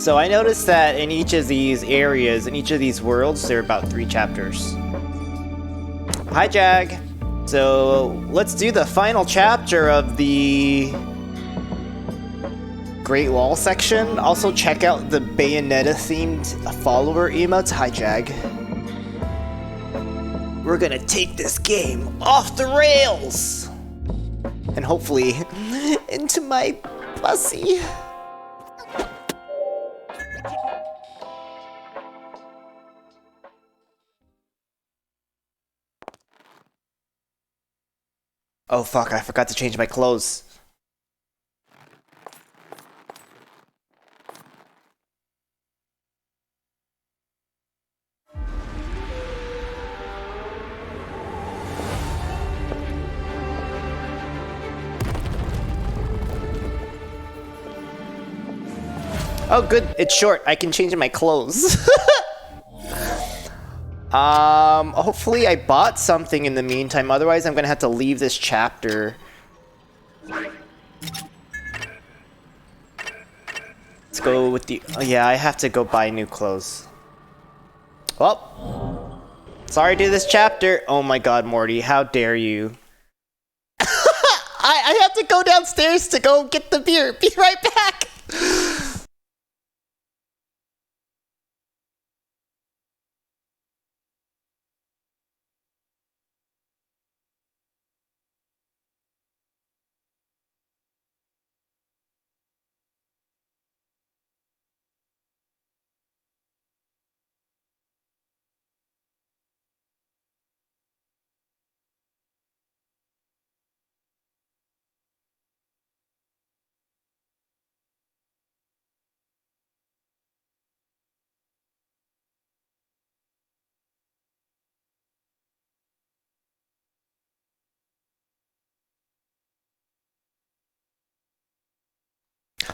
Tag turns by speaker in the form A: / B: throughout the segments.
A: So I noticed that in each of these areas, in each of these worlds, there are about 3 chapters. Hi, Jag. So let's do the final chapter of the Great Wall section. Also check out the Bayonetta themed follower emotes. Hi, Jag. We're gonna take this game off the rails! And hopefully into my pussy. Oh fuck, I forgot to change my clothes. Oh good, it's short. I can change my clothes. Hopefully I bought something in the meantime. Otherwise, I'm gonna have to leave this chapter. Let's go with the... Oh yeah, I have to go buy new clothes. Well, sorry to this chapter. Oh my god, Morty, how dare you. I have to go downstairs to go get the beer. Be right back.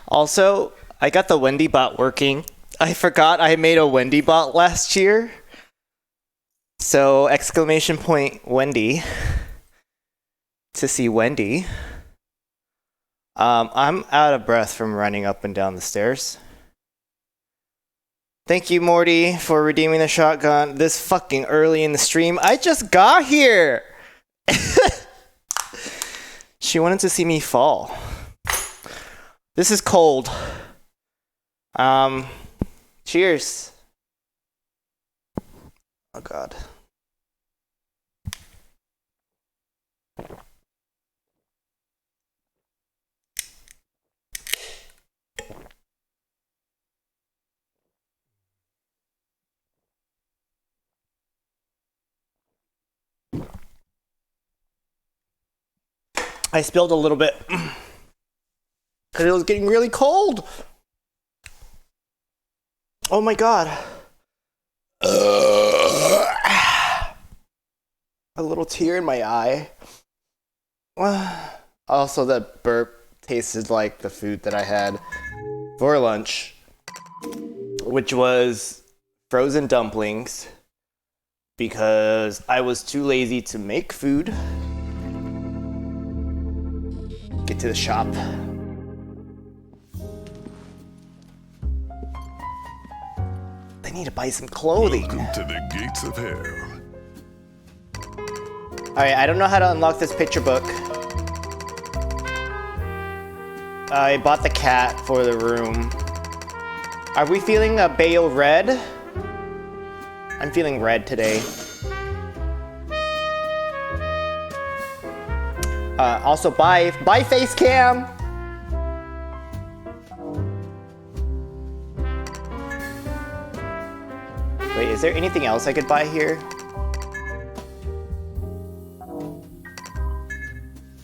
A: Also, I got the Wendy bot working. I forgot I made a Wendy bot last year. So, exclamation point Wendy to see Wendy. I'm out of breath from running up and down the stairs. Thank you, Morty, for redeeming the shotgun this fucking early in the stream. I just got here! She wanted to see me fall. This is cold. Cheers. Oh god. I spilled a little bit because it was getting really cold. Oh my god. A little tear in my eye. Also, that burp tasted like the food that I had for lunch, which was frozen dumplings, because I was too lazy to make food. Get to the shop. I need to buy some clothing.
B: Welcome to the gates of hell.
A: Alright, I don't know how to unlock this picture book. I bought the cat for the room. Are we feeling a Bayo red? I'm feeling red today. Also, bye face cam. Wait, is there anything else I could buy here?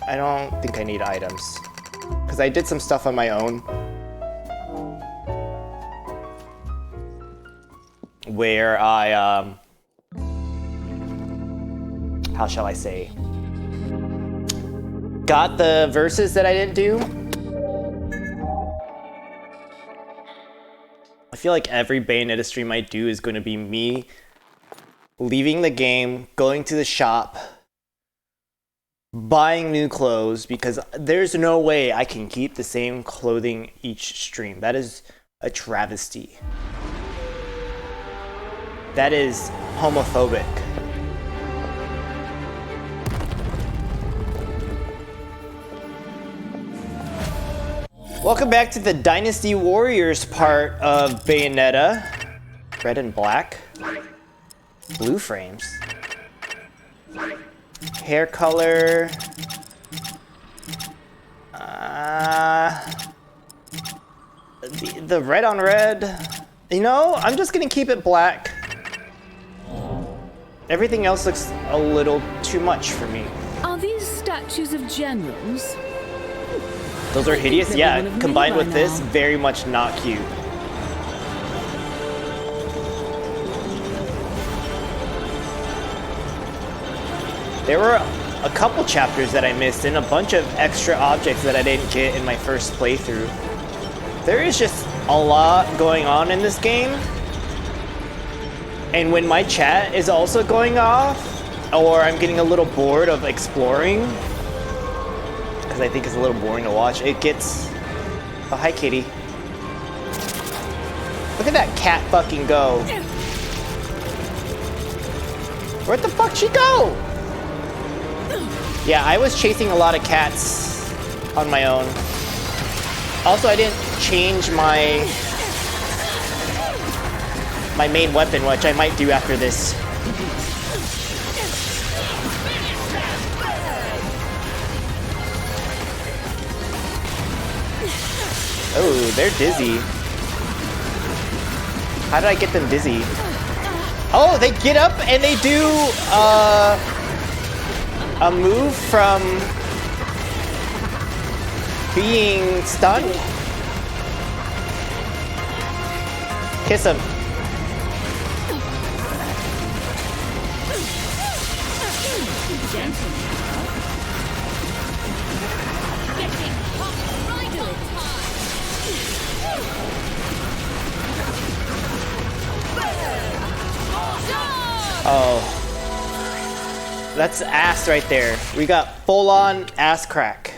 A: I don't think I need items, because I did some stuff on my own where I how shall I say, got the verses that I didn't do. I feel like every Bayonetta stream I do is going to be me leaving the game, going to the shop, buying new clothes, because there's no way I can keep the same clothing each stream. That is A travesty. That is homophobic. Welcome back to the Dynasty Warriors part of Bayonetta. Red and black. Blue frames. Hair color. The red on red. You know, I'm just gonna keep it black. Everything else looks a little too much for me.
C: Are these statues of generals?
A: Those are hideous, yeah. Combined with this, very much not cute. There were a couple chapters that I missed and a bunch of extra objects that I didn't get in my first playthrough. There is just a lot going on in this game. And when my chat is also going off, or I'm getting a little bored of exploring, because I think it's a little boring to watch, it gets... Oh, hi, kitty. Look at that cat fucking go. Where'd the fuck she go? Yeah, I was chasing a lot of cats on my own. Also, I didn't change my main weapon, which I might do after this. Oh, they're dizzy. How did I get them dizzy? Oh, they get up and they do a move from being stunned. Kiss him. Oh. That's ass right there. We got full-on ass crack.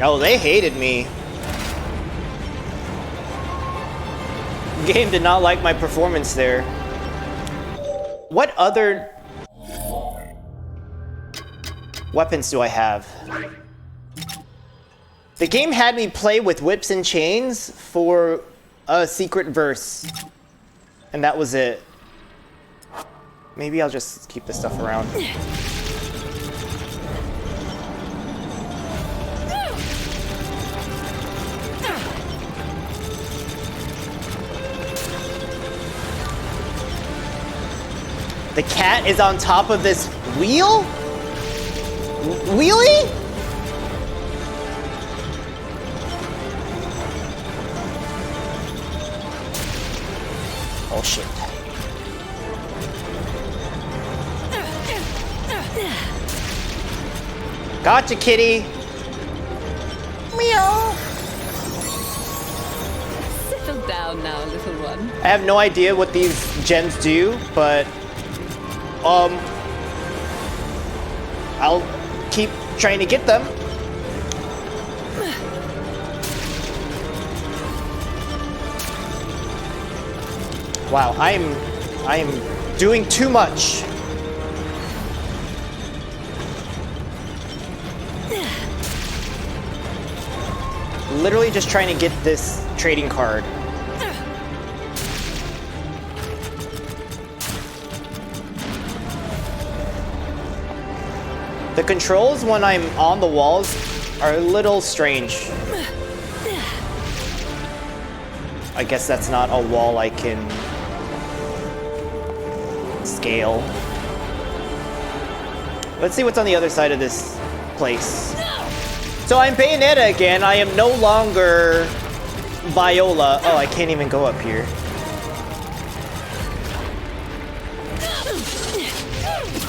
A: Oh, they hated me. Game did not like my performance there. What other weapons do I have? The game had me play with whips and chains for a secret verse. And that was it. Maybe I'll just keep this stuff around. The cat is on top of this wheel? Wheelie? Oh shit. Gotcha, kitty. Meow.
C: Settle down now, little one.
A: I have no idea what these gems do, but I'll keep trying to get them. Wow, I am doing too much. Literally just trying to get this trading card. The controls when I'm on the walls are a little strange. I guess that's not a wall I can scale. Let's see what's on the other side of this place. So I'm Bayonetta again. I am no longer Viola. Oh, I can't even go up here.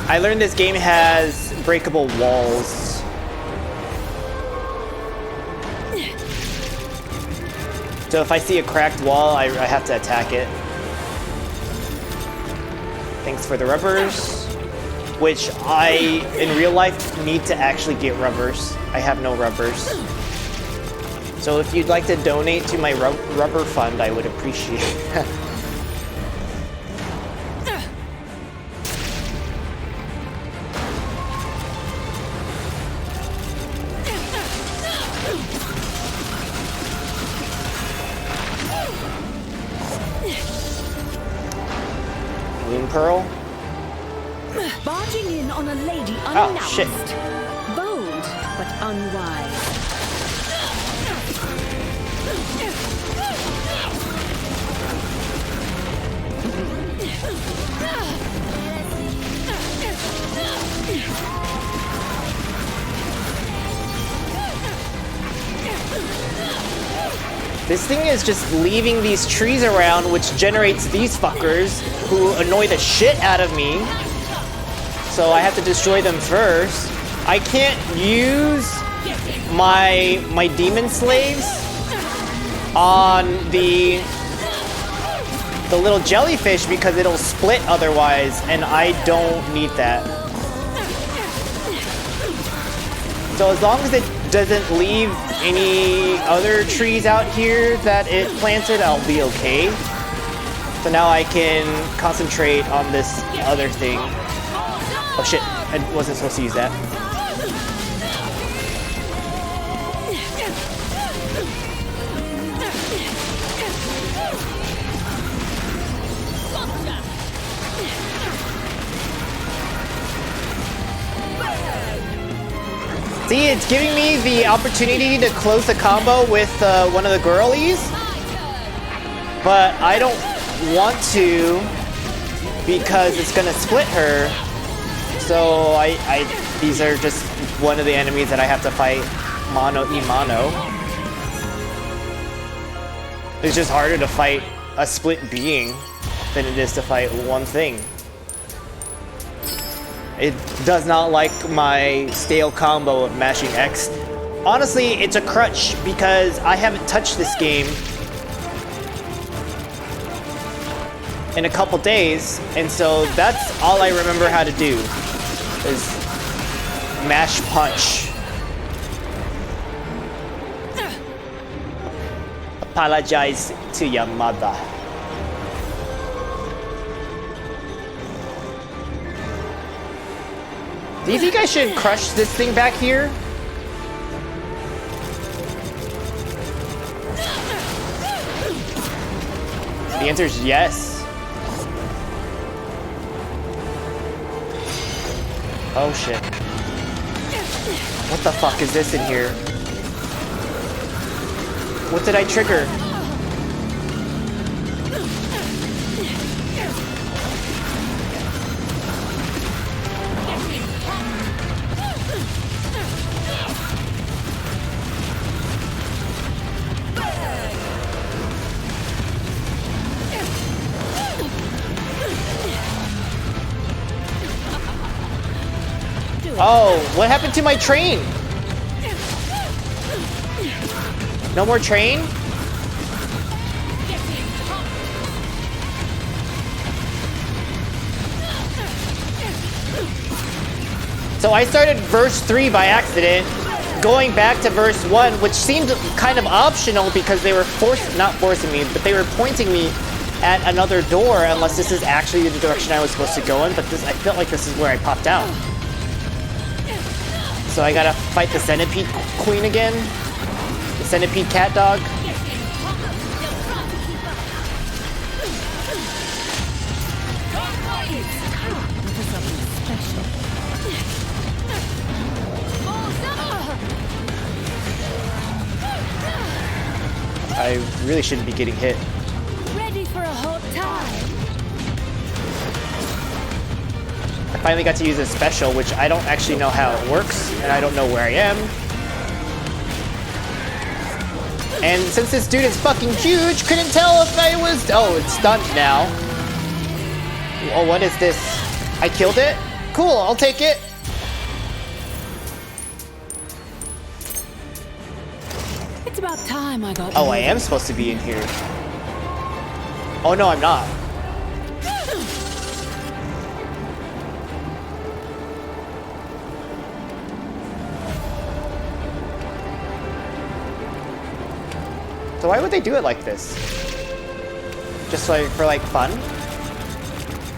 A: I learned this game has breakable walls. So if I see a cracked wall, I have to attack it. Thanks for the rubbers. which I, in real life, need to actually get rubbers. I have no rubbers. So if you'd like to donate to my rubber fund, I would appreciate it. Moon Pearl?
C: Barging in on a lady
A: Oh,
C: unannounced.
A: shit.
C: Bold, but unwise.
A: This thing is just leaving these trees around, which generates these fuckers who annoy the shit out of me. So I have to destroy them first. I can't use my demon slaves on the little jellyfish because it'll split otherwise, and I don't need that. So as long as it doesn't leave any other trees out here that it planted, I'll be okay. So now I can concentrate on this other thing. Oh shit, I wasn't supposed to use that. See, it's giving me the opportunity to close the combo with one of the girlies, but I don't want to because it's gonna split her. So these are just one of the enemies that I have to fight mano a mano. It's just harder to fight a split being than it is to fight one thing. It does not like my stale combo of mashing X. Honestly, it's a crutch because I haven't touched this game in a couple days, and so that's all I remember how to do is mash punch. Apologize to your mother. Do you think I should crush this thing back here? The answer is yes. Oh shit. What the fuck is this in here? What did I trigger? Oh, what happened to my train? No more train? So I started verse 3 by accident, going back to verse 1, which seemed kind of optional because they were not forcing me, but they were pointing me at another door unless this is actually the direction I was supposed to go in, but I felt like this is where I popped out. So I gotta fight the centipede queen again. The centipede cat dog. I really shouldn't be getting hit.
C: Ready for a hot time.
A: I finally got to use a special, which I don't actually know how it works, and I don't know where I am. And since this dude is fucking huge, couldn't tell if I was... Oh, it's stunned now. Oh, what is this? I killed it? Cool, I'll take it.
C: It's about time I got.
A: Oh, I am supposed to be in here. Oh, no, I'm not. So why would they do it like this? Just like for like fun?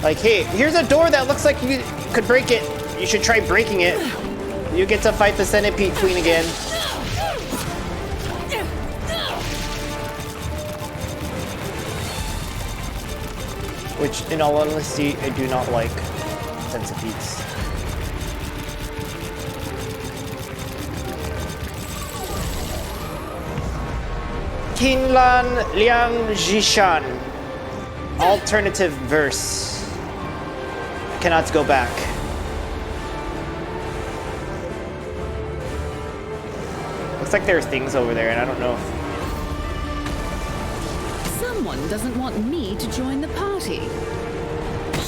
A: Like, hey, here's a door that looks like you could break it. You should try breaking it. You get to fight the Centipede Queen again. Which, in all honesty, I do not like centipedes. Qinlan Liang Jishan. Alternative verse. Cannot go back. Looks like there are things over there, and I don't know if...
C: Someone doesn't want me to join the party.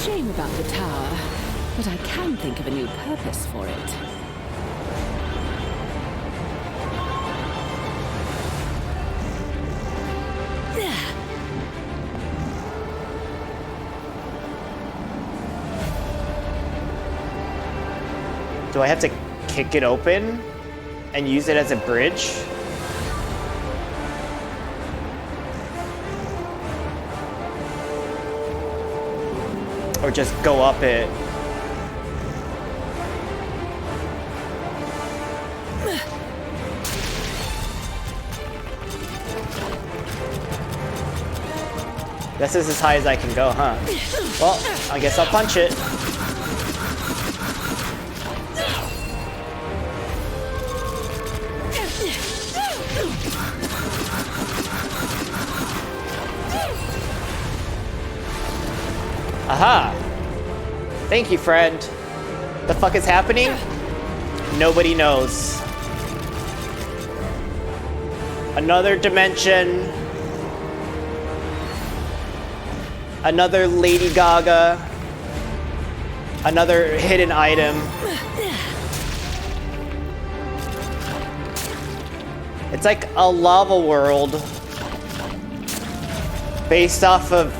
C: Shame about the tower, but I can think of a new purpose for it.
A: Do I have to kick it open and use it as a bridge? Or just go up it? This is as high as I can go, huh? Well, I guess I'll punch it. Aha! Thank you, friend. The fuck is happening? Nobody knows. Another dimension. Another Lady Gaga. Another hidden item. It's like a lava world based off of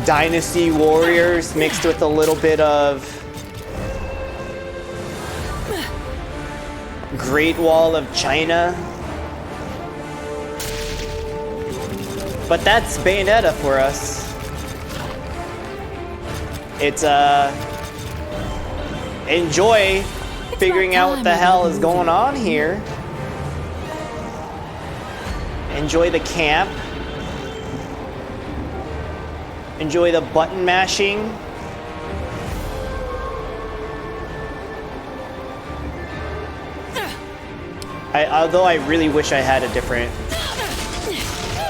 A: Dynasty Warriors mixed with a little bit of Great Wall of China. But that's Bayonetta for us. It's enjoy figuring out what the hell is going on here. Enjoy the camp. Enjoy the button mashing. Although I really wish I had a different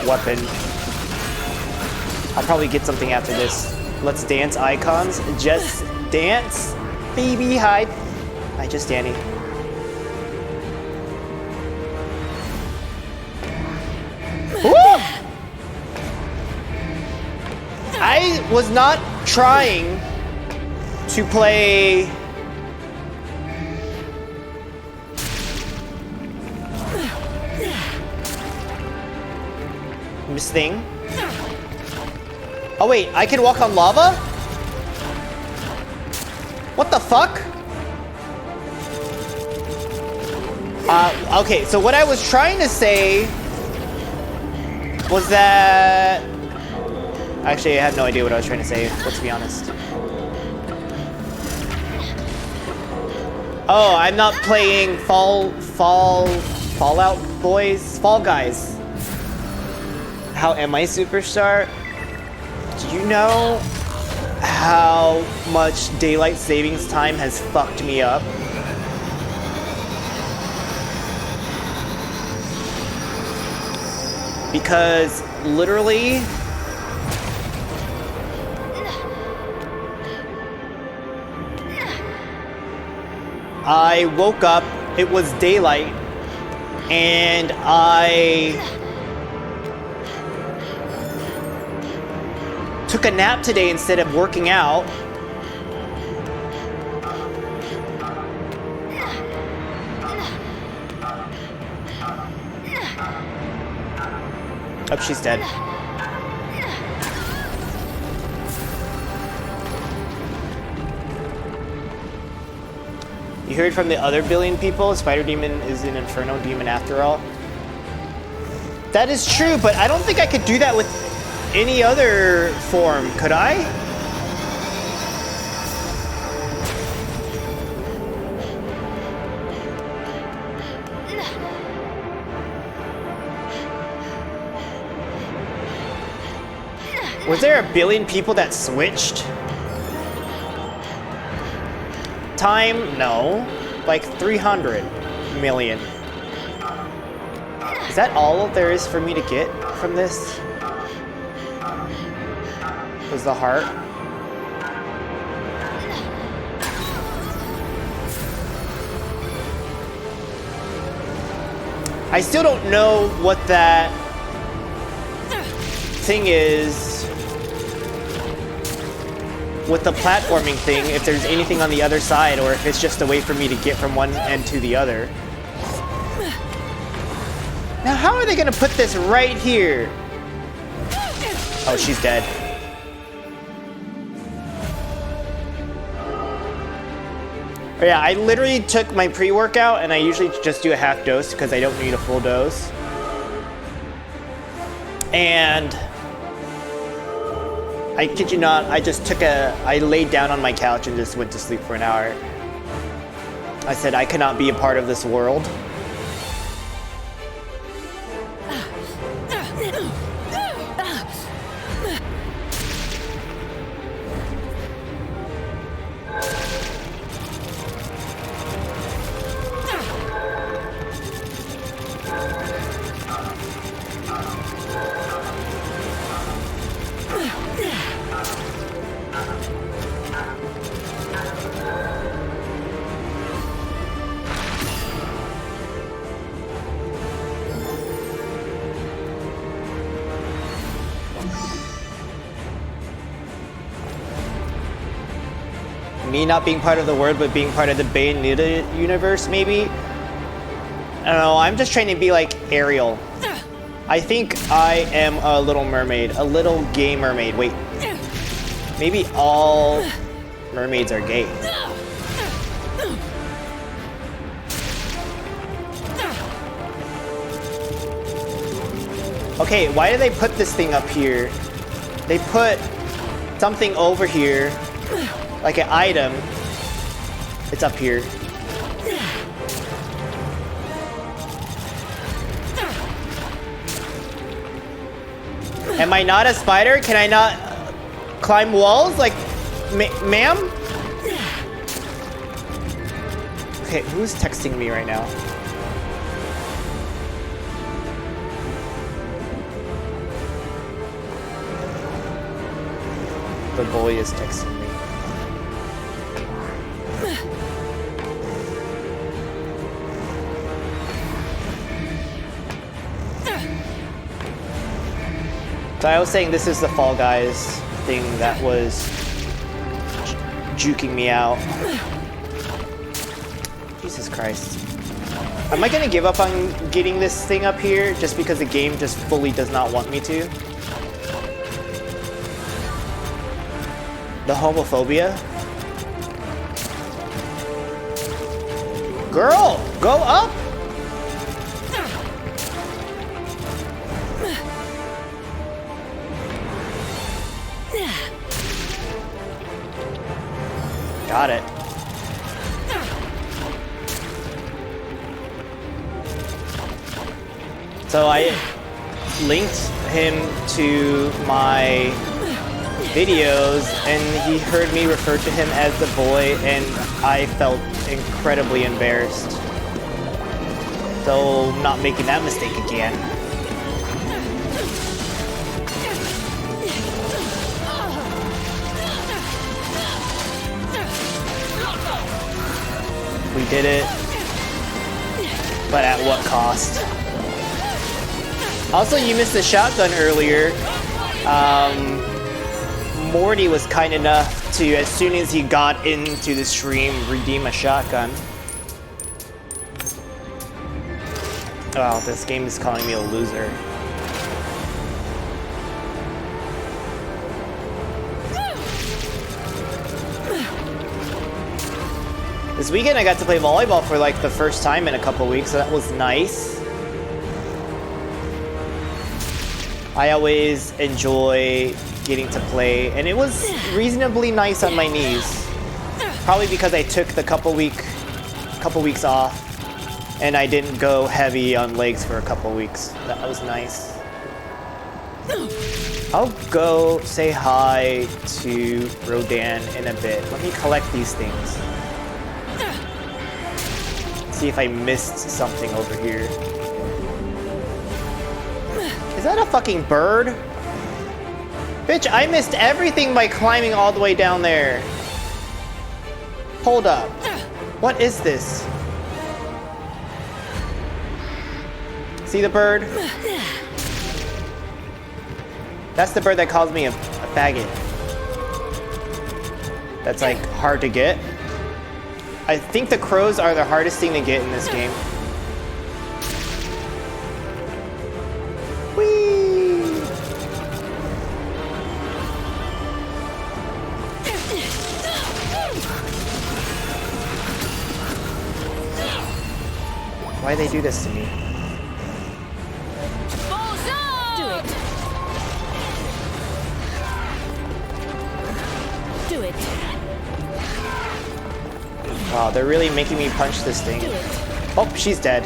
A: weapon. I'll probably get something after this. Let's dance icons. Just dance. Baby hide. Hi, just Danny. Woo! I was not trying to play this thing. Oh wait, I can walk on lava? What the fuck? Okay, so what I was trying to say was that... Actually, I have no idea what I was trying to say, let's be honest. Oh, I'm not playing Fallout Boys? Fall Guys. How am I Superstar? Do you know how much daylight savings time has fucked me up? Because literally I woke up, it was daylight, and I took a nap today instead of working out. Oh, she's dead. You heard from the other billion people, Spider Demon is an Inferno demon after all. That is true, but I don't think I could do that with any other form, could I? Was there a billion people that switched? Time? No. Like 300 million. Is that all there is for me to get from this? Was the heart? I still don't know what that thing is with the platforming thing, if there's anything on the other side or if it's just a way for me to get from one end to the other. Now how are they gonna put this right here? Oh, she's dead. But yeah, I literally took my pre-workout and I usually just do a half dose because I don't need a full dose. And I kid you not, I laid down on my couch and just went to sleep for an hour. I said I cannot be a part of this world. Me not being part of the world, but being part of the Bayonetta universe, maybe? I don't know, I'm just trying to be like Ariel. I think I am a little mermaid, a little gay mermaid. Wait, maybe all mermaids are gay. Okay, why did they put this thing up here? They put something over here. Like an item. It's up here. Am I not a spider? Can I not climb walls? Like, ma'am? Okay, who's texting me right now? The boy is texting me. So I was saying this is the Fall Guys thing that was juking me out. Jesus Christ. Am I gonna give up on getting this thing up here just because the game just fully does not want me to? The homophobia? Girl, go up! Got it. So I linked him to my videos and he heard me refer to him as the boy and I felt incredibly embarrassed. So I'm not making that mistake again. We did it, but at what cost? Also, you missed the shotgun earlier. Morty was kind enough to, as soon as he got into the stream, redeem a shotgun. Oh, this game is calling me a loser. This weekend I got to play volleyball for like the first time in a couple weeks, so that was nice. I always enjoy getting to play, and it was reasonably nice on my knees. Probably because I took the couple weeks off, and I didn't go heavy on legs for a couple weeks. That was nice. I'll go say hi to Rodan in a bit. Let me collect these things. See if I missed something over here. Is that a fucking bird? Bitch, I missed everything by climbing all the way down there. Hold up. What is this? See the bird? That's the bird that calls me a faggot. That's like hard to get. I think the crows are the hardest thing to get in this game. Whee! Why they do this to me?
C: Do it.
A: Wow, they're really making me punch this thing. Oh, she's dead.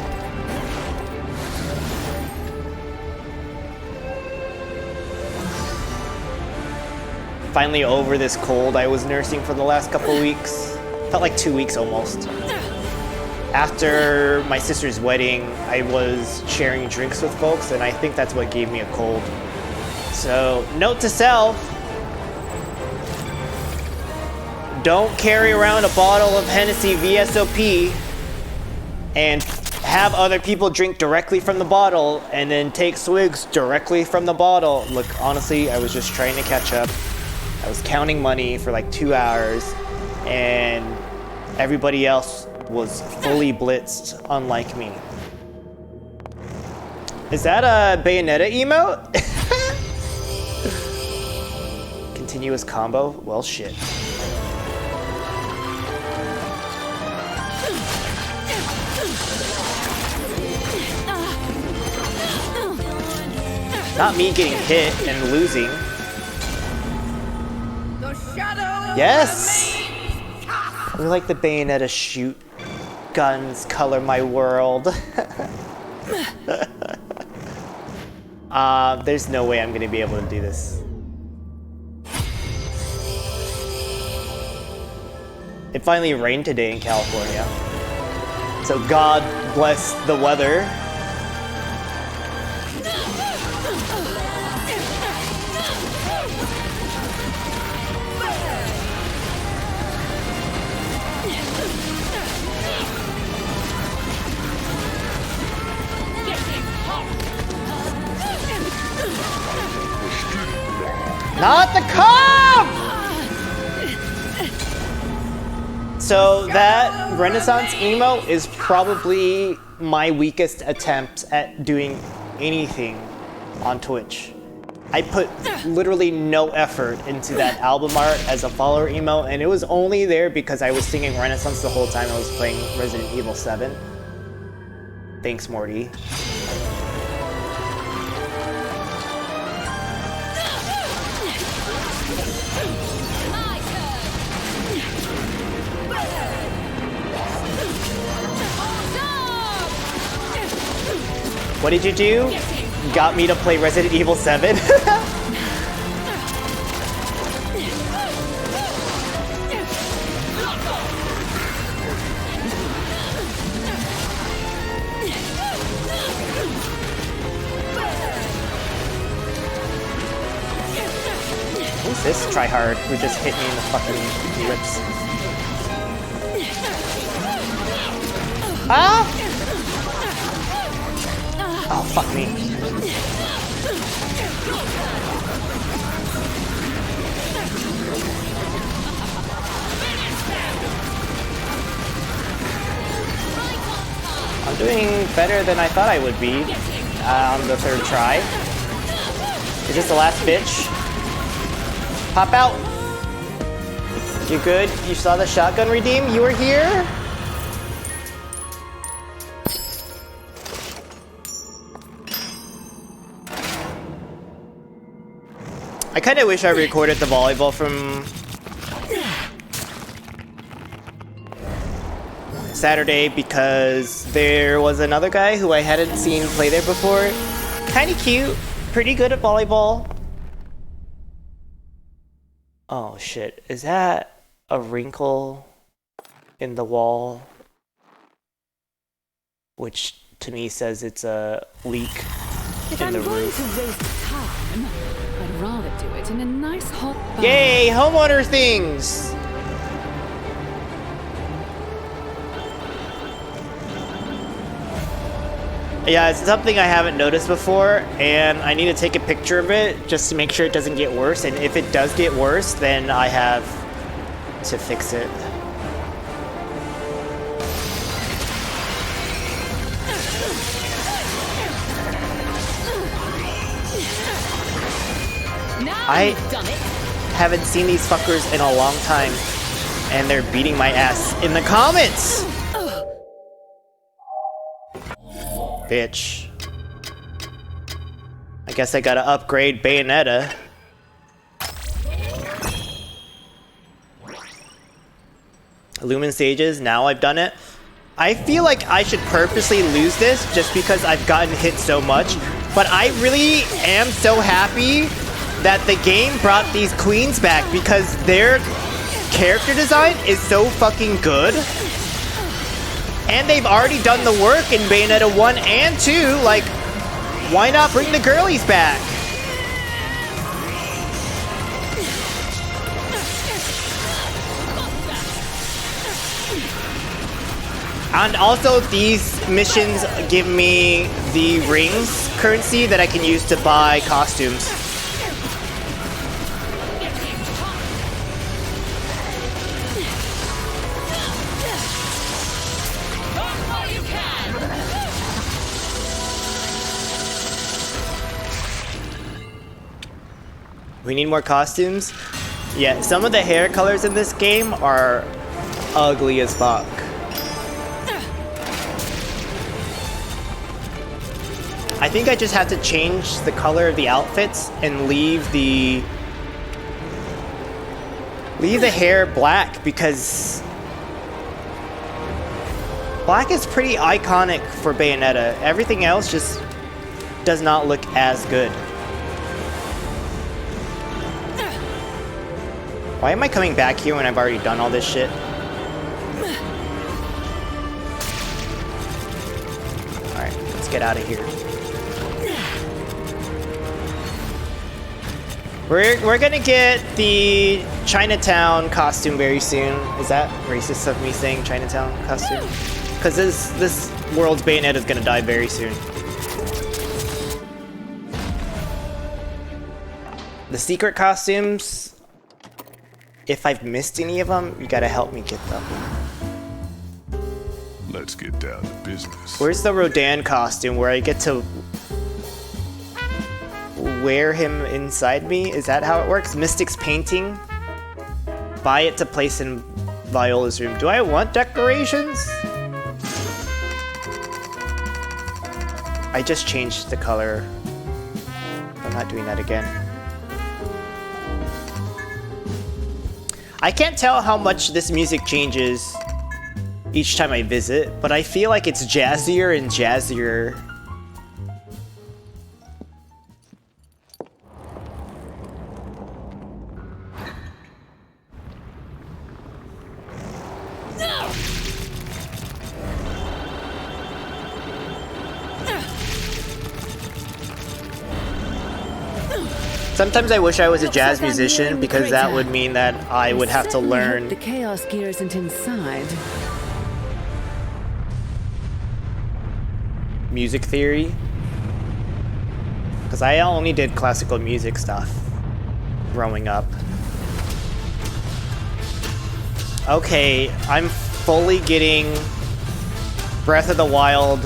A: Finally over this cold I was nursing for the last couple weeks. Felt like 2 weeks almost. After my sister's wedding, I was sharing drinks with folks, and I think that's what gave me a cold. So, note to self. Don't carry around a bottle of Hennessy VSOP and have other people drink directly from the bottle and then take swigs directly from the bottle. Look, honestly, I was just trying to catch up. I was counting money for like 2 hours, and everybody else was fully blitzed, unlike me. Is that a Bayonetta emote? Continuous combo? Well, shit. Not me getting hit and losing. Yes! We like the Bayonetta shoot. Guns color my world. There's no way I'm gonna be able to do this. It finally rained today in California. So God bless the weather. Not the cop! So that Renaissance emo is probably my weakest attempt at doing anything on Twitch. I put literally no effort into that album art as a follower emo, and it was only there because I was singing Renaissance the whole time I was playing Resident Evil 7. Thanks, Morty. What did you do? Got me to play Resident Evil 7? Who's this tryhard who just hit me in the fucking lips? Ah! Oh, fuck me. I'm doing better than I thought I would be on the third try. Is this the last bitch? Pop out. You good? You saw the shotgun redeem? You were here? I kind of wish I recorded the volleyball from Saturday because there was another guy who I hadn't seen play there before. Kind of cute, pretty good at volleyball. Oh shit, is that a wrinkle in the wall? Which to me says it's a leak in the roof.
C: If I'm going to waste time, I'd rather do it in a nice hot bath.
A: Yay, homeowner things! Yeah, it's something I haven't noticed before, and I need to take a picture of it just to make sure it doesn't get worse, and if it does get worse, then I have to fix it. I haven't seen these fuckers in a long time, and they're beating my ass in the comments! Bitch. I guess I gotta upgrade Bayonetta. Lumen Sages, now I've done it. I feel like I should purposely lose this just because I've gotten hit so much, but I really am so happy that the game brought these queens back because their character design is so fucking good. And they've already done the work in Bayonetta 1 and 2, like, why not bring the girlies back? And also, these missions give me the rings currency that I can use to buy costumes. We need more costumes? Yeah, some of the hair colors in this game are ugly as fuck. I think I just have to change the color of the outfits and leave the hair black because black is pretty iconic for Bayonetta. Everything else just does not look as good. Why am I coming back here when I've already done all this shit? Alright, let's get out of here. We're gonna get the Chinatown costume very soon. Is that racist of me saying Chinatown costume? Because this world's Bayonetta is gonna die very soon. The secret costumes, if I've missed any of them, you gotta help me get them.
B: Let's get down to business.
A: Where's the Rodan costume where I get to wear him inside me? Is that how it works? Mystic's painting? Buy it to place in Viola's room. Do I want decorations? I just changed the color. I'm not doing that again. I can't tell how much this music changes each time I visit, but I feel like it's jazzier and jazzier. Sometimes I wish I was a jazz musician because that would mean that I would have to learn.
C: The chaos gear isn't inside.
A: Music theory. Because I only did classical music stuff growing up. Okay, I'm fully getting Breath of the Wild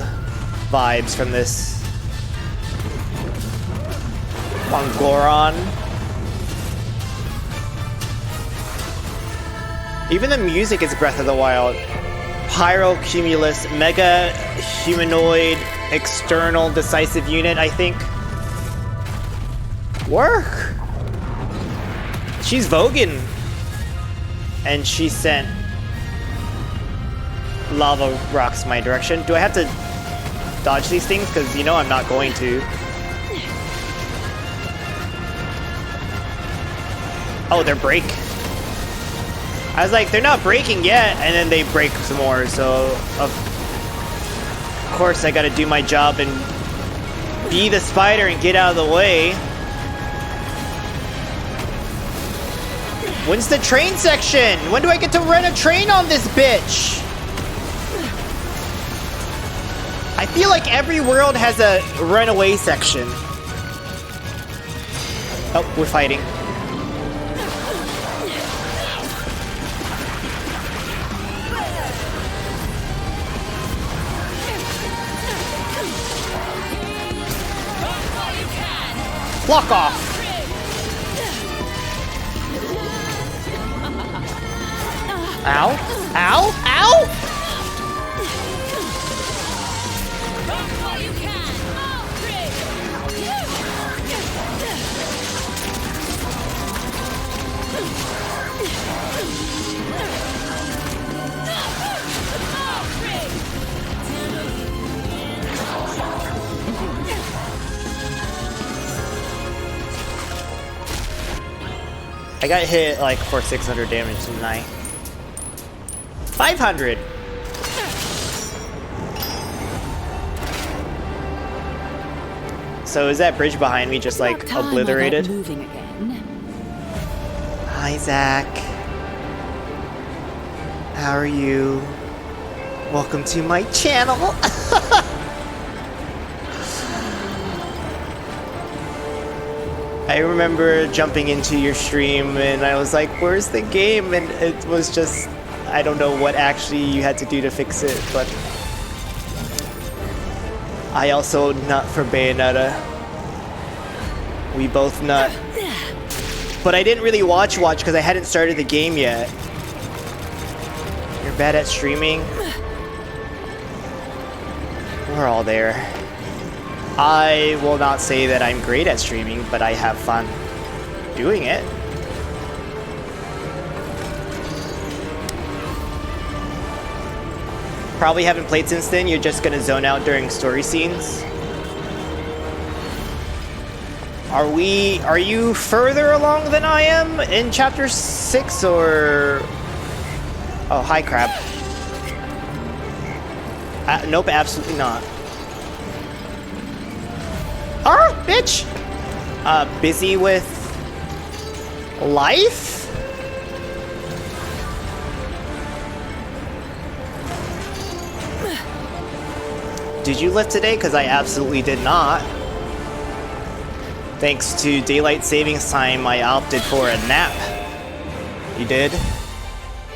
A: vibes from this. On Goron. Even the music is Breath of the Wild. Pyrocumulus, Mega Humanoid, External Decisive Unit, I think. Work! She's voguing. And she sent lava rocks my direction. Do I have to dodge these things? Because you know I'm not going to. Oh, they're break. I was like, they're not breaking yet, and then they break some more, so of course I gotta do my job and be the spider and get out of the way. When's the train section? When do I get to rent a train on this bitch? I feel like every world has a runaway section. Oh, we're fighting. Block off. Ow. Ow. Ow. I got hit like for 600 damage tonight. 500. So is that bridge behind me just like obliterated?
C: Moving again.
A: Hi Zach. How are you? Welcome to my channel. I remember jumping into your stream and I was like, where's the game? And it was just, I don't know what actually you had to do to fix it, but I also nut for Bayonetta. We both nut. But I didn't really watch because I hadn't started the game yet. You're bad at streaming? We're all there. I will not say that I'm great at streaming, but I have fun doing it. Probably haven't played since then. You're just gonna zone out during story scenes. Are you further along than I am in chapter 6 or... Oh, hi crab. Nope, absolutely not. Ah, bitch! Busy with life? Did you lift today? Because I absolutely did not. Thanks to daylight savings time, I opted for a nap. You did?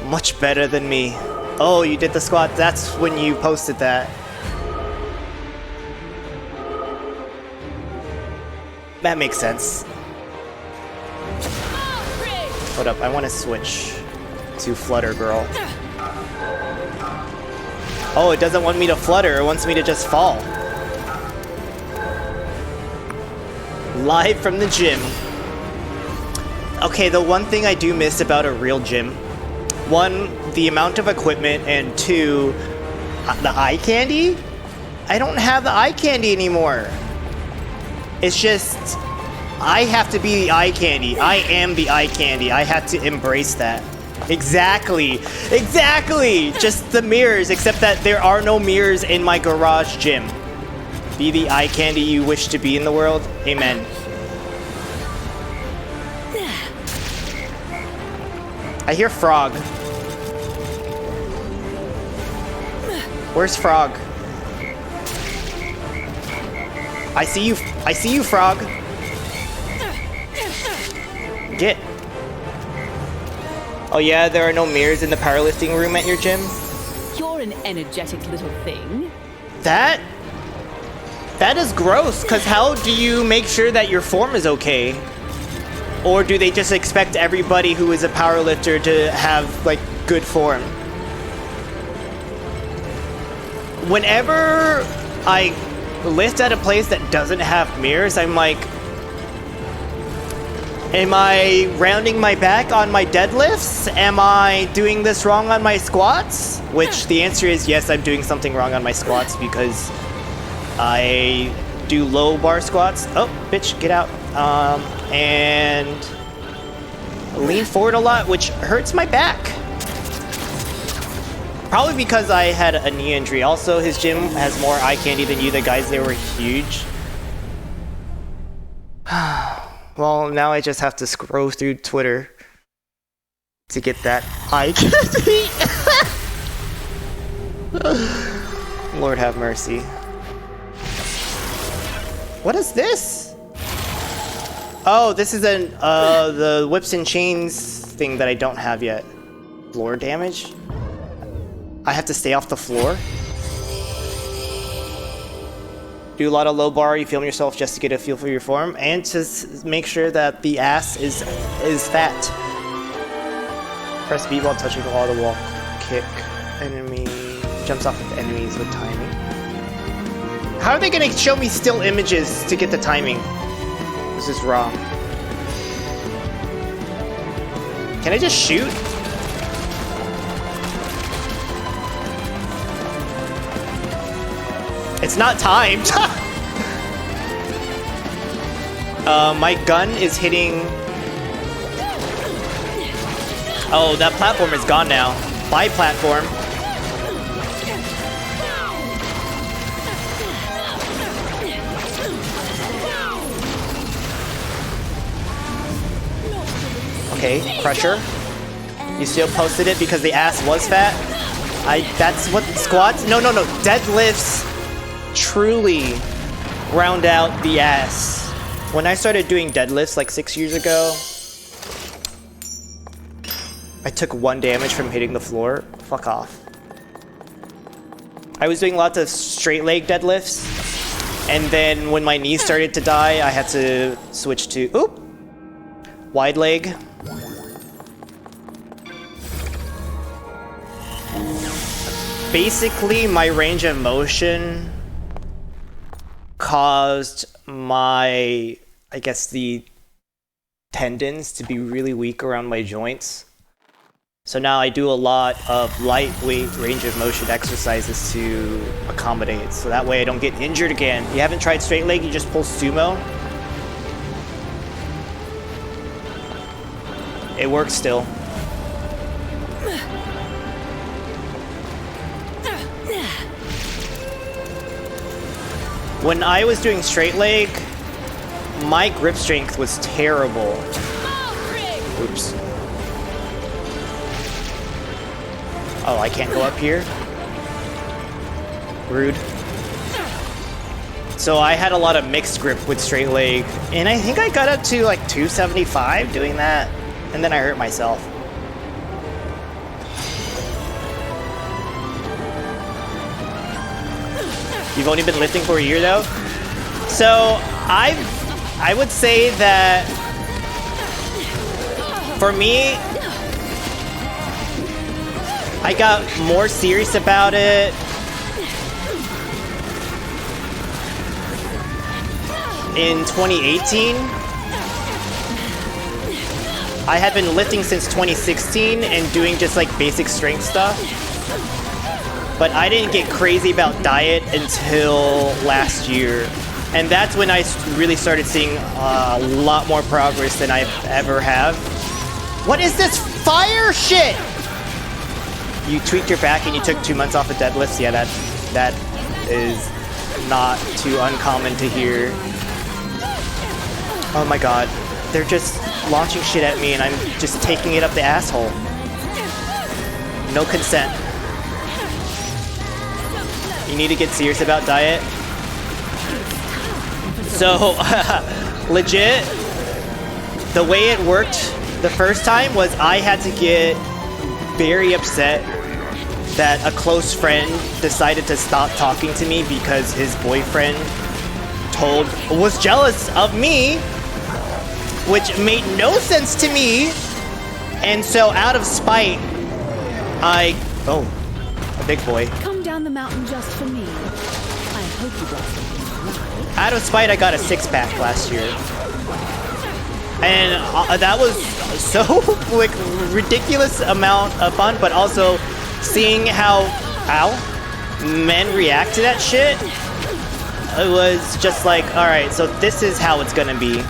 A: Much better than me. Oh, you did the squat. That's when you posted that. That makes sense. Hold up, I want to switch to Flutter Girl. Oh, it doesn't want me to flutter, it wants me to just fall. Live from the gym. Okay, the one thing I do miss about a real gym. One, the amount of equipment, and two, the eye candy? I don't have the eye candy anymore. It's just, I have to be the eye candy. I am the eye candy. I have to embrace that. Exactly. Exactly. Just the mirrors, except that there are no mirrors in my garage gym. Be the eye candy you wish to be in the world. Amen. I hear Frog. Where's Frog? I see you, Frog. Get. Oh yeah, there are no mirrors in the powerlifting room at your gym?
C: You're an energetic little thing.
A: That is gross, because how do you make sure that your form is okay? Or do they just expect everybody who is a powerlifter to have, like, good form? Whenever I lift at a place that doesn't have mirrors, I'm like, Am I rounding my back on my deadlifts? Am I doing this wrong on my squats? Which the answer is yes, I'm doing something wrong on my squats because I do low bar squats. Oh, bitch, get out. And lean forward a lot, which hurts my back. Probably because I had a knee injury. Also, his gym has more eye candy than you. The guys there were huge. Well, now I just have to scroll through Twitter to get that eye candy. Lord have mercy. What is this? Oh, this is the whips and chains thing that I don't have yet. Floor damage? I have to stay off the floor? Do a lot of low bar, you film yourself just to get a feel for your form, and to make sure that the ass is fat. Press B while touching the wall to wall. Kick. Enemy jumps off of enemies with timing. How are they gonna show me still images to get the timing? This is wrong. Can I just shoot? It's not timed. My gun is hitting. Oh, that platform is gone now. Bye, platform. Okay, Crusher. You still posted it because the ass was fat? That's what squats? No. Deadlifts truly round out the ass. When I started doing deadlifts like 6 years ago, I took 1 damage from hitting the floor. Fuck off. I was doing lots of straight leg deadlifts, and then when my knees started to die, I had to switch to wide leg. Basically, my range of motion caused my, I guess, the tendons to be really weak around my joints. So now I do a lot of lightweight range of motion exercises to accommodate. So that way I don't get injured again. You haven't tried straight leg, you just pull sumo. It works still. When I was doing straight leg, my grip strength was terrible. Oops. Oh, I can't go up here? Rude. So I had a lot of mixed grip with straight leg, and I think I got up to like 275 doing that, and then I hurt myself. You've only been lifting for a year though? So I would say that for me, I got more serious about it in 2018. I had been lifting since 2016 and doing just like basic strength stuff. But I didn't get crazy about diet until last year. And that's when I really started seeing a lot more progress than I ever have. What is this fire shit? You tweaked your back and you took 2 months off of deadlifts? Yeah, that is not too uncommon to hear. Oh my god. They're just launching shit at me and I'm just taking it up the asshole. No consent. You need to get serious about diet. So, legit, the way it worked the first time was I had to get very upset that a close friend decided to stop talking to me because his boyfriend was jealous of me, which made no sense to me. And so out of spite, a big boy.
C: Come down the mountain just for me. I hope you brought something to light.
A: Out of spite, I got a 6-pack last year. And that was so like ridiculous amount of fun, but also seeing how men react to that shit, it was just like, all right, so this is how it's gonna be.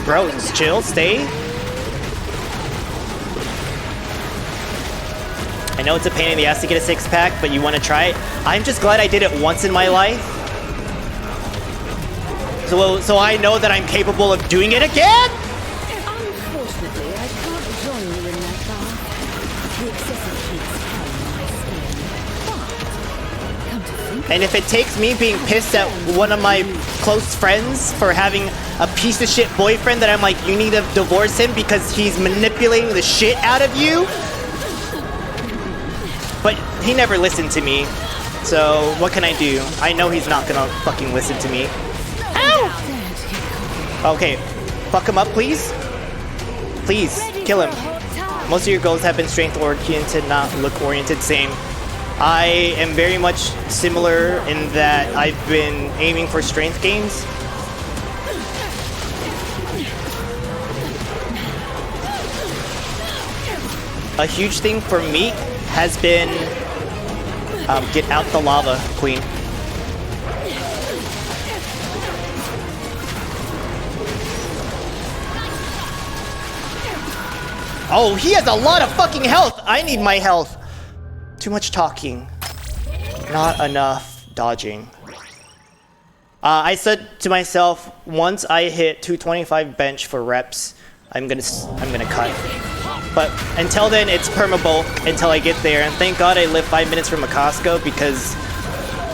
A: Bro, just chill, stay. I know it's a pain in the ass to get a six-pack, but you want to try it. I'm just glad I did it once in my life. So I know that I'm capable of doing it again!
C: Unfortunately, I can't join you in that bath. The excessive heat's harming my skin. But, come to think of
A: And if it takes me being pissed at one of my close friends for having a piece of shit boyfriend that I'm like, you need to divorce him because he's manipulating the shit out of you. But he never listened to me. So what can I do? I know he's not gonna fucking listen to me. Ow! Okay, fuck him up, please. Please, kill him. Most of your goals have been strength oriented, not look oriented. Same. I am very much similar in that I've been aiming for strength gains. A huge thing for me has been get out the lava, queen. Oh, he has a lot of fucking health. I need my health. Too much talking, not enough dodging. I said to myself, once I hit 225 bench for reps, I'm gonna cut. But until then, it's perma-bulk until I get there. And thank God I live 5 minutes from a Costco because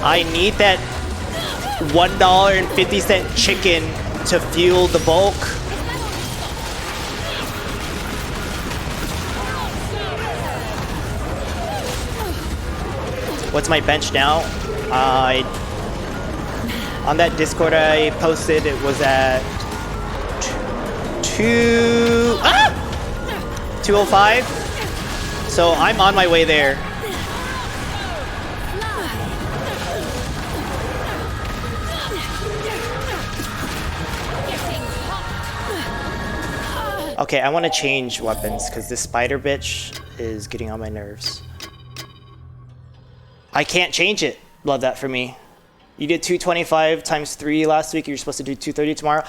A: I need that $1.50 chicken to fuel the bulk. What's my bench now? On that Discord I posted, it was at 205. So I'm on my way there. Okay, I want to change weapons because this spider bitch is getting on my nerves. I can't change it. Love that for me. You did 225 times 3 last week. You're supposed to do 230 tomorrow.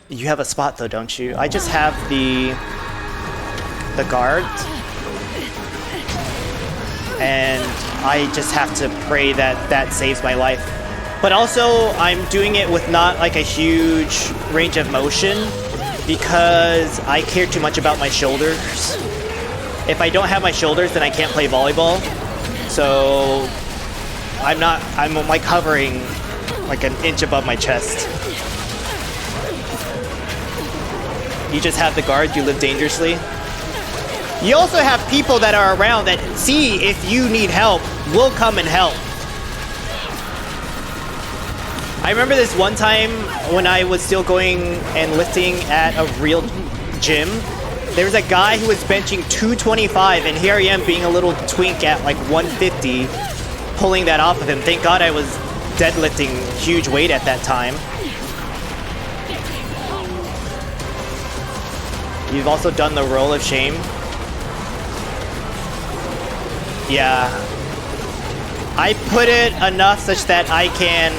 A: You have a spot though, don't you? I just have the guard. And I just have to pray that that saves my life. But also, I'm doing it with not like a huge range of motion because I care too much about my shoulders. If I don't have my shoulders, then I can't play volleyball. So I'm like hovering like an inch above my chest. You just have the guard, you live dangerously. You also have people that are around that see if you need help, will come and help. I remember this one time when I was still going and lifting at a real gym. There was a guy who was benching 225 and here I am being a little twink at like 150, pulling that off of him. Thank God I was deadlifting huge weight at that time. You've also done the roll of shame. Yeah. I put it enough such that I can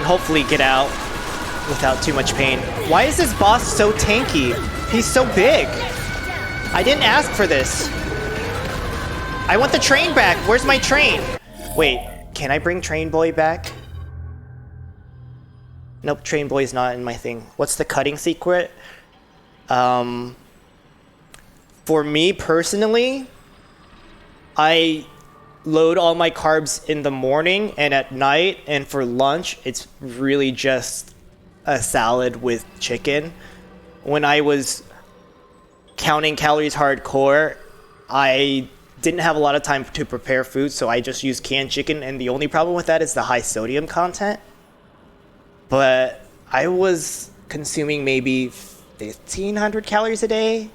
A: hopefully get out without too much pain. Why is this boss so tanky? He's so big. I didn't ask for this. I want the train back. Where's my train? Wait, can I bring Train Boy back? Nope, Train Boy's not in my thing. What's the cutting secret? For me personally, I load all my carbs in the morning and at night, and for lunch, it's really just a salad with chicken. When I was counting calories hardcore, I didn't have a lot of time to prepare food, so I just used canned chicken, and the only problem with that is the high sodium content. But I was consuming maybe 1,500 calories a day,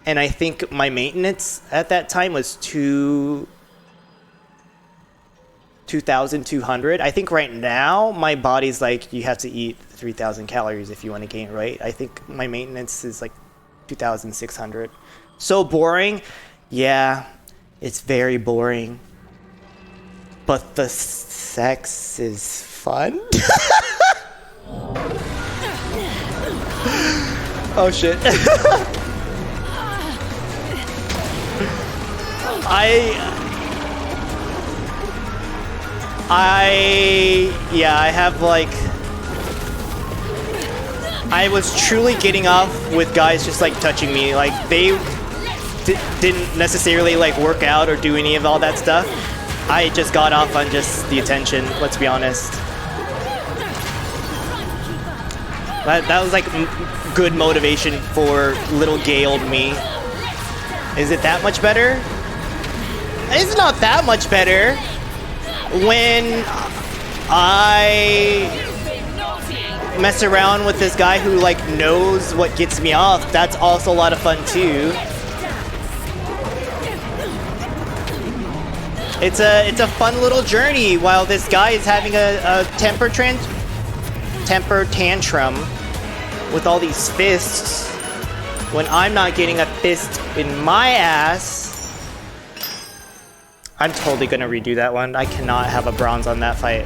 A: and I think my maintenance at that time was 2,200. I think right now my body's like, you have to eat 3,000 calories if you want to gain weight. I think my maintenance is like 2,600. So boring. Yeah, it's very boring. But the sex is fun. Oh shit. I have like, I was truly getting off with guys just like touching me. Like they didn't necessarily like work out or do any of all that stuff. I just got off on just the attention, let's be honest. That was like good motivation for little gay old me. Is it that much better? It's not that much better. When I mess around with this guy who like knows what gets me off, that's also a lot of fun too. It's a fun little journey while this guy is having a temper tantrum with all these fists when I'm not getting a fist in my ass. I'm totally gonna redo that one. I cannot have a bronze on that fight.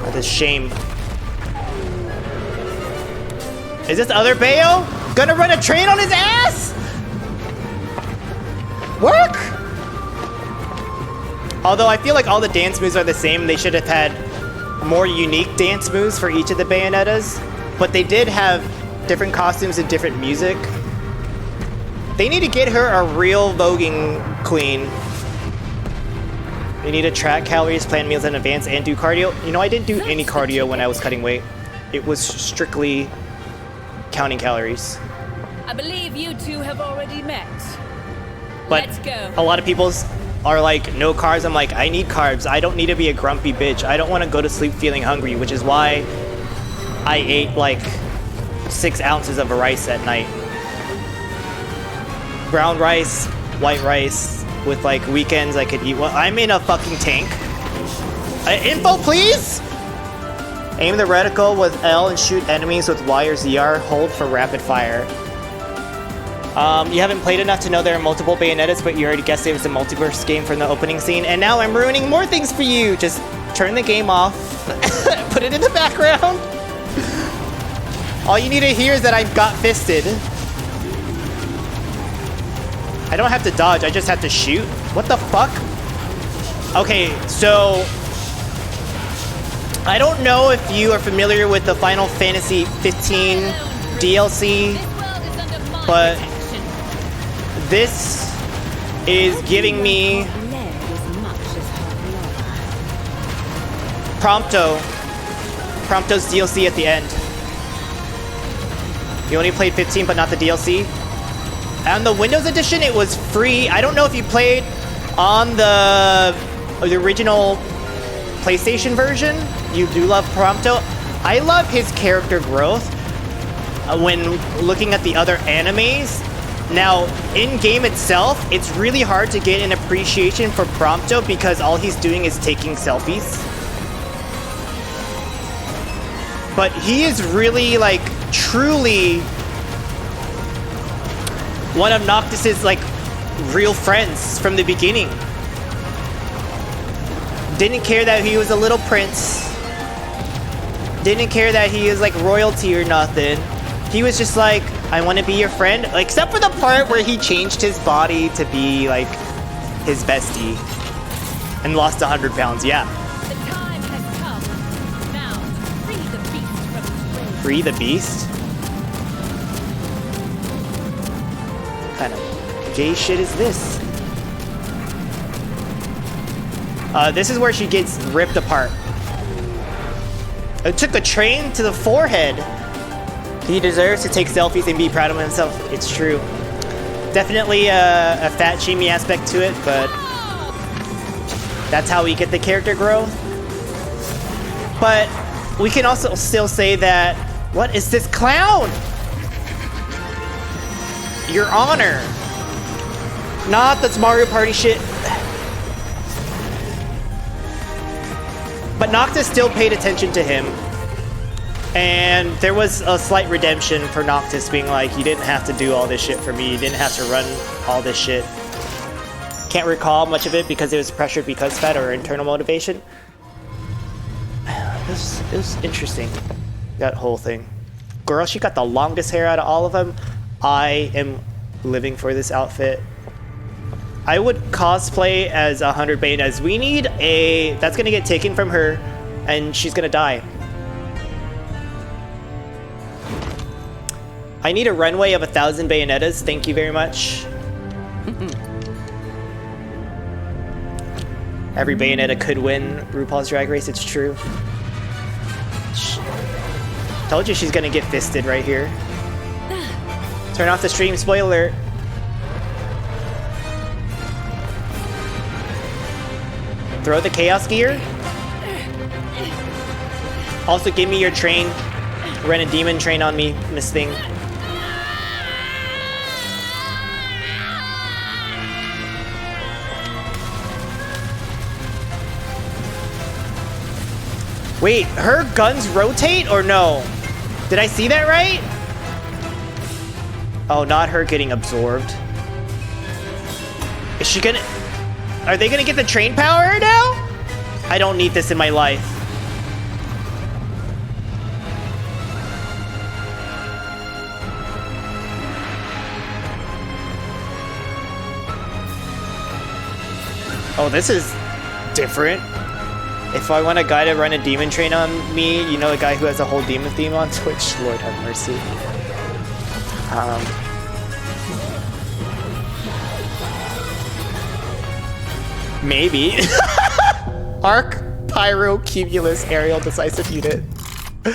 A: That's a shame. Is this other Bayo gonna run a train on his ass? Work! Although I feel like all the dance moves are the same, they should have had more unique dance moves for each of the Bayonettas. But they did have different costumes and different music. They need to get her a real voguing queen. They need to track calories, plan meals in advance, and do cardio. You know, I didn't do any cardio when I was cutting weight. It was strictly counting calories.
D: I believe you two have already met.
A: But
D: Let's go.
A: A lot of people are like, no carbs. I'm like, I need carbs. I don't need to be a grumpy bitch. I don't want to go to sleep feeling hungry, which is why I ate like 6 ounces of rice at night. Brown rice, white rice, with like weekends I could eat. Well, I'm in a fucking tank. Info, please? Aim the reticle with L and shoot enemies with Y or ZR. Hold for rapid fire. You haven't played enough to know there are multiple Bayonettas, but you already guessed it was a multiverse game from the opening scene, and now I'm ruining more things for you. Just turn the game off, put it in the background. All you need to hear is that I got fisted. I don't have to dodge, I just have to shoot. What the fuck? Okay, so I don't know if you are familiar with the Final Fantasy 15 DLC, but this is giving me Prompto's DLC at the end. You only played 15 but not the DLC. On the Windows edition it was free. I don't know if you played on the original PlayStation version. You do love Prompto. I love his character growth when looking at the other animes. Now, in-game itself, it's really hard to get an appreciation for Prompto because all he's doing is taking selfies. But he is really, like, truly one of Noctis's, like, real friends from the beginning. Didn't care that he was a little prince. Didn't care that he is, like, royalty or nothing. He was just like, I want to be your friend. Except for the part where he changed his body to be, like, his bestie. And lost 100 pounds, yeah.
D: The time has come. Now, free the beast from his rage.
A: Free the beast? What kind of gay shit is this? This is where she gets ripped apart. It took a train to the forehead. He deserves to take selfies and be proud of himself. It's true. Definitely a fat shamey aspect to it, but that's how we get the character growth. But we can also still say that, what is this clown? Your Honor. Not that's Mario Party shit. But Noctis still paid attention to him. And there was a slight redemption for Noctis being like, you didn't have to do all this shit for me. You didn't have to run all this shit. Can't recall much of it because it was pressured because fed or internal motivation. It was interesting, that whole thing. Girl, she got the longest hair out of all of them. I am living for this outfit. I would cosplay as 100 Bayonettas. We need a... That's gonna get taken from her, and she's gonna die. I need a runway of 1,000 Bayonettas. Thank you very much. Every Bayonetta could win RuPaul's Drag Race. It's true. Told you she's gonna get fisted right here. Turn off the stream, spoiler. Throw the Chaos Gear. Also, give me your train. Run a demon train on me, Miss Thing. Wait, her guns rotate or no? Did I see that right? Oh, not her getting absorbed. Is she gonna... Are they gonna get the train power now? I don't need this in my life. Oh, this is different. If I want a guy to run a demon train on me, you know, a guy who has a whole demon theme on Twitch, Lord have mercy. Maybe. Arc, Pyro, Cumulus, Aerial, Decisive Unit. The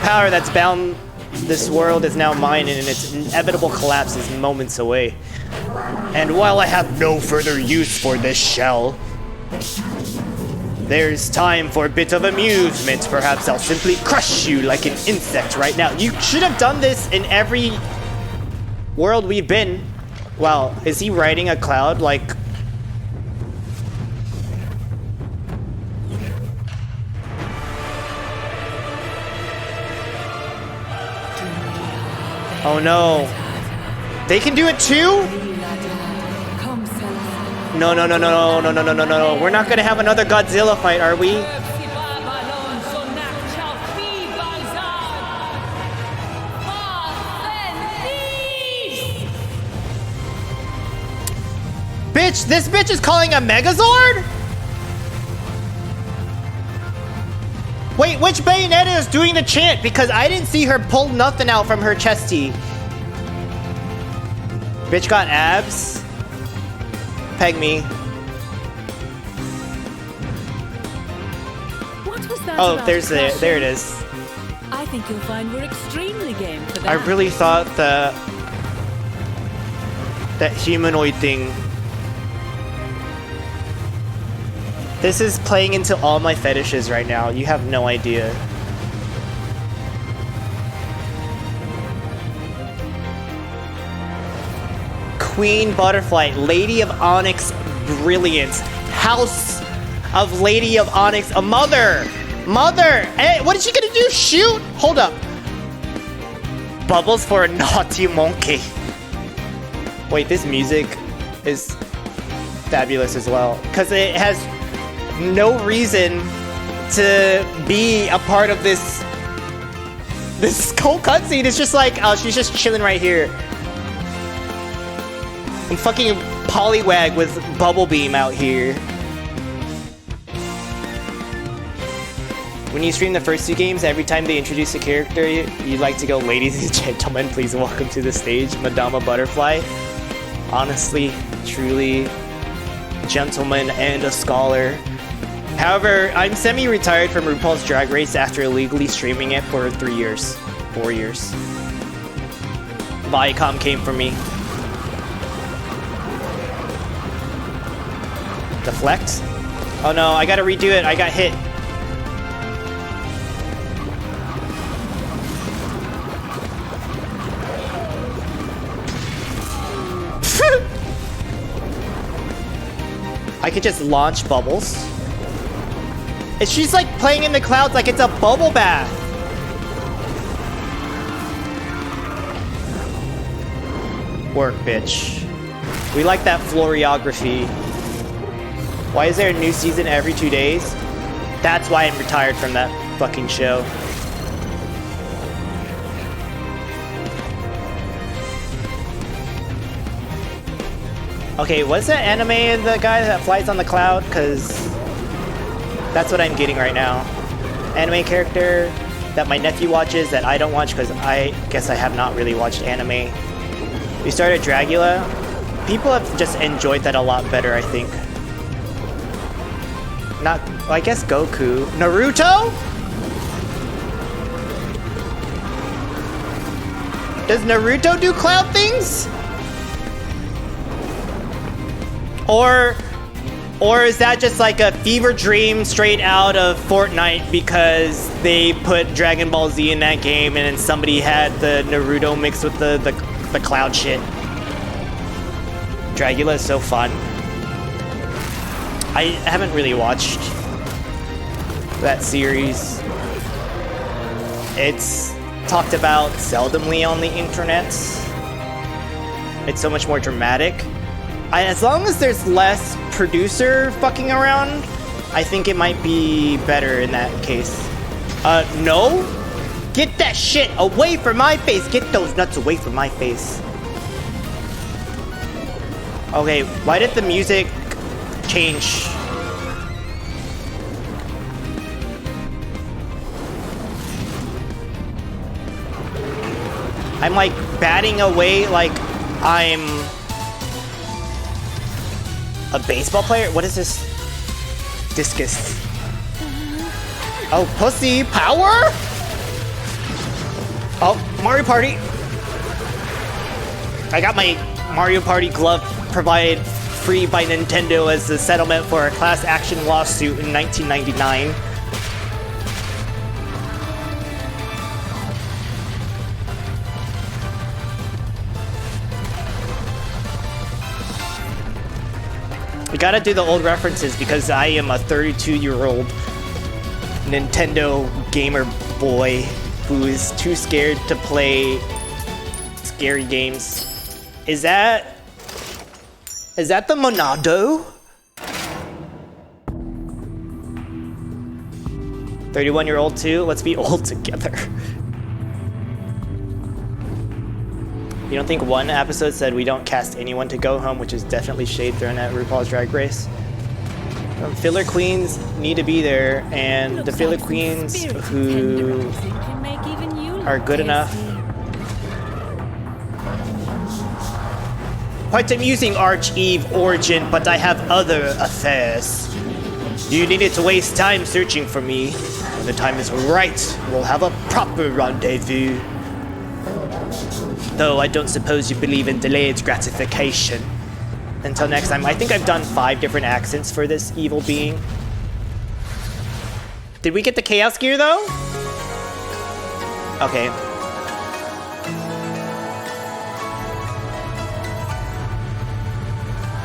A: power that's bound this world is now mine, and its inevitable collapse is moments away. And while I have no further use for this shell, there's time for a bit of amusement. Perhaps I'll simply crush you like an insect right now. You should have done this in every world we've been. Wow, is he riding a cloud like... Oh no. They can do it too? No, no, no, no, no, no, no, no, no, no. We're not gonna have another Godzilla fight, are we? Bitch, this bitch is calling a Megazord? Wait, which Bayonetta is doing the chant? Because I didn't see her pull nothing out from her chesty. Bitch got abs. Peg me.
D: What was that?
A: Oh, there it is.
D: I think you'll find we're extremely game for that.
A: I really thought that humanoid thing. This is playing into all my fetishes right now. You have no idea. Queen Butterfly, Lady of Onyx, Brilliance, House of Lady of Onyx, a mother! Mother! Hey, what is she gonna do? Shoot? Hold up. Bubbles for a naughty monkey. Wait, this music is fabulous as well. Because it has no reason to be a part of this whole cutscene. It's just like, oh, she's just chilling right here. And fucking Poliwag with Bubble Beam out here. When you stream the first two games, every time they introduce a character, you like to go, ladies and gentlemen, please welcome to the stage, Madama Butterfly. Honestly, truly, gentleman and a scholar. However, I'm semi-retired from RuPaul's Drag Race after illegally streaming it for 4 years. Viacom came for me. Deflect? Oh no, I gotta redo it. I got hit. I could just launch bubbles. She's like playing in the clouds like it's a bubble bath. Work, bitch. We like that floreography. Why is there a new season every 2 days? That's why I'm retired from that fucking show. Okay, what's that anime, the guy that flies on the cloud? Because that's what I'm getting right now. Anime character that my nephew watches that I don't watch because I guess I have not really watched anime. We started Dragula. People have just enjoyed that a lot better, I think. Not, well, I guess Goku. Naruto? Does Naruto do cloud things? Or is that just like a fever dream straight out of Fortnite because they put Dragon Ball Z in that game and then somebody had the Naruto mixed with the cloud shit? Dragula is so fun. I haven't really watched that series. It's talked about seldomly on the internet. It's so much more dramatic. As long as there's less producer fucking around, I think it might be better in that case. No? Get that shit away from my face! Get those nuts away from my face. Okay, why did the music change? I'm like batting away like I'm a baseball player? What is this? Discus. Oh, pussy power? Oh, Mario Party. I got my Mario Party glove provided free by Nintendo as a settlement for a class action lawsuit in 1999. We gotta do the old references because I am a 32-year-old Nintendo gamer boy who is too scared to play scary games. Is that the Monado? 31-year-old too? Let's be old together. You don't think one episode said we don't cast anyone to go home, which is definitely shade thrown at RuPaul's Drag Race? Filler queens need to be there, and the filler queens who are good enough. Quite amusing, Arch-Eve origin, but I have other affairs. You needed to waste time searching for me. When the time is right, we'll have a proper rendezvous. Though I don't suppose you believe in delayed gratification. Until next time, I think I've done 5 different accents for this evil being. Did we get the Chaos Gear though? Okay.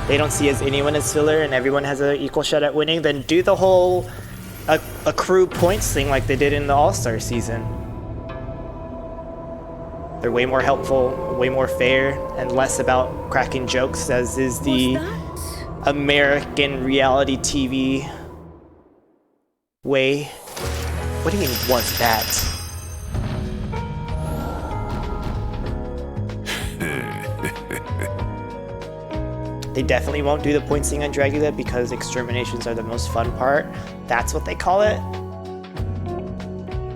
A: They don't see as anyone as filler and everyone has an equal shot at winning, then do the whole accrue points thing like they did in the All-Star season. They're way more helpful, way more fair, and less about cracking jokes, as is the American reality TV way. What do you mean, was that? They definitely won't do the points thing on Dragula because exterminations are the most fun part. That's what they call it.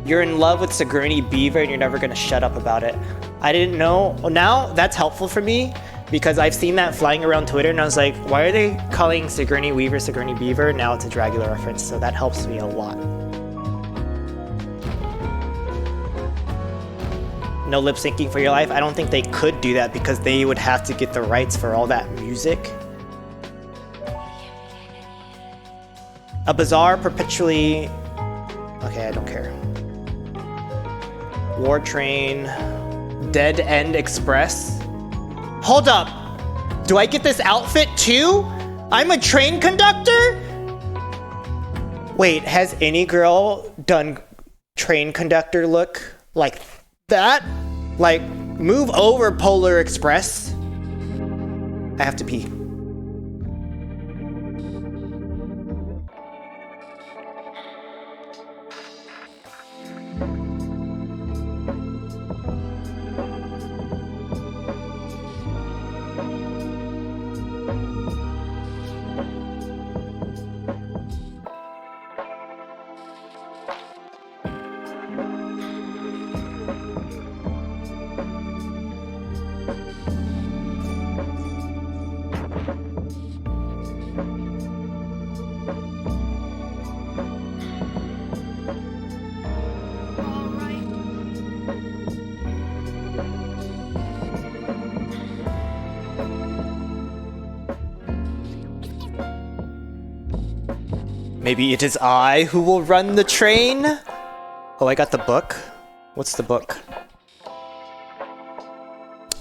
A: You're in love with Sigourney Beaver and you're never gonna shut up about it. I didn't know. Well, now that's helpful for me because I've seen that flying around Twitter and I was like, why are they calling Sigourney Weaver Sigourney Beaver? Now it's a Dragula reference, so that helps me a lot. No lip syncing for your life. I don't think they could do that because they would have to get the rights for all that music. A bizarre perpetually... Okay, I don't care. War Train, Dead End Express. Hold up! Do I get this outfit too? I'm a train conductor? Wait, has any girl done train conductor look like that? Like, move over, Polar Express. I have to pee. Maybe it is I who will run the train? Oh, I got the book. What's the book?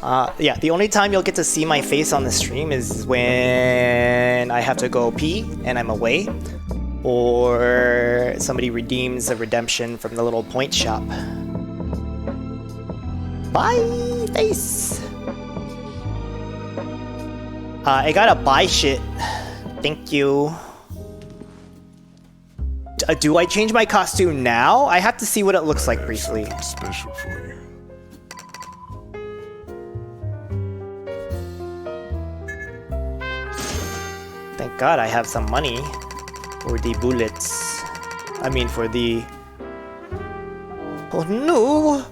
A: Yeah, the only time you'll get to see my face on the stream is when I have to go pee and I'm away. Or somebody redeems a redemption from the little point shop. Bye, face! I gotta buy shit. Thank you. Do I change my costume now? I have to see what it looks like briefly.
B: Special for you.
A: Thank God I have some money for the bullets. I mean, for the... Oh no!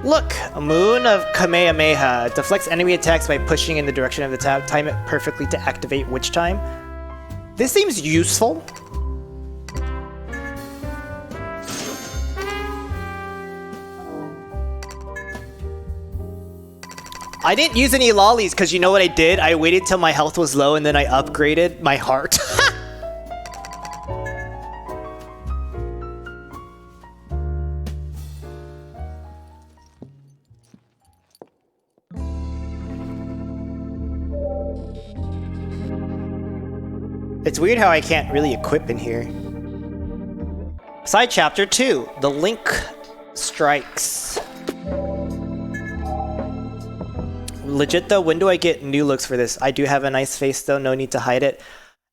A: Look! A moon of Kamehameha. Deflects enemy attacks by pushing in the direction of the tab. Time it perfectly to activate witch time. This seems useful. I didn't use any lollies because you know what I did? I waited till my health was low and then I upgraded my heart. It's weird how I can't really equip in here. Side chapter 2, the Link strikes. Legit though, when do I get new looks for this? I do have a nice face though, no need to hide it.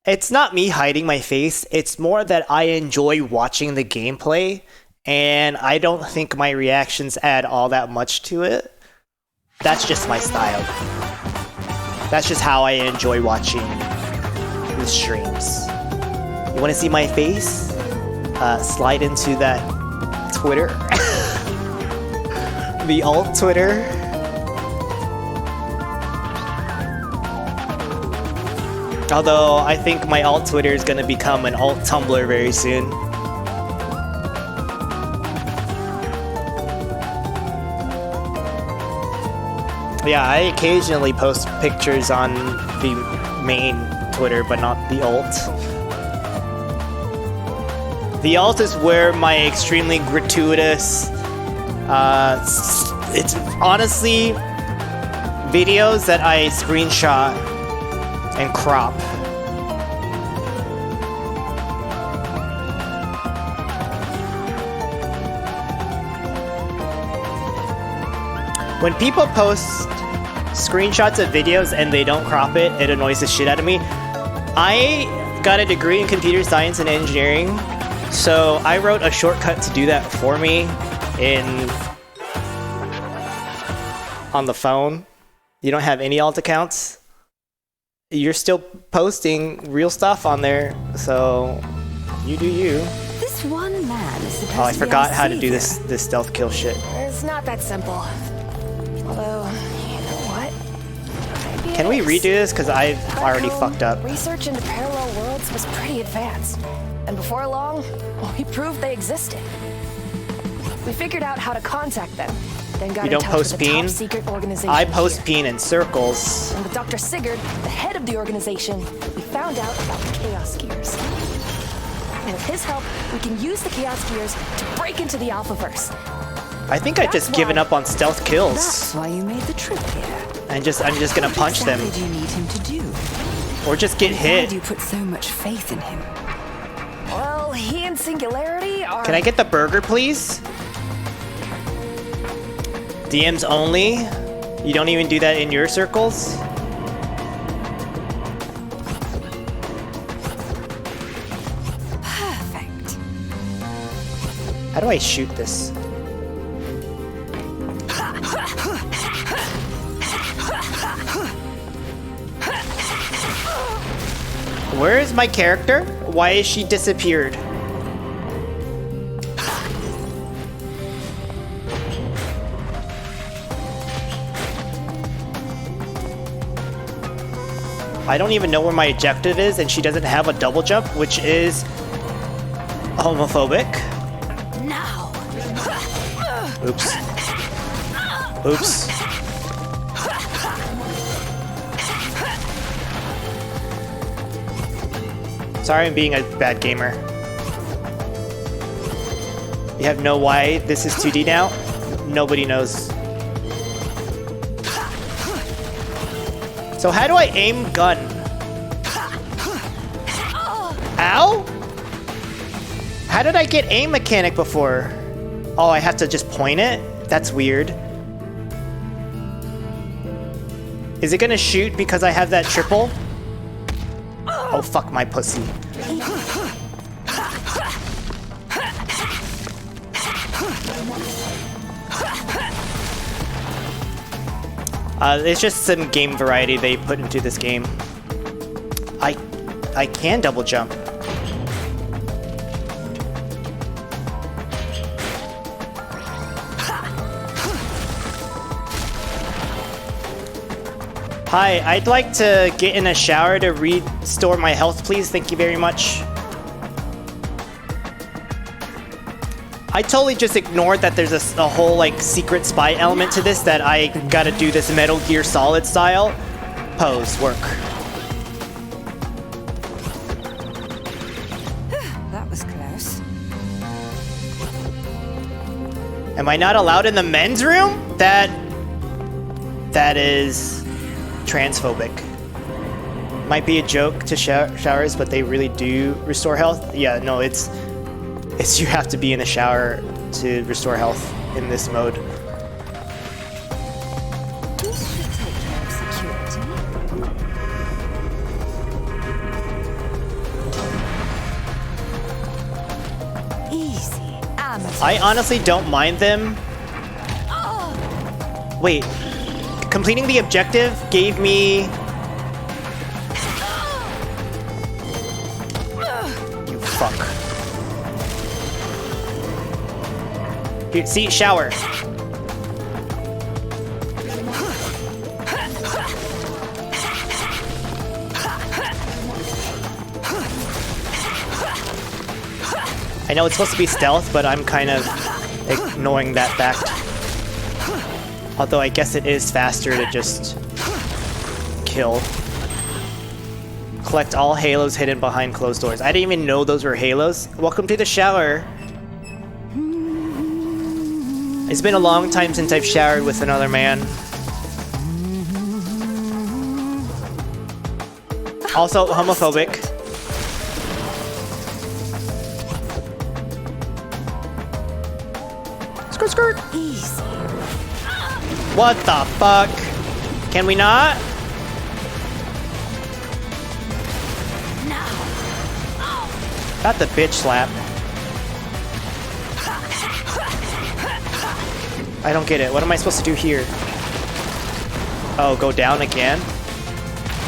A: It's not me hiding my face, it's more that I enjoy watching the gameplay, and I don't think my reactions add all that much to it. That's just my style. That's just how I enjoy watching the streams. You wanna see my face? Slide into that Twitter. The alt Twitter. Although, I think my alt Twitter is gonna become an alt Tumblr very soon. Yeah, I occasionally post pictures on the main Twitter, but not the alt. The alt is where my extremely gratuitous, it's honestly videos that I screenshot and crop. When people post screenshots of videos and they don't crop it, it annoys the shit out of me. I got a degree in computer science and engineering, so I wrote a shortcut to do that for me on the phone. You don't have any alt accounts? You're still posting real stuff on there, so you do you.
E: This one man is supposed
A: Oh, I
E: to be
A: forgot
E: our
A: how to do
E: savior.
A: this stealth kill shit.
E: It's not that simple. Although, you know what? Maybe
A: Can
E: it
A: we
E: is.
A: redo this? Because I've
E: Back
A: already
E: home,
A: fucked up.
E: Research into parallel worlds was pretty advanced. And before long, we proved they existed. We figured out how to contact them. Then got
A: You
E: in
A: don't
E: touch
A: post
E: with a
A: peen?
E: top-secret organization
A: I post
E: here.
A: peen in circles.
E: And with Dr. Sigurd, the head of the organization, we found out about the Chaos Gears. And with his help, we can use the Chaos Gears to break into the Alphaverse.
A: I think I've just given up on stealth kills.
C: That's why you made the trip here.
A: I'm just gonna punch them.
C: What exactly do you need him to do?
A: Or just get
E: Why
A: hit.
E: do you put so much faith in him? Well, he and Singularity are...
A: Can I get the burger, please? DMs only? You don't even do that in your circles?
E: Perfect.
A: How do I shoot this? Where is my character? Why is she disappeared? I don't even know where my objective is, and she doesn't have a double jump, which is homophobic.
E: Now.
A: Oops. Oops. Sorry, I'm being a bad gamer. You have no why this is 2D now? Nobody knows. So how do I aim gun? Ow? How did I get aim mechanic before? Oh, I have to just point it? That's weird. Is it gonna shoot because I have that triple? Oh, fuck my pussy. It's just some game variety they put into this game. I can double jump. Hi, I'd like to get in a shower to restore my health, please. Thank you very much. I totally just ignored that there's a whole like secret spy element to this, that I gotta do this Metal Gear Solid style pose work.
E: That was close.
A: Am I not allowed in the men's room? That is transphobic. Might be a joke to showers, but they really do restore health. Yeah, no, it's you have to be in the shower to restore health in this mode.
E: This should take care of security. Easy.
A: I honestly don't mind them. Wait, completing the objective gave me... You fuck. Here, see, shower. I know it's supposed to be stealth, but I'm kind of ignoring that fact. Although I guess it is faster to just kill. Collect all halos hidden behind closed doors. I didn't even know those were halos. Welcome to the shower. It's been a long time since I've showered with another man. Also homophobic. Skirt, skirt.
E: Easy.
A: What the fuck? Can we not? Got the bitch slap. I don't get it. What am I supposed to do here? Oh, go down again?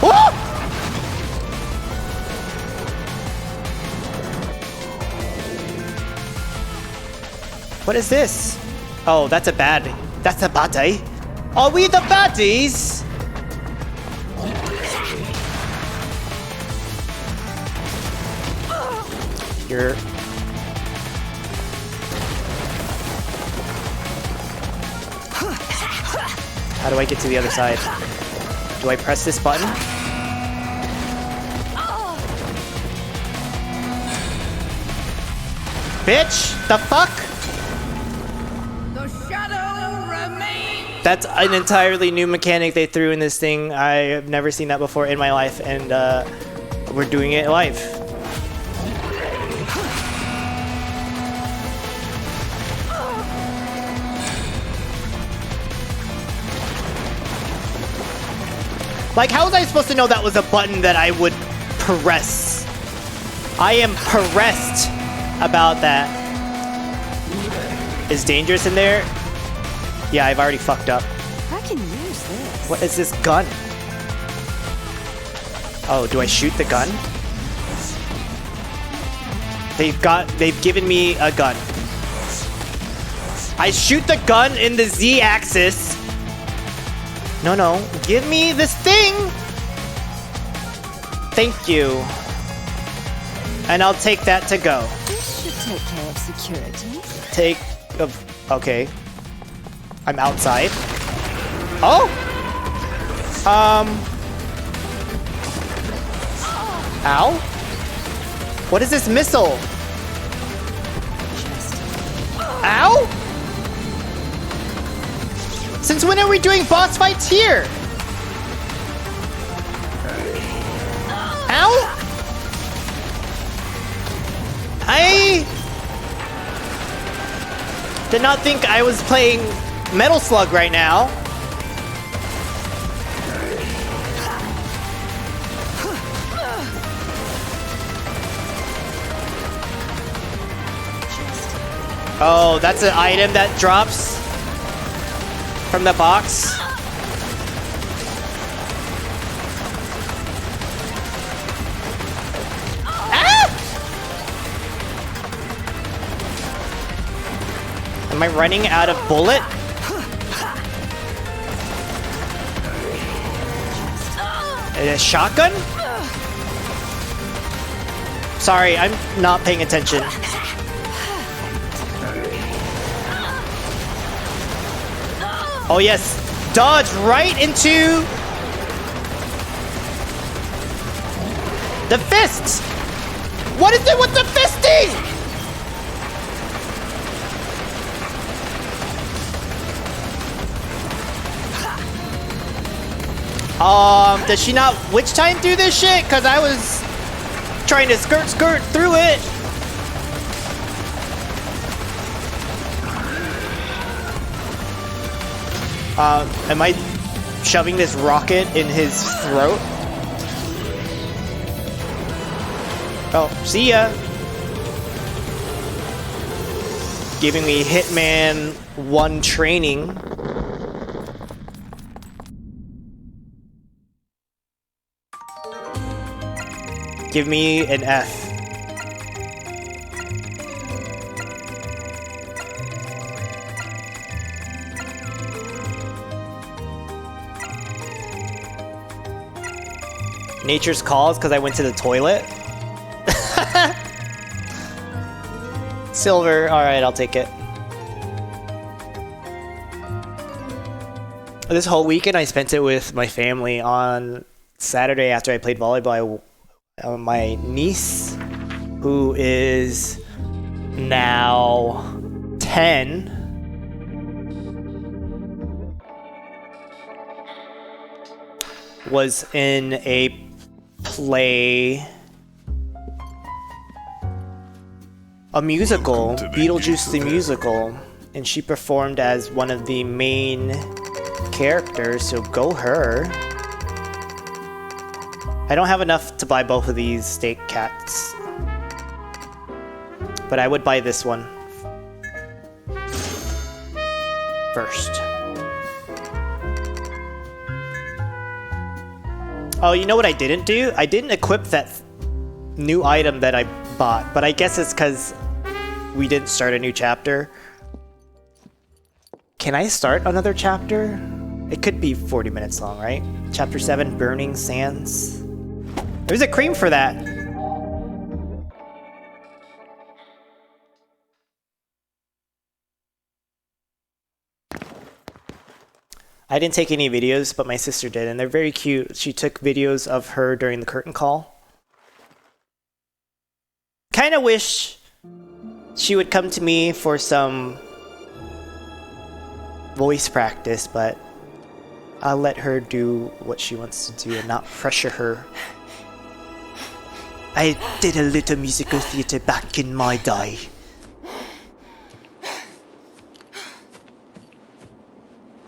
A: Whoa! What is this? Oh, that's a baddie. That's a baddie. Are we the baddies? You're... How do I get to the other side? Do I press this button? Bitch! The fuck?
D: The shadow remains.
A: That's an entirely new mechanic they threw in this thing. I have never seen that before in my life, and we're doing it live. Like, how was I supposed to know that was a button that I would press? I am pressed about that. Is dangerous in there? Yeah, I've already fucked up.
E: I can use this.
A: What is this gun? Oh, do I shoot the gun? They've given me a gun. I shoot the gun in the Z axis. No, give me this thing. Thank you. And I'll take that to go.
E: This should take care of security.
A: Okay. I'm outside. Oh! Ow? What is this missile? Ow? Since when are we doing boss fights here? Ow? I did not think I was playing Metal Slug right now. Oh, that's an item that drops from the box. Am I running out of bullet? A shotgun? Sorry, I'm not paying attention. Oh yes, dodge right into the fists. What is it with the fisting? Does she not witch time through this shit? Cause I was trying to skirt through it. Am I shoving this rocket in his throat? Oh, see ya. Giving me Hitman 1 training. Give me an F. Nature's calls because I went to the toilet. Silver. All right, I'll take it. This whole weekend I spent it with my family. On Saturday after I played volleyball, my niece, who is now 10, was in a play, a musical, Beetlejuice the musical, and she performed as one of the main characters, so go her. I don't have enough to buy both of these steak cats, but I would buy this one first. Oh, you know what I didn't do? I didn't equip that new item that I bought, but I guess it's because we didn't start a new chapter. Can I start another chapter? It could be 40 minutes long, right? Chapter 7, Burning Sands. There's a cream for that. I didn't take any videos, but my sister did, and they're very cute. She took videos of her during the curtain call. Kind of wish she would come to me for some
F: voice practice, but I'll let her do what she wants to do and not pressure her. I did a little musical theater back in my day.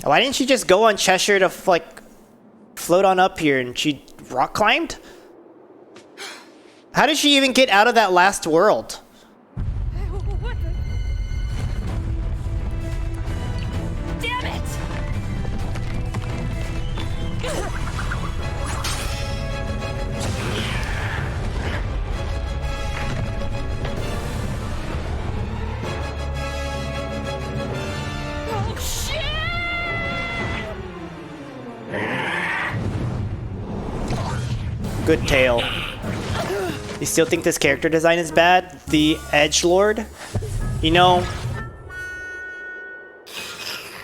F: Why didn't she just go on Cheshire to, like, float on up here and she rock climbed? How did she even get out of that last world?
D: What the? Damn it! Oh shit!
F: Good tale. You still think this character design is bad? The Edgelord? You know,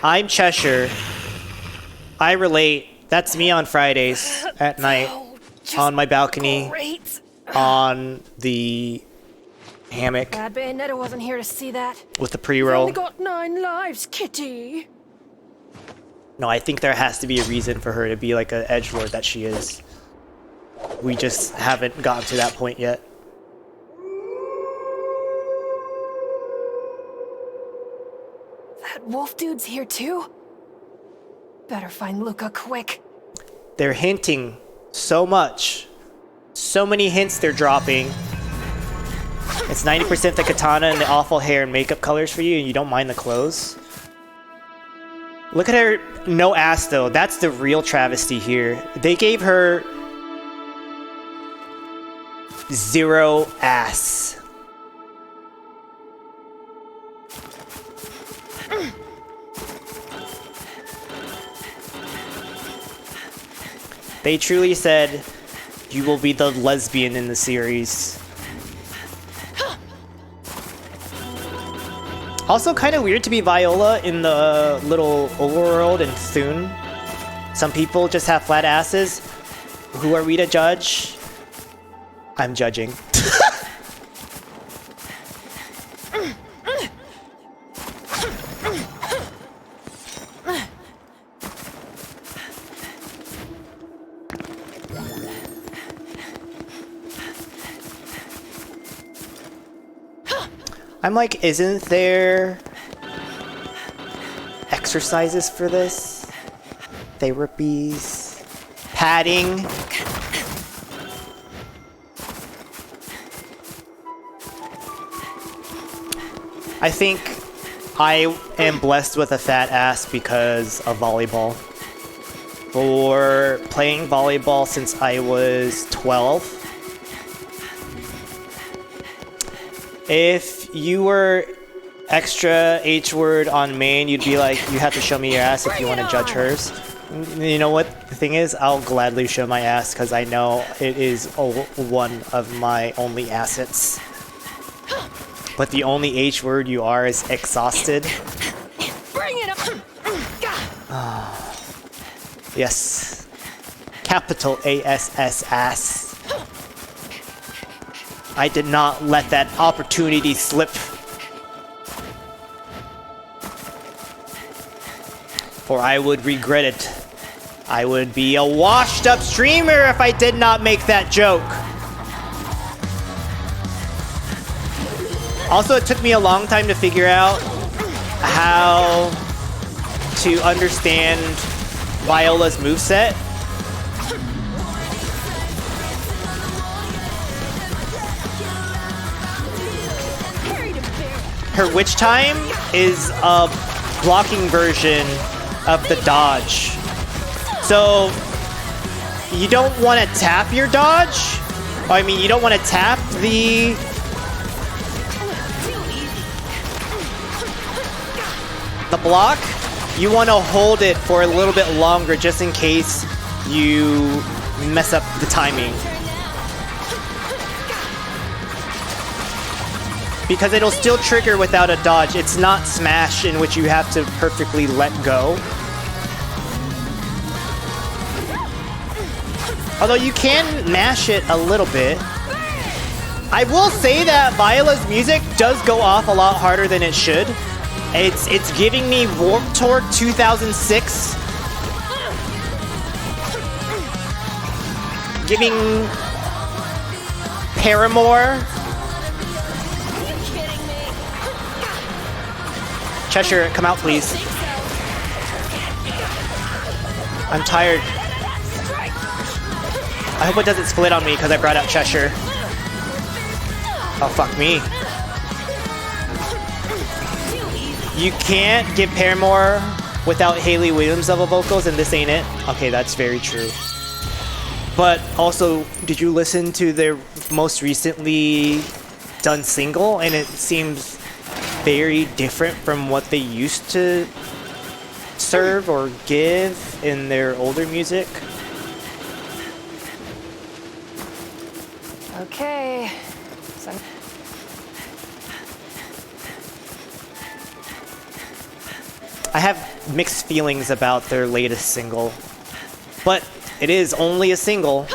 F: I'm Cheshire. I relate. That's me on Fridays at night on my balcony
E: Great.
F: on the hammock
E: Glad Bayonetta wasn't here to see that.
F: with the
E: Only
F: pre-roll.
E: got 9 lives, kitty.
F: No, I think there has to be a reason for her to be like an edgelord that she is. We just haven't gotten to that point yet.
E: That wolf dude's here too? Better find Luca quick.
F: They're hinting so much. So many hints they're dropping. It's 90% the katana and the awful hair and makeup colors for you, and you don't mind the clothes. Look at her, no ass though. That's the real travesty here. They gave her 0 ass. They truly said, you will be the lesbian in the series. Also kind of weird to be Viola in the little overworld in Thune. Some people just have flat asses. Who are we to judge? I'm judging. I'm like, isn't there exercises for this? Therapies? Padding? I think I am blessed with a fat ass because of volleyball. For playing volleyball since I was 12. If you were extra H-word on main, you'd be like, you have to show me your ass if you want to judge hers. You know what the thing is? I'll gladly show my ass because I know it is one of my only assets. But the only H-word you are is exhausted.
E: Bring it up.
F: Yes. Capital ASS ass. I did not let that opportunity slip. For I would regret it. I would be a washed up streamer if I did not make that joke. Also, it took me a long time to figure out how to understand Viola's moveset. Her witch time is a blocking version of the dodge. So you don't want to tap your dodge. I mean, you don't want to tap the block. You want to hold it for a little bit longer just in case you mess up the timing. Because it'll still trigger without a dodge. It's not smash in which you have to perfectly let go. Although you can mash it a little bit. I will say that Viola's music does go off a lot harder than it should. It's giving me Warped Tour 2006. Giving Paramore. Cheshire, come out, please. I'm tired. I hope it doesn't split on me because I brought out Cheshire. Oh, fuck me. You can't give Paramore without Hayley Williams level vocals, and this ain't it. Okay, that's very true. But also, did you listen to their most recently done single? And it seems very different from what they used to serve or give in their older music.
E: Okay.
F: I have mixed feelings about their latest single, but it is only a single,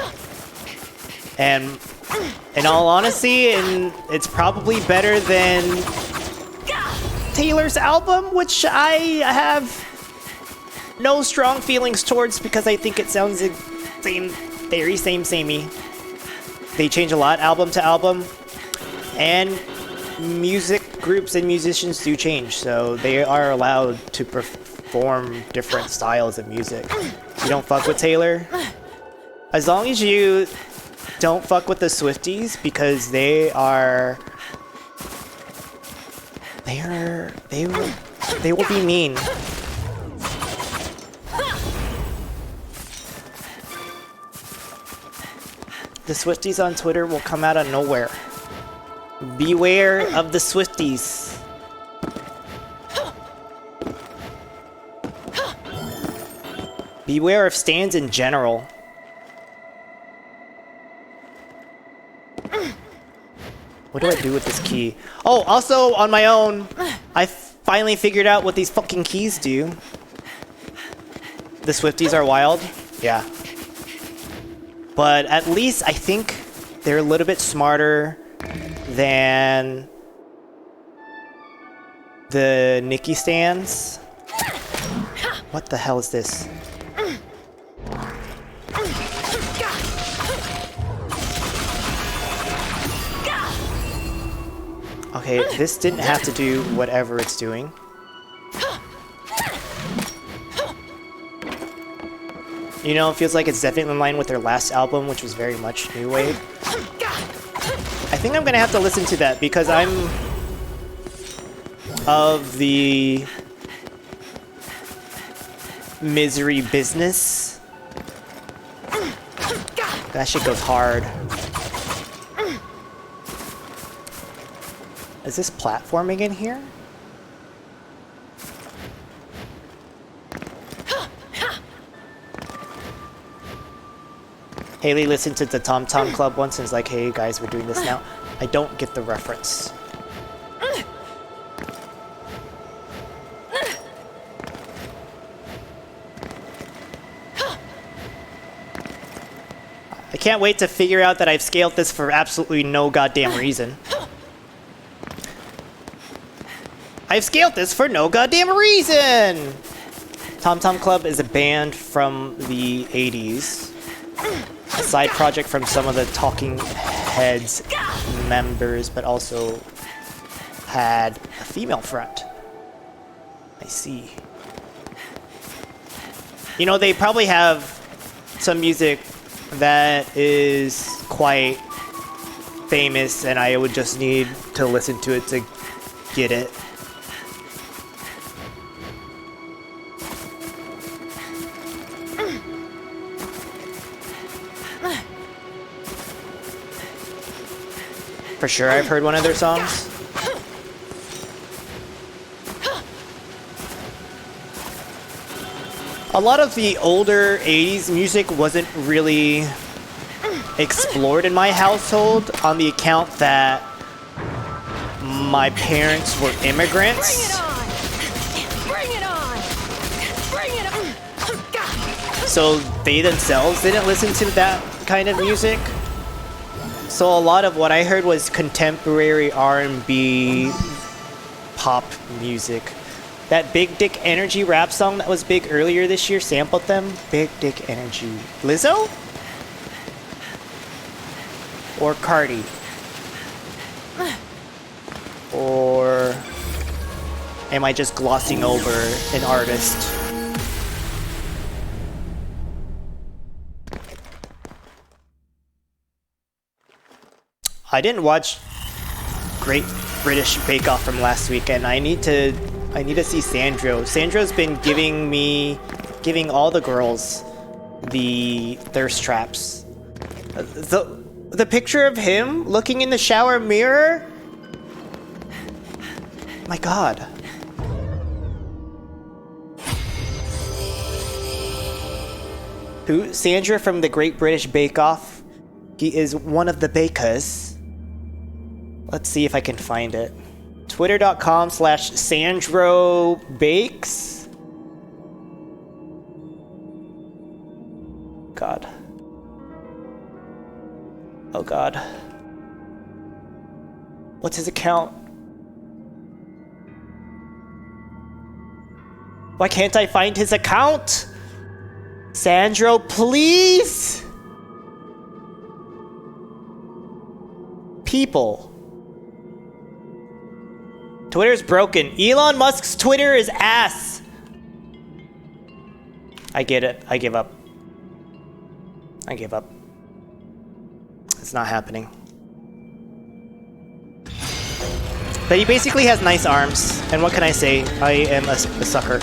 F: and in all honesty, it's probably better than Taylor's album, which I have no strong feelings towards because I think it sounds very samey. They change a lot album to album, and music groups and musicians do change, so they are allowed to perform different styles of music. You don't fuck with Taylor? As long as you don't fuck with the Swifties, because they will be mean. The Swifties on Twitter will come out of nowhere. Beware of the Swifties. Beware of stands in general. What do I do with this key? Oh, also on my own, I finally figured out what these fucking keys do. The Swifties are wild. Yeah. But at least I think they're a little bit smarter than the Nikki stands. What the hell is this? Okay, this didn't have to do whatever it's doing. You know, it feels like it's definitely in line with their last album, which was very much new wave. I think I'm gonna have to listen to that because I'm of the Misery Business. That shit goes hard. Is this platforming in here? Haley listened to the Tom Tom Club once and was like, hey guys, we're doing this now. I don't get the reference. I can't wait to figure out that I've scaled this for absolutely no goddamn reason. I've scaled this for no goddamn reason! Tom Tom Club is a band from the 80s. A side project from some of the Talking Heads members, but also had a female front. I see. You know, they probably have some music that is quite famous, and I would just need to listen to it to get it. For sure, I've heard one of their songs. A lot of the older 80s music wasn't really explored in my household on the account that my parents were immigrants.
E: Bring it on! Bring it on!
F: So they themselves didn't listen to that kind of music. So a lot of what I heard was contemporary R&B pop music. That Big Dick Energy rap song that was big earlier this year sampled them. Big Dick Energy. Lizzo? Or Cardi? Or am I just glossing over an artist? I didn't watch Great British Bake Off from last week, and I need to see Sandro. Sandro's been giving all the girls the thirst traps. The picture of him looking in the shower mirror. My God. Who? Sandra from the Great British Bake Off. He is one of the bakers. Let's see if I can find it. Twitter.com/Sandro Bakes. God. Oh God. What's his account? Why can't I find his account? Sandro, please! People. Twitter's broken. Elon Musk's Twitter is ass. I get it. I give up. I give up. It's not happening. But he basically has nice arms. And what can I say? I am a sucker.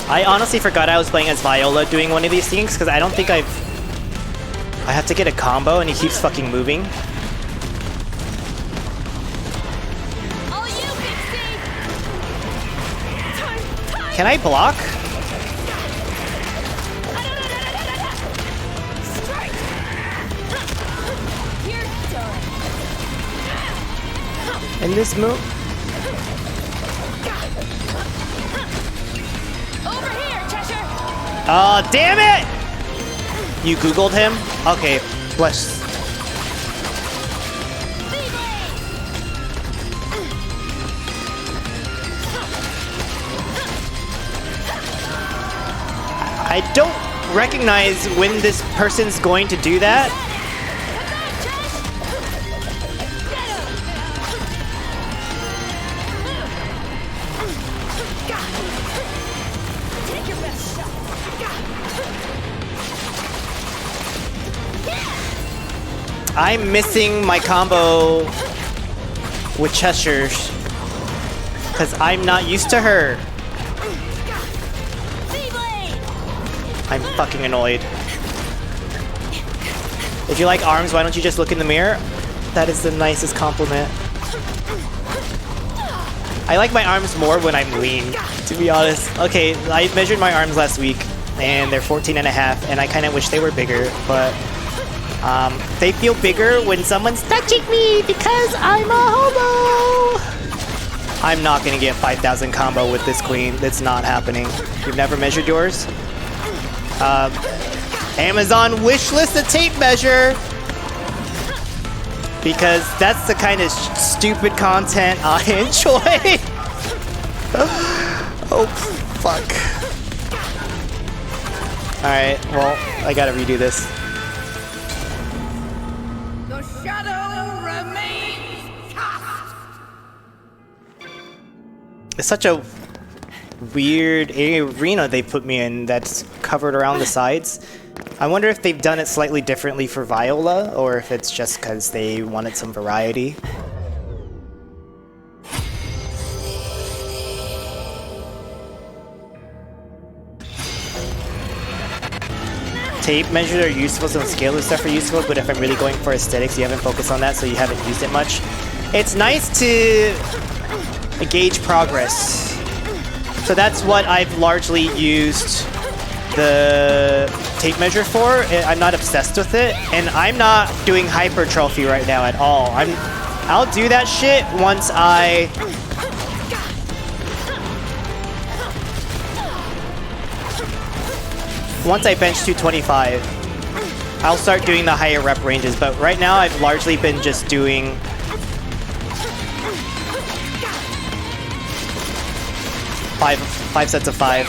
F: I honestly forgot I was playing as Viola doing one of these things because I don't think I have to get a combo and he keeps fucking moving. Can I block? In this move? Oh, damn it! You Googled him? Okay, bless. I don't recognize when this person's going to do that. I'm missing my combo with Cheshire because I'm not used to her. I'm fucking annoyed. If you like arms, why don't you just look in the mirror? That is the nicest compliment. I like my arms more when I'm lean, to be honest. Okay, I measured my arms last week and they're 14 and a half and I kind of wish they were bigger, but they feel bigger when someone's touching me because I'm a homo. I'm not gonna get 5,000 combo with this queen. It's not happening. You've never measured yours? Amazon wishlist a tape measure because that's the kind of stupid content I enjoy. Oh, fuck. Alright, well, I gotta redo this.
D: The shadow remains cast.
F: It's such a weird arena they put me in that's covered around the sides. I wonder if they've done it slightly differently for Viola or if it's just because they wanted some variety. Tape measures are useful, some scalar stuff are useful, but if I'm really going for aesthetics, you haven't focused on that, so you haven't used it much. It's nice to gauge progress. So that's what I've largely used the tape measure for. I'm not obsessed with it, and I'm not doing hypertrophy right now at all. I'll do that shit once I once I bench 225, I'll start doing the higher rep ranges. But right now, I've largely been just doing five sets of 5.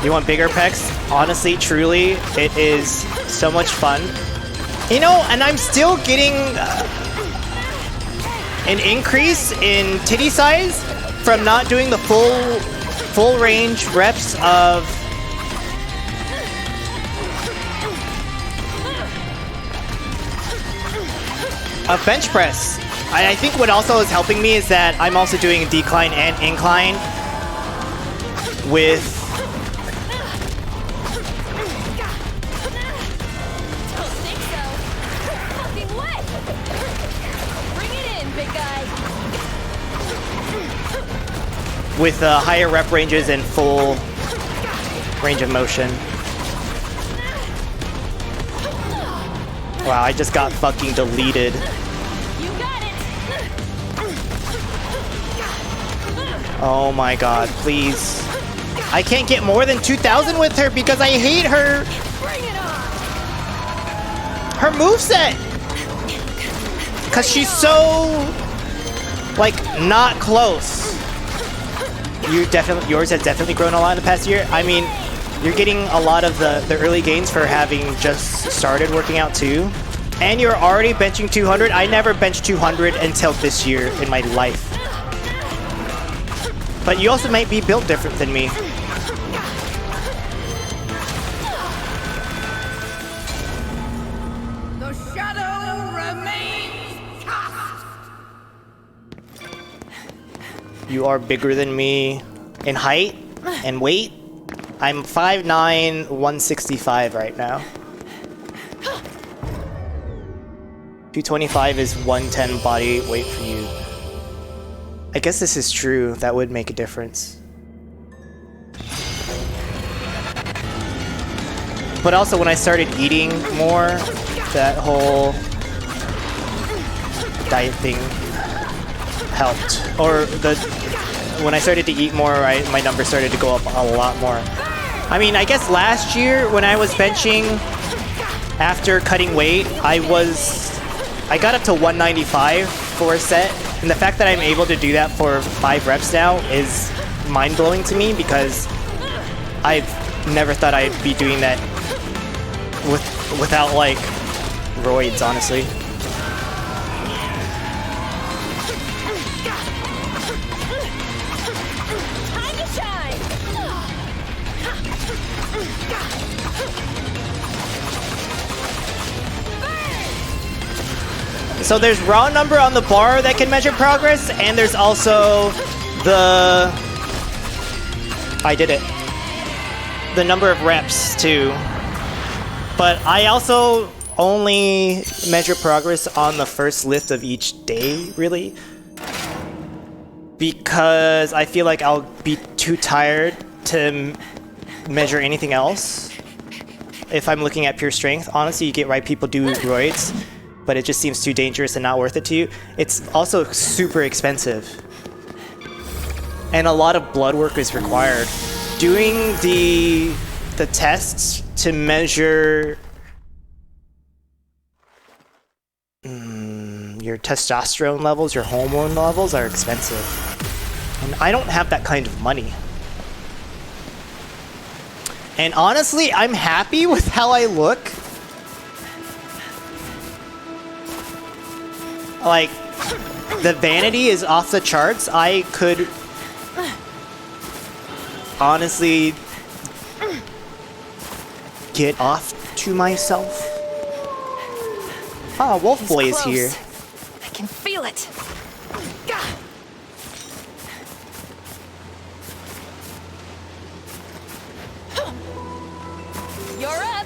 F: You want bigger pecs? Honestly, truly, it is so much fun. You know, and I'm still getting an increase in titty size from not doing the full range reps of bench press. I think what also is helping me is that I'm also doing decline and incline with higher rep ranges and full range of motion. Wow, I just got fucking deleted. Oh my god, please. I can't get more than 2,000 with her because I hate her. Her moveset. Because she's so, like, not close. Yours has definitely grown a lot in the past year. I mean, you're getting a lot of the early gains for having just started working out too. And you're already benching 200. I never benched 200 until this year in my life. But you also might be built different than me.
D: The shadow remains cast.
F: You are bigger than me in height and weight. I'm 5'9", 165 right now. 225 is 110 body weight for you. I guess this is true. That would make a difference. But also when I started eating more, that whole diet thing helped. Or when I started to eat more, my numbers started to go up a lot more. I mean, I guess last year when I was benching after cutting weight, I got up to 195 for a set. And the fact that I'm able to do that for 5 reps now is mind-blowing to me because I've never thought I'd be doing that without, like, roids, honestly.
D: Time to shine.
F: So there's raw number on the bar that can measure progress, and there's also I did it. The number of reps too. But I also only measure progress on the first lift of each day, really. Because I feel like I'll be too tired to measure anything else. If I'm looking at pure strength, honestly, you get right, people do roids, but it just seems too dangerous and not worth it to you. It's also super expensive. And a lot of blood work is required. Doing the tests to measure your testosterone levels, your hormone levels are expensive. And I don't have that kind of money. And honestly, I'm happy with how I look. Like, the vanity is off the charts. I could honestly get off to myself. Ah, Wolf Boy is here.
E: I can feel it.
D: You're up.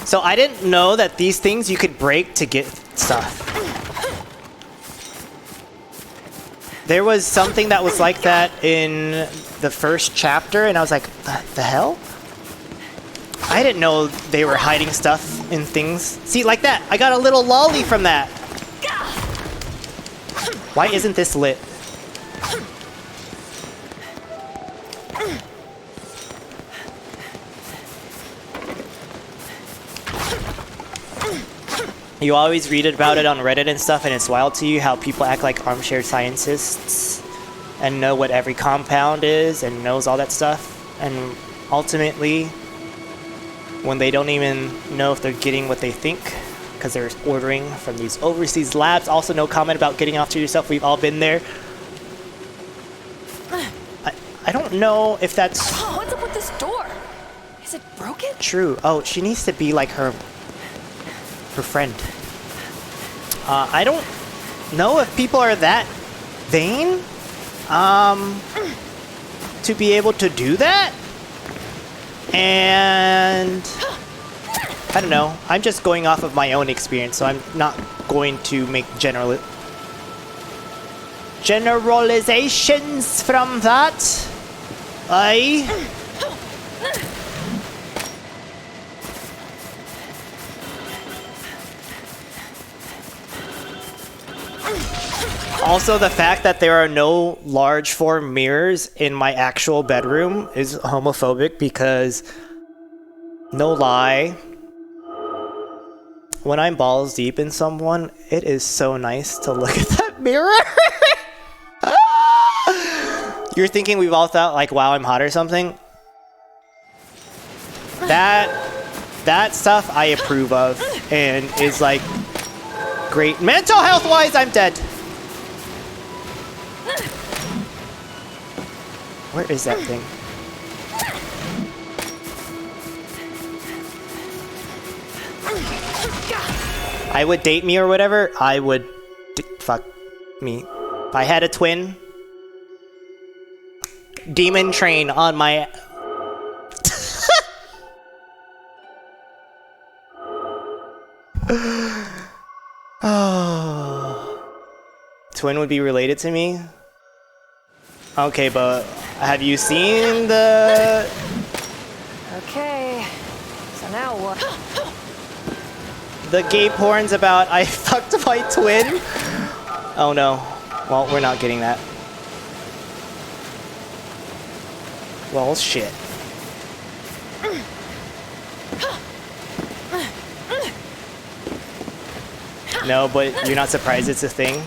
F: So I didn't know that these things you could break to get stuff. There was something that was like that in the first chapter, and I was like, the hell? I didn't know they were hiding stuff in things. See, like that. I got a little lolly from that. Why isn't this lit? You always read about it on Reddit and stuff, and it's wild to you how people act like armchair scientists and know what every compound is and knows all that stuff. And ultimately, when they don't even know if they're getting what they think, because they're ordering from these overseas labs. Also, no comment about getting off to yourself. We've all been there. I don't know if that's
E: Oh, what's up with this door? Is it broken?
F: true. Oh, she needs to be like her friend. I don't know if people are that vain to be able to do that. And I don't know. I'm just going off of my own experience, so I'm not going to make generalizations from that. Also, the fact that there are no large form mirrors in my actual bedroom is homophobic because, no lie, when I'm balls deep in someone, it is so nice to look at that mirror. You're thinking we've all thought like, wow, I'm hot or something? That stuff I approve of and is like great. Mental health wise, I'm dead. Where is that thing? I would date me or whatever. I would fuck me. If I had a twin, demon train on my. Oh. Twin would be related to me? Okay, but have you seen the...
E: Okay, so now what?
F: the gay porns about I fucked my twin? Oh no. Well, we're not getting that. Well, shit. No, but you're not surprised it's a thing?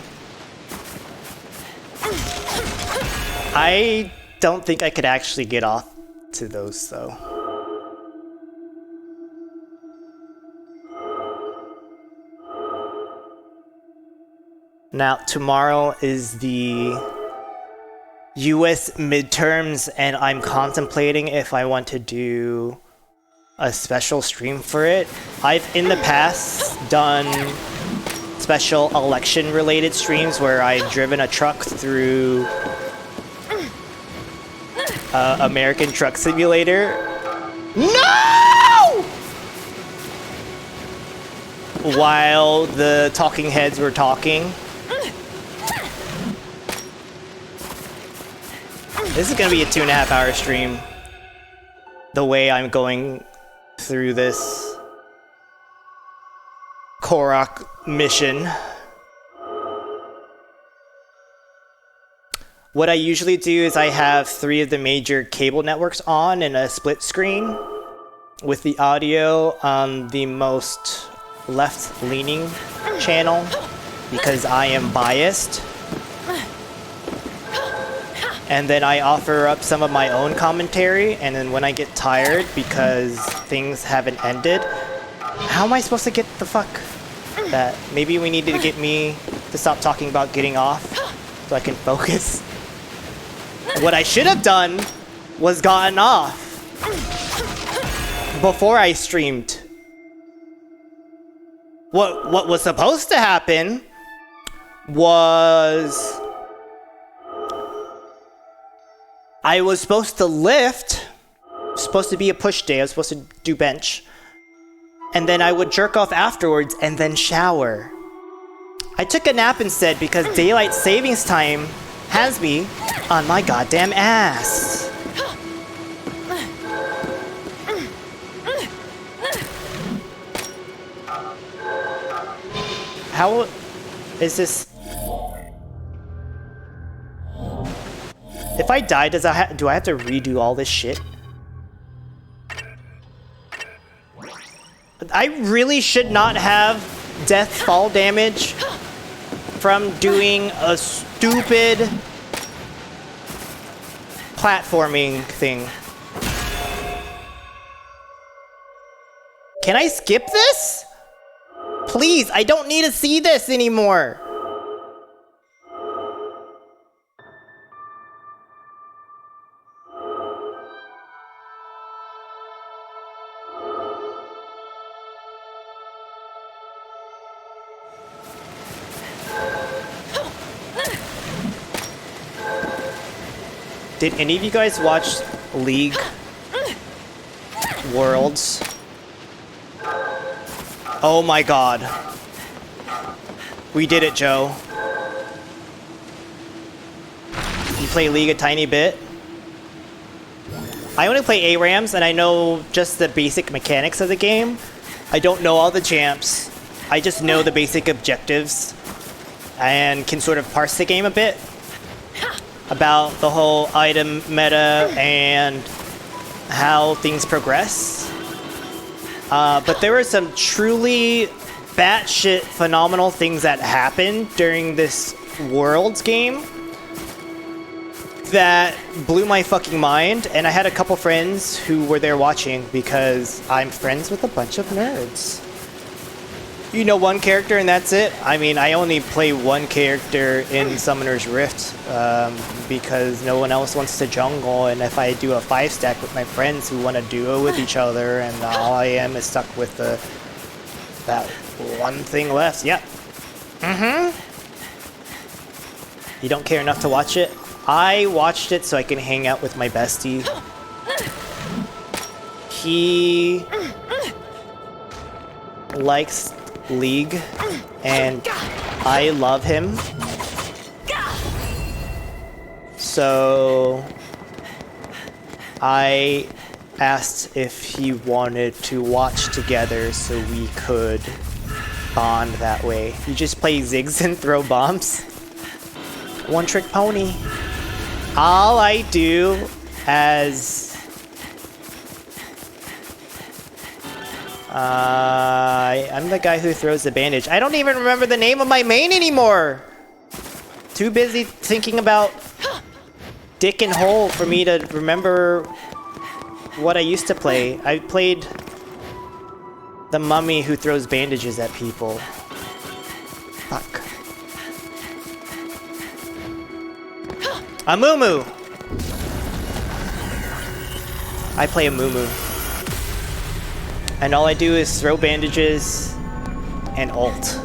F: I don't think I could actually get off to those, though. Now, tomorrow is the US midterms, and I'm contemplating if I want to do a special stream for it. I've, in the past, done special election-related streams where I've driven a truck through American Truck Simulator. No! While the talking heads were talking. This is gonna be a 2.5 hour stream. The way I'm going through this Korok mission. What I usually do is I have 3 of the major cable networks on in a split screen with the audio on the most left-leaning channel because I am biased. And then I offer up some of my own commentary, and then when I get tired because things haven't ended, how am I supposed to get the fuck that? Maybe we needed to get me to stop talking about getting off so I can focus. What I should have done was gotten off before I streamed. What was supposed to happen was I was supposed to lift, supposed to be a push day, I was supposed to do bench, and then I would jerk off afterwards and then shower. I took a nap instead because daylight savings time has me on my goddamn ass. How is this? If I die, do I have to redo all this shit? I really should not have death fall damage from doing a stupid platforming thing. Can I skip this? Please, I don't need to see this anymore. Did any of you guys watch League Worlds? Oh my god. We did it, Joe. You play League a tiny bit? I only play ARAMs and I know just the basic mechanics of the game. I don't know all the champs. I just know the basic objectives and can sort of parse the game a bit about the whole item meta and how things progress. But there were some truly batshit phenomenal things that happened during this Worlds game that blew my fucking mind, and I had a couple friends who were there watching because I'm friends with a bunch of nerds. You know one character and that's it? I mean, I only play one character in Summoner's Rift because no one else wants to jungle, and if I do a 5-stack with my friends who want to duo with each other, and all I am is stuck with that one thing left. Yep. You don't care enough to watch it? I watched it so I can hang out with my bestie. He likes League, and I love him. So I asked if he wanted to watch together so we could bond that way. You just play Ziggs and throw bombs? One trick pony. All I do as I'm the guy who throws the bandage. I don't even remember the name of my main anymore. Too busy thinking about Dick and Hole for me to remember what I used to play. I played the mummy who throws bandages at people. Fuck. A Moo. I play a Moo. And all I do is throw bandages and ult.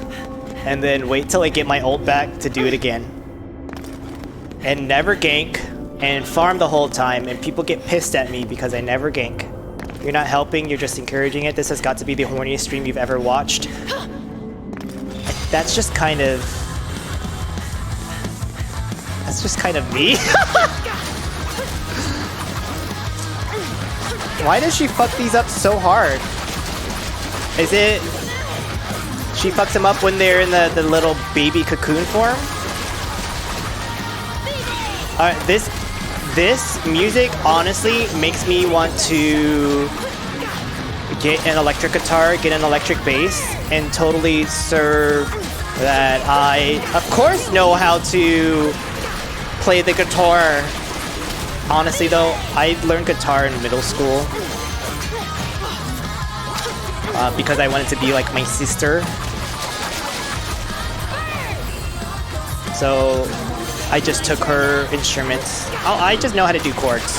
F: And then wait till I get my ult back to do it again. And never gank. And farm the whole time. And people get pissed at me because I never gank. You're not helping, you're just encouraging it. This has got to be the horniest stream you've ever watched. That's just kind of... That's just kind of me. Why does she fuck these up so hard? Is it... She fucks them up when they're in the little baby cocoon form? This music honestly makes me want to get an electric guitar, get an electric bass, and totally serve that I, of course, know how to play the guitar. Honestly though, I learned guitar in middle school because I wanted to be like my sister. So I just took her instruments. I just know how to do chords.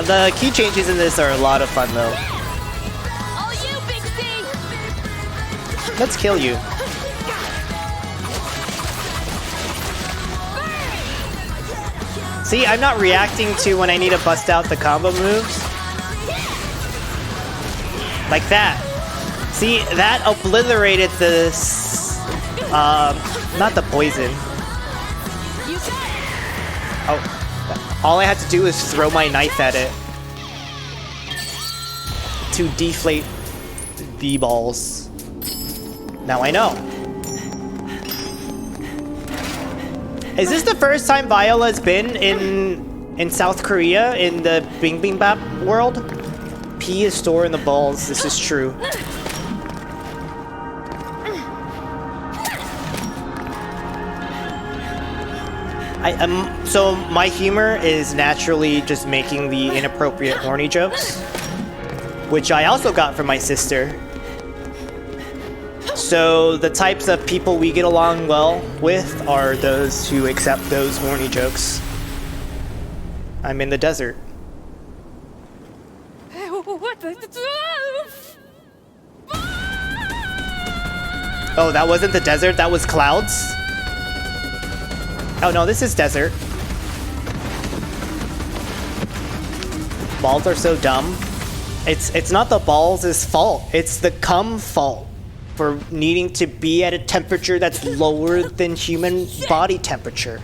F: The key changes in this are a lot of fun though. Let's kill you. See, I'm not reacting to when I need to bust out the combo moves. Like that. See, that obliterated this... not the poison. Oh. All I had to do is throw my knife at it. to deflate the balls. Now I know. Is this the first time Viola's been in South Korea in the bibimbap world? P is stored in the balls. This is true. So my humor is naturally just making the inappropriate horny jokes, which I also got from my sister. So the types of people we get along well with are those who accept those horny jokes. I'm in the desert.
D: What the?
F: Oh, that wasn't the desert, that was clouds? Oh no, this is desert. Balls are so dumb. It's not the balls' fault, it's the cum fault for needing to be at a temperature that's lower than human body temperature.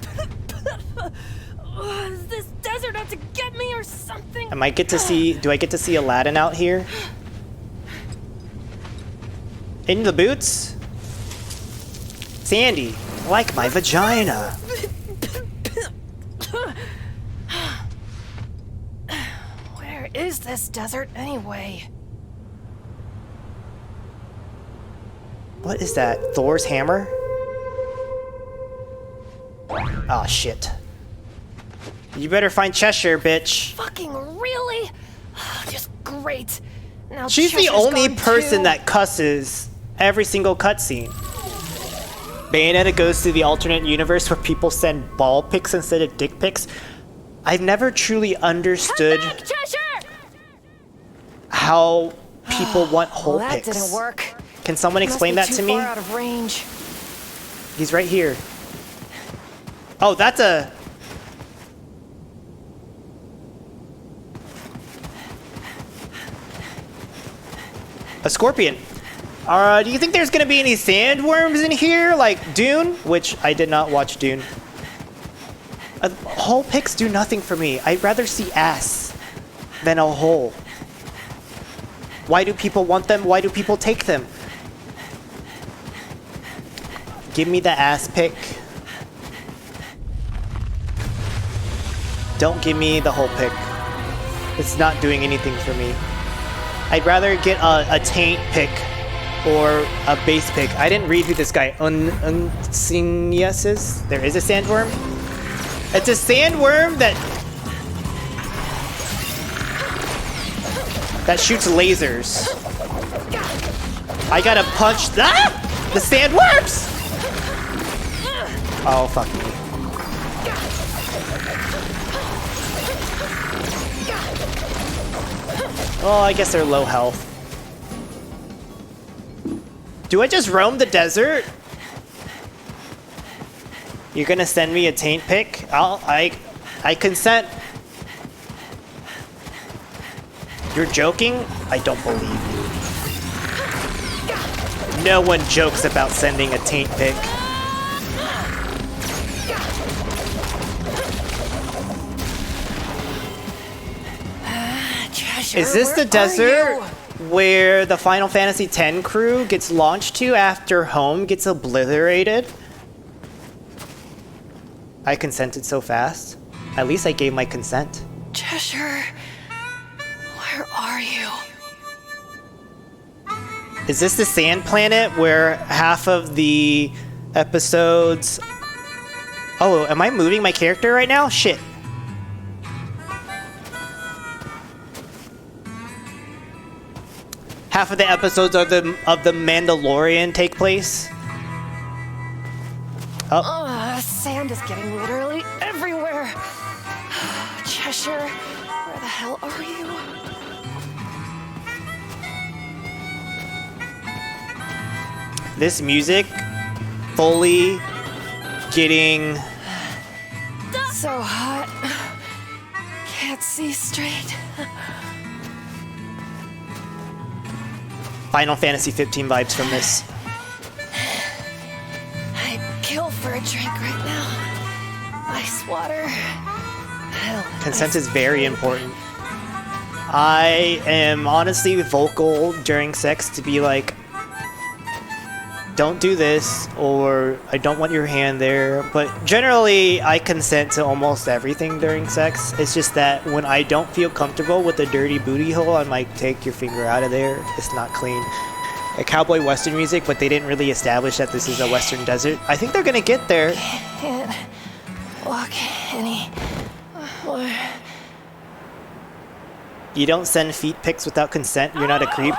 D: Is this desert out to get me or something?
F: Do I get to see Aladdin out here? In the boots? Sandy, like my vagina.
E: Where is this desert anyway?
F: What is that? Thor's hammer? Oh shit. You better find Cheshire, bitch.
E: Fucking really? Just great. Now
F: She's the
E: Cheshire's
F: only
E: gone
F: person
E: too.
F: that cusses every single cutscene. Bayonetta goes to the alternate universe where people send ball pics instead of dick pics. I've never truly understood
D: Back, Cheshire!
F: how people want whole
E: Well, that
F: pics.
E: didn't work.
F: Can someone
E: Must
F: explain
E: be
F: that
E: too
F: to me?
E: far out of range.
F: He's right here. Oh, that's a... a scorpion. Do you think there's gonna be any sandworms in here, like Dune? Which I did not watch Dune. Whole pics do nothing for me. I'd rather see ass than a hole. Why do people want them? Why do people take them? Give me the ass pic. Don't give me the whole pic. It's not doing anything for me. I'd rather get a taint pic or a base pic. I didn't read who this guy Unsinius is. There is a sandworm. It's a sandworm that shoots lasers. I gotta punch the sandworms. Oh fuck me. Oh, I guess they're low health. Do I just roam the desert? You're gonna send me a taint pic? I consent. You're joking? I don't believe you. No one jokes about sending a taint pic.
E: Cheshire,
F: Is this
E: where
F: the
E: are
F: desert
E: you?
F: where the Final Fantasy X crew gets launched to after home gets obliterated? I consented so fast. At least I gave my consent.
E: Cheshire, where are you?
F: Is this the sand planet where half of the episodes... Oh, am I moving my character right now? Shit. Half of the episodes of the Mandalorian take place.
E: Sand is getting literally everywhere. Cheshire, where the hell are you?
F: This music fully getting...
E: So hot. Can't see straight.
F: Final Fantasy 15 vibes from this.
E: I'd kill for a drink right now. Ice water.
F: Consent is very important. I am honestly vocal during sex to be like, don't do this, or I don't want your hand there. But generally, I consent to almost everything during sex. It's just that when I don't feel comfortable with the dirty booty hole, I might take your finger out of there. It's not clean. A cowboy western music, but they didn't really establish that this is a western desert. I think they're gonna get there.
E: Can't walk any more.
F: You don't send feet pics without consent. You're not a creep.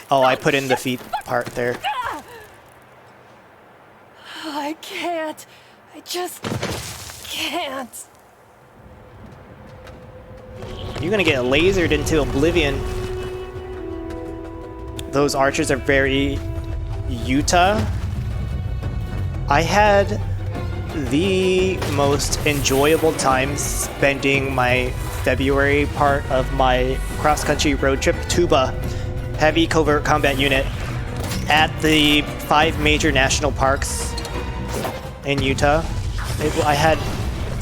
F: Oh, I put in the feet part there.
E: I can't. I just can't.
F: You're gonna get lasered into oblivion. Those archers are very Utah. I had the most enjoyable time spending my February part of my cross-country road trip, Tuba, heavy covert combat unit, at the 5 major national parks in Utah. I had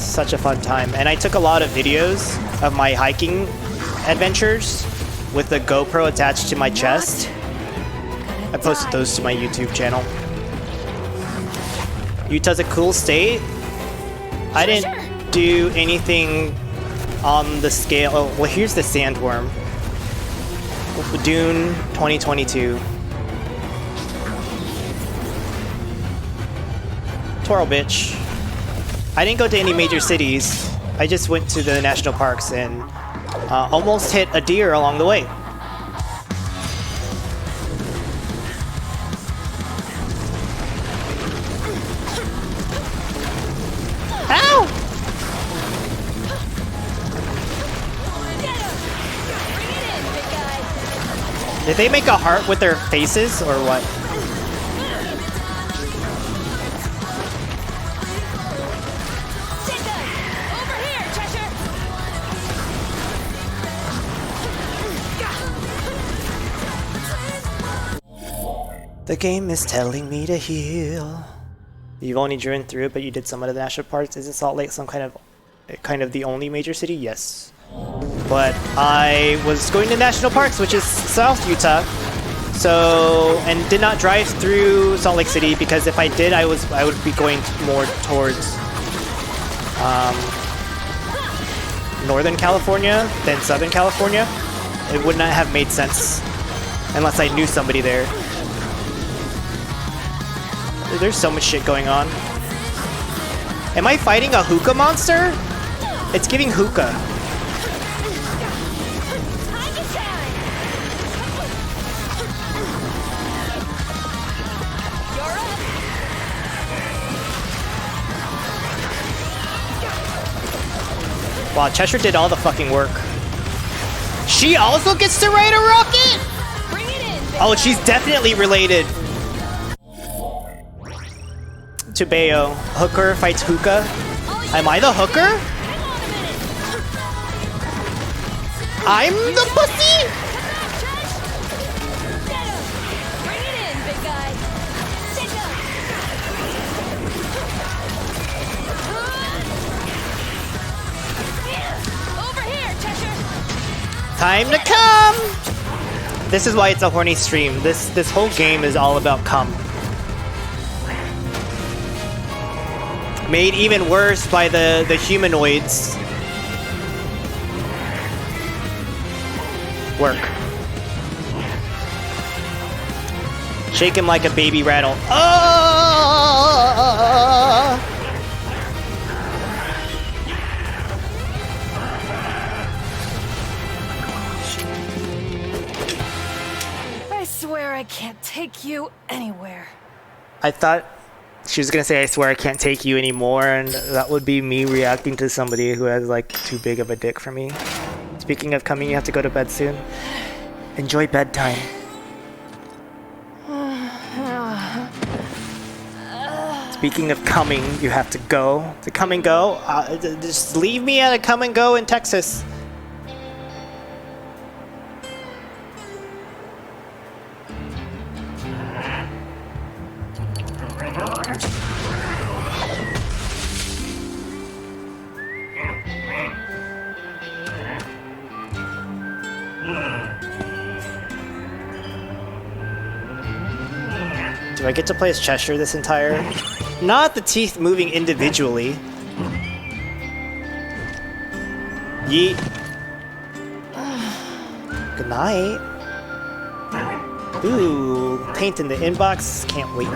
F: such a fun time, and I took a lot of videos of my hiking adventures with the GoPro attached to my chest. I posted those to my YouTube channel. Utah's a cool state. I didn't do anything on the scale. Oh, well, here's the sandworm. Dune 2022. Toro bitch. I didn't go to any major cities. I just went to the national parks and almost hit a deer along the way. Ow! Did they make a heart with their faces or what? The game is telling me to heal. You've only driven through it, but you did some of the national parks. Isn't Salt Lake some kind of the only major city? Yes. But I was going to national parks, which is South Utah. So, and did not drive through Salt Lake City because if I did, I would be going more towards Northern California than Southern California. It would not have made sense unless I knew somebody there. There's so much shit going on. Am I fighting a hookah monster? It's giving hookah. Wow, Cheshire did all the fucking work. She also gets to ride a rocket?
D: Bring it in,
F: Oh, she's definitely related to Bayo. Hooker fights hookah. Am I the hooker? I'm the pussy?
D: Bring it in, big guy. Over here, Cheshire.
F: Time to come! This is why it's a horny stream. This whole game is all about cum. Made even worse by the humanoids. Work. Shake him like a baby rattle. Oh!
E: I swear I can't take you anywhere.
F: I thought she was gonna say, I swear I can't take you anymore, and that would be me reacting to somebody who has like too big of a dick for me. Speaking of coming, you have to go to bed soon. Enjoy bedtime. Speaking of coming, you have to go. To come and go? Just leave me at a come and go in Texas. Do I get to play as Cheshire this entire? Not the teeth moving individually. Yeet. Good night. Ooh, paint in the inbox. Can't wait.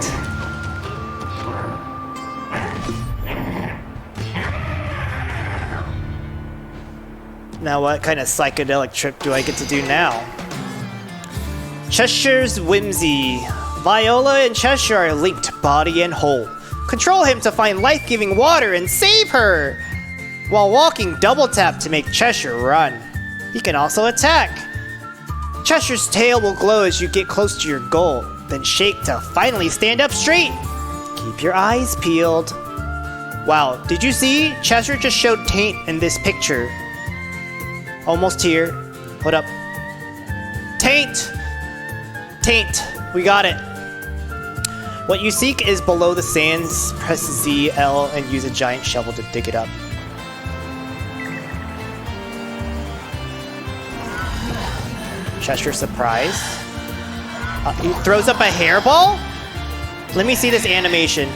F: Now what kind of psychedelic trip do I get to do now? Cheshire's whimsy. Viola and Cheshire are linked body and whole. Control him to find life-giving water and save her! While walking, double tap to make Cheshire run. He can also attack. Cheshire's tail will glow as you get close to your goal, then shake to finally stand up straight. Keep your eyes peeled. Wow, did you see? Cheshire just showed Taint in this picture. Almost here. Hold up. Taint! Taint, we got it. What you seek is below the sands. Press Z, L, and use a giant shovel to dig it up. Cheshire surprise. He throws up a hairball? Let me see this animation.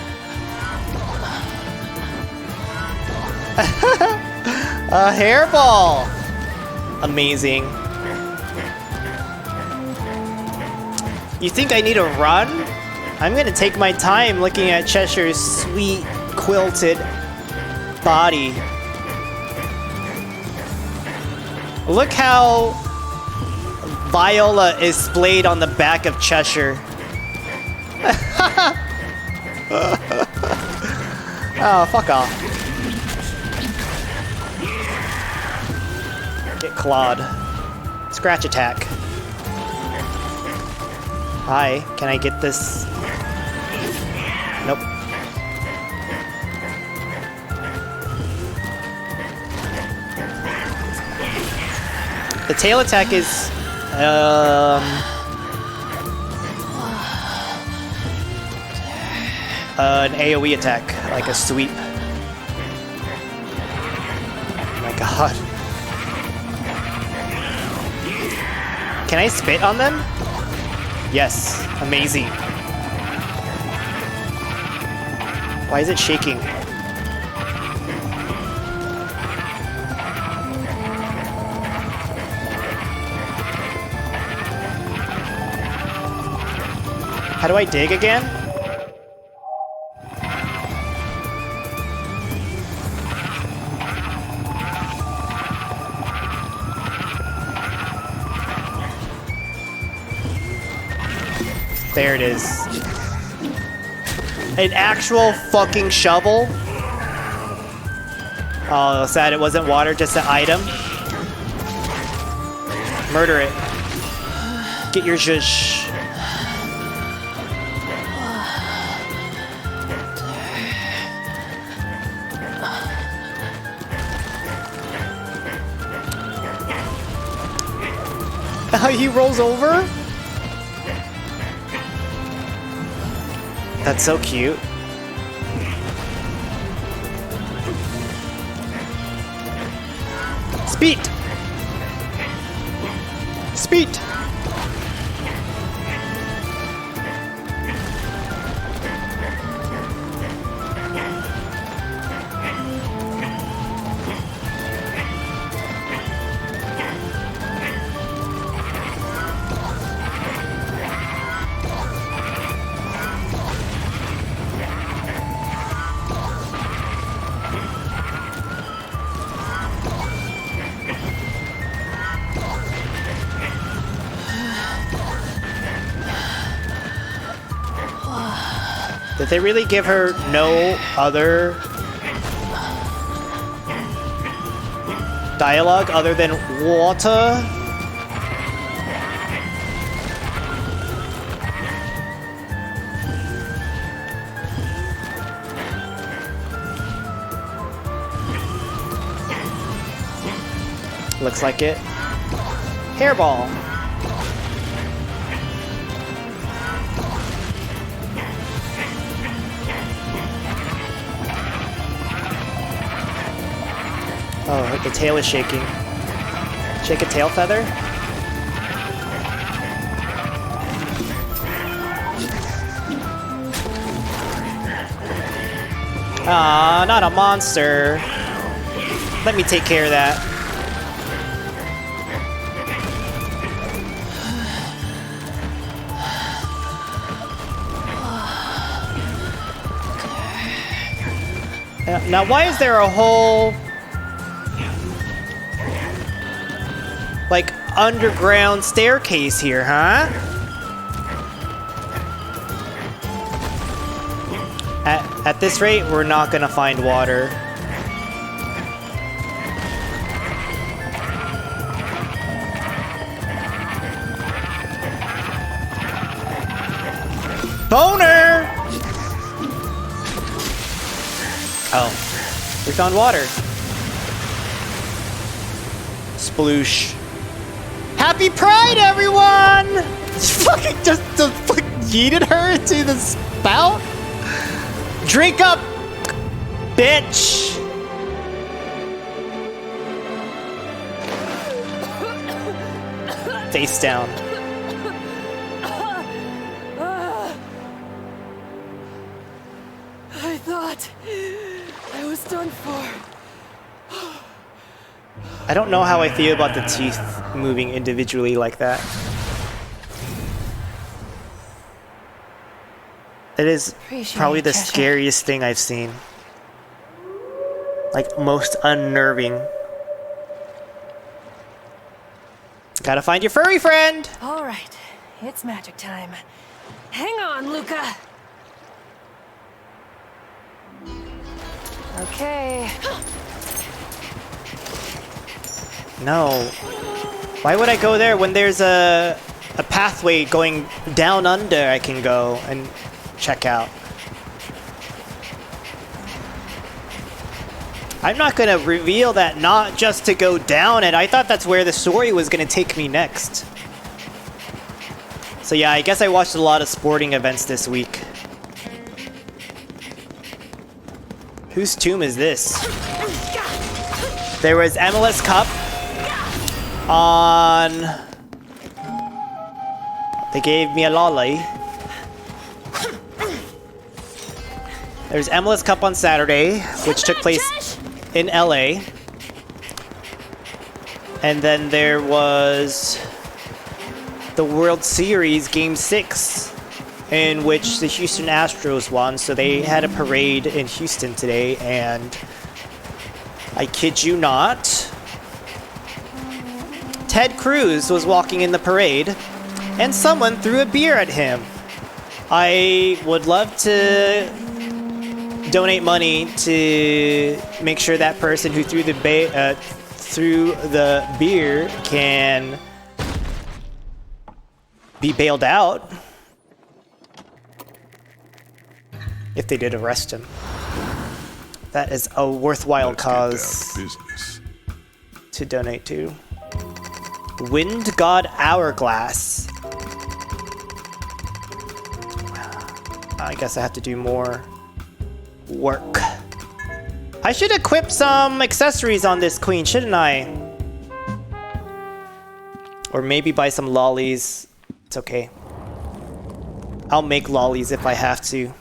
F: A hairball! Amazing. You think I need to run? I'm gonna take my time looking at Cheshire's sweet, quilted body. Look how Viola is splayed on the back of Cheshire. Oh, fuck off. Get clawed. Scratch attack. Hi, can I get this? Nope. The tail attack is an AoE attack, like a sweep. Oh my god. Can I spit on them? Yes, amazing. Why is it shaking? How do I dig again? There it is. An actual fucking shovel? Oh, sad it wasn't water, just an item. Murder it. Get your zhush. He rolls over? That's so cute. Speed! Speed! Did they really give her no other dialogue other than water? Looks like it. Hairball. Oh, the tail is shaking. Shake a tail feather? Ah, not a monster. Let me take care of that. Now, why is there a whole, like, underground staircase here, huh? At this rate, we're not gonna find water. Boner! Oh, we found water. Sploosh. Happy Pride, everyone! Fucking just yeeted her into the spout? Drink up, bitch! Face down.
E: I thought I was done for.
F: I don't know how I feel about the teeth moving individually like that. It is probably the scariest thing I've seen. Like, most unnerving. Gotta find your furry friend!
E: All right, it's magic time. Hang on, Luca. Okay.
F: No. Why would I go there when there's a pathway going down under I can go and check out? I'm not gonna reveal that not just to go down it. I thought that's where the story was gonna take me next. So yeah, I guess I watched a lot of sporting events this week. Whose tomb is this? There was MLS Cup on... They gave me a lolly. There's MLS Cup on Saturday, which took place in LA. And then there was the World Series Game 6, in which the Houston Astros won. So they had a parade in Houston today, and I kid you not, Ted Cruz was walking in the parade, and someone threw a beer at him. I would love to donate money to make sure that person who threw the beer can be bailed out. If they did arrest him. That is a worthwhile cause to donate to. Wind God Hourglass. I guess I have to do more work. I should equip some accessories on this queen, shouldn't I? Or maybe buy some lollies. It's okay. I'll make lollies if I have to.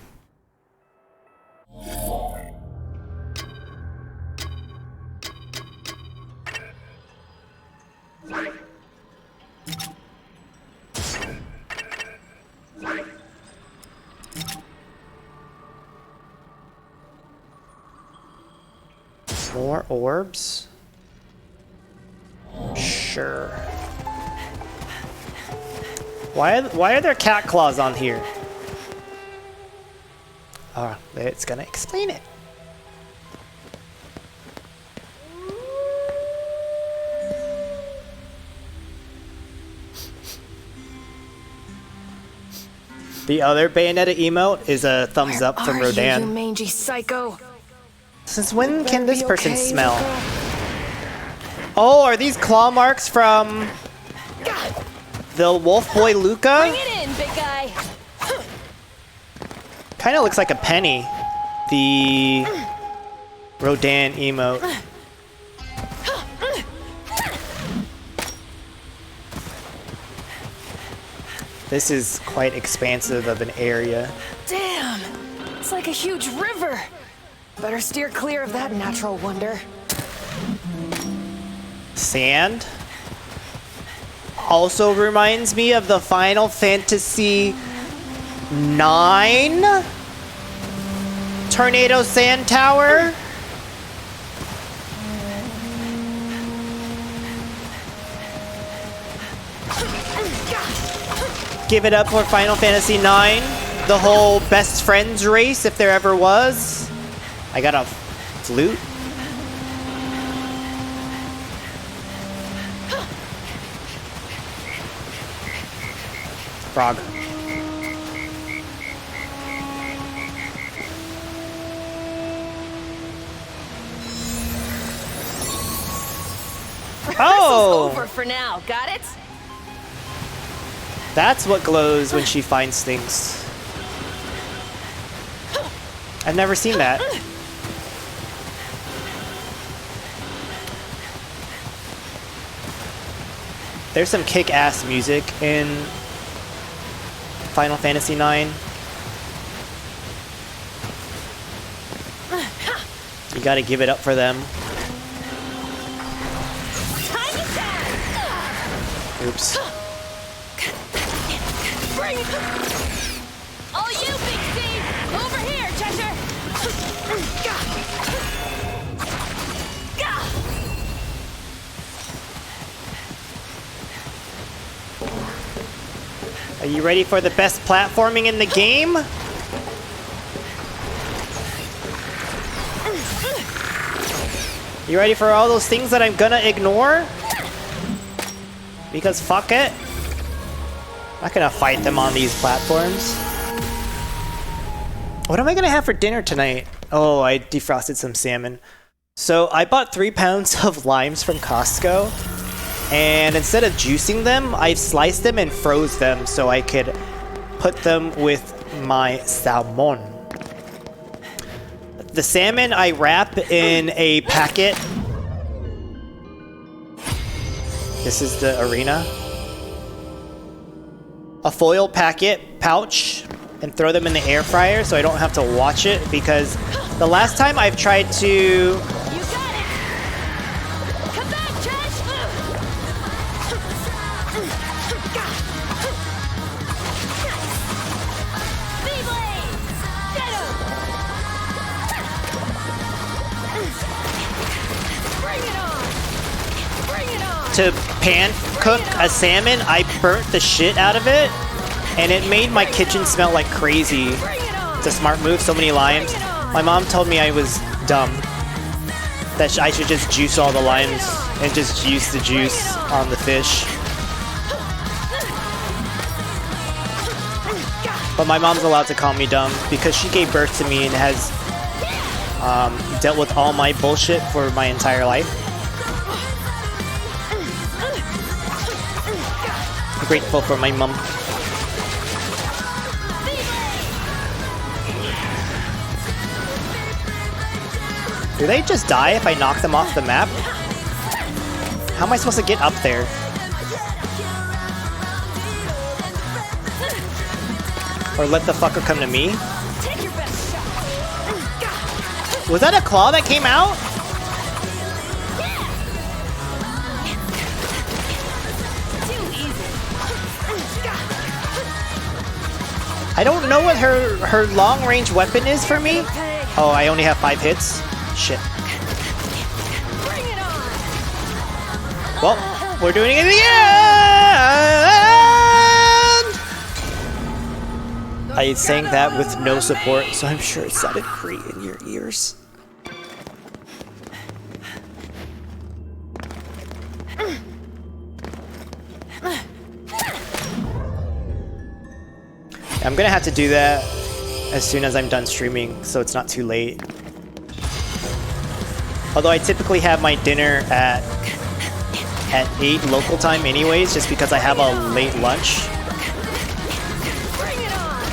F: More orbs? Sure. Why are there cat claws on here? Oh, it's gonna explain it. The other Bayonetta emote is a thumbs up from Rodan.
E: You mangy psycho.
F: Since when can this person smell? Oh, are these claw marks from the wolf boy Luca?
E: Bring it in, big guy.
F: Kind of looks like a penny. The Rodan emote. This is quite expansive of an area.
E: Damn, it's like a huge river. Better steer clear of that natural wonder.
F: Sand also reminds me of the Final Fantasy 9 Tornado Sand Tower. Give it up for Final Fantasy 9, the whole best friends race if there ever was. I got a flute. Frog. Oh!
E: Over for now, got it?
F: That's what glows when she finds things. I've never seen that. There's some kick-ass music in Final Fantasy 9. You gotta give it up for them. Oops.
D: All you, Big Steve! Over here, Cheshire!
F: Are you ready for the best platforming in the game? You ready for all those things that I'm gonna ignore? Because fuck it. I'm not gonna fight them on these platforms. What am I gonna have for dinner tonight? Oh, I defrosted some salmon. So I bought 3 pounds of limes from Costco. And instead of juicing them, I sliced them and froze them so I could put them with my salmon. The salmon I wrap in a packet. This is the arena. A foil packet pouch and throw them in the air fryer so I don't have to watch it, because the last time I've tried to...
D: You got it! Come back, Chesh! Beyblades! Get him! Bring it on! Bring it on!
F: To pan cook a salmon, I burnt the shit out of it, and it made my kitchen smell like crazy.
D: Bring it on!
F: It's a smart move, so many limes. My mom told me I was dumb. That I should just juice all the limes and just use the juice on the fish. But my mom's allowed to call me dumb because she gave birth to me and has dealt with all my bullshit for my entire life. I'm grateful for my mom. Do they just die if I knock them off the map? How am I supposed to get up there? Or let the fucker come to me?
D: Take your best shot!
F: Was that a claw that came out?
D: Too easy!
F: I don't know what her long-range weapon is for me. Oh, I only have 5 hits? Shit.
D: Bring it on!
F: Well, we're doing it in the end! I sang that with no support, so I'm sure it sounded great in your ears. I'm gonna have to do that as soon as I'm done streaming, so it's not too late. Although I typically have my dinner at 8 local time anyways, just because I have a late lunch.
D: Bring it on!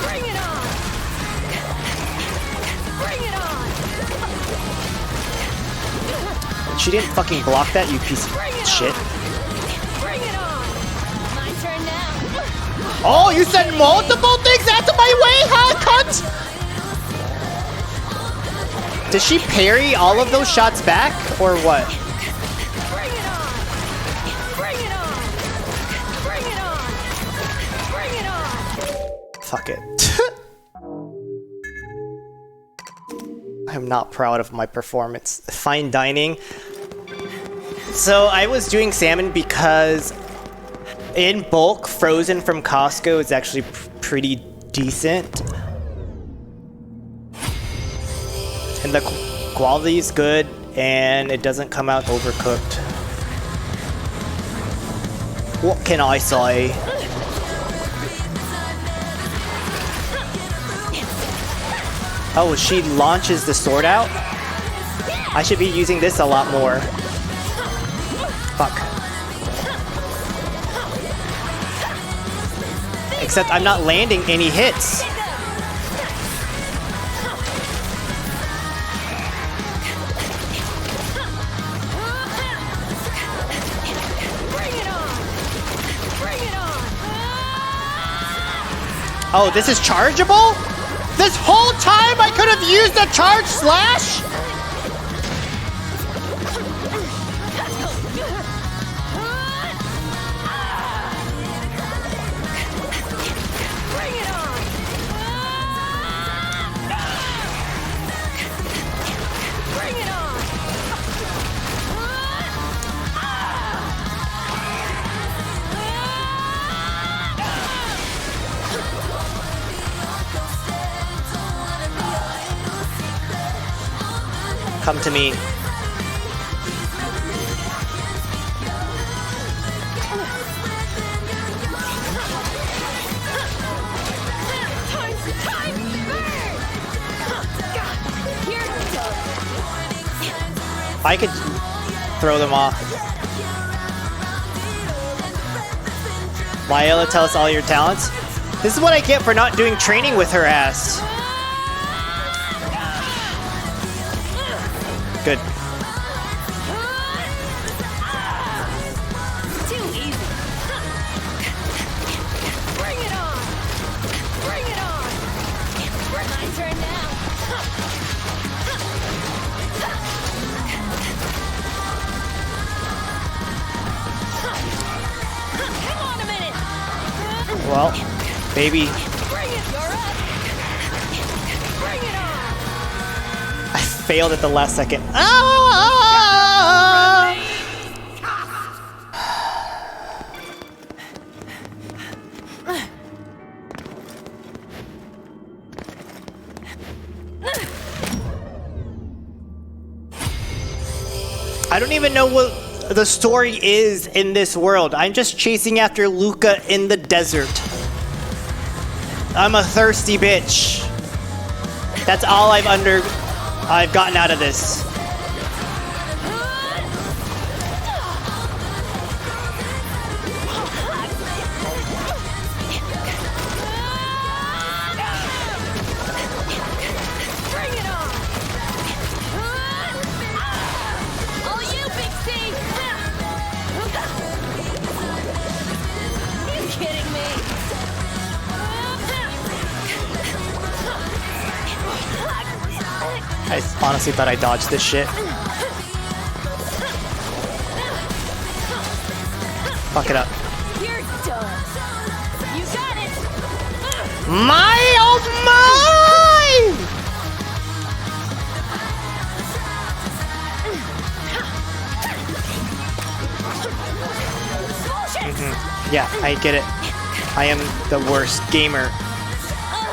D: Bring it on! Bring it on!
F: She didn't fucking block that, you piece of shit.
D: Bring it on! My turn now!
F: Oh, you sent multiple things out of my way, huh, cunt? Does she parry all of those shots back, or what?
D: Bring it on! Bring it on! Bring it on! Bring it on!
F: Fuck it. I'm not proud of my performance. Fine dining. So I was doing salmon because in bulk, frozen from Costco is actually pretty decent. And the quality is good, and it doesn't come out overcooked. What can I say? Oh, she launches the sword out? I should be using this a lot more. Fuck. Except I'm not landing any hits. Oh, this is chargeable? This whole time I could have used a charge slash? Come to me. I could throw them off. Viola, tell us all your talents. This is what I get for not doing training with her ass. Good.
D: Too easy. Bring it on. Bring it on. My turn now. Hang on a minute.
F: Well, baby.
D: Bring it. You're up. Bring it on.
F: I failed at the last second. Ah! I don't even know what the story is in this world. I'm just chasing after Luca in the desert. I'm a thirsty bitch. That's all I've gotten out of this.
D: Bring it on. All you, Big C. You kidding me?
F: I honestly thought I dodged this shit. Fuck it up.
D: You're done. You got it.
F: My oh my! Yeah, I get it. I am the worst gamer.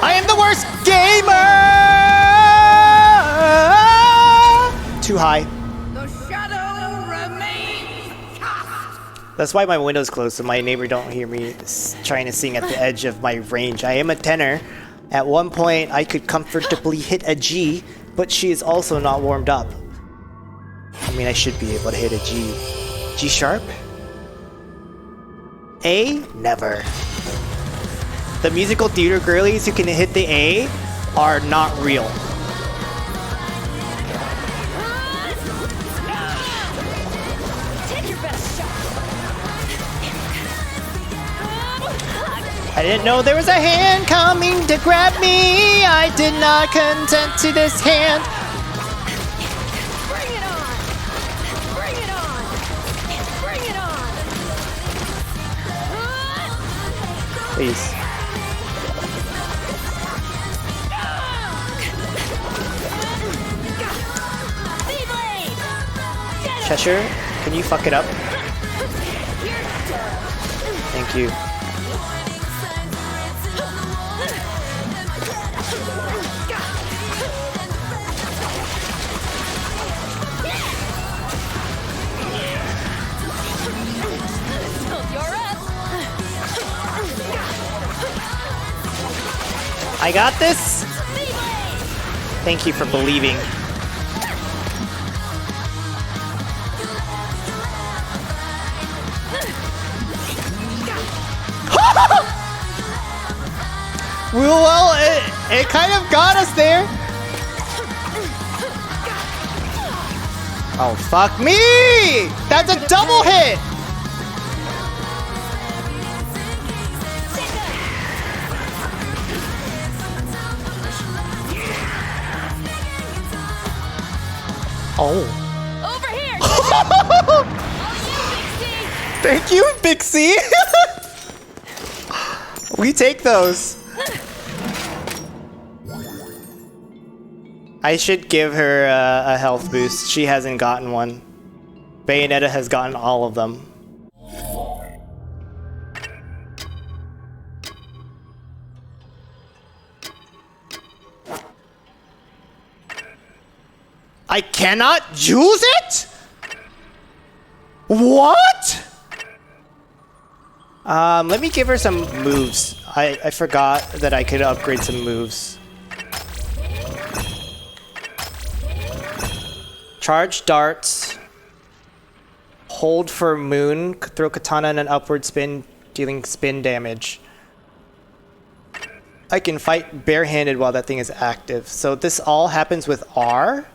F: I am the worst gamer! Too high.
D: The shadow remains.
F: That's why my window's closed so my neighbor don't hear me trying to sing at the edge of my range. I am a tenor. At one point, I could comfortably hit a G, but she is also not warmed up. I mean, I should be able to hit a G. G sharp? A? Never. The musical theater girlies who can hit the A are not real.
D: Take your best shot.
F: I didn't know there was a hand coming to grab me. I did not consent to this hand. Please. Cheshire, can you fuck it up? Thank you. I got this! Thank you for believing. Well, it kind of got us there. Oh, fuck me! That's a double hit! Oh.
D: Over here!
F: Thank you, Big C! We take those. I should give her a health boost. She hasn't gotten one. Bayonetta has gotten all of them. I cannot use it? What? Let me give her some moves. I forgot that I could upgrade some moves. Charge darts. Hold for moon. Throw katana in an upward spin, dealing spin damage. I can fight barehanded while that thing is active. So this all happens with R?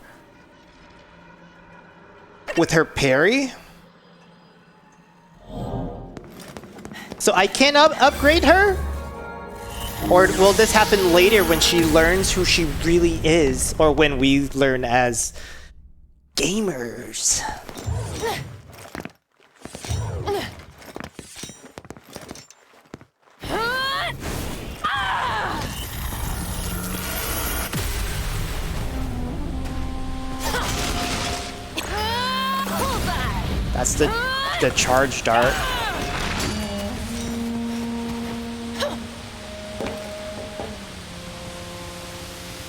F: With her parry? So I can't upgrade her? Or will this happen later when she learns who she really is? Or when we learn as gamers? That's the charge dart.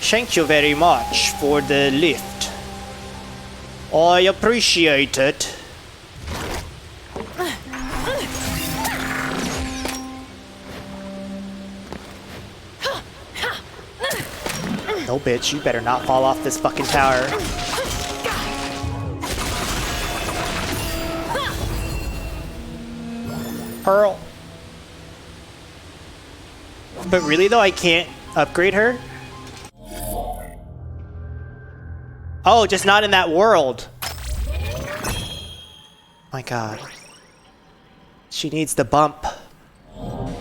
F: Thank you very much for the lift. I appreciate it. No, bitch, you better not fall off this fucking tower. Pearl. But really though, I can't upgrade her? Oh, just not in that world. My god. She needs the bump.
D: Caught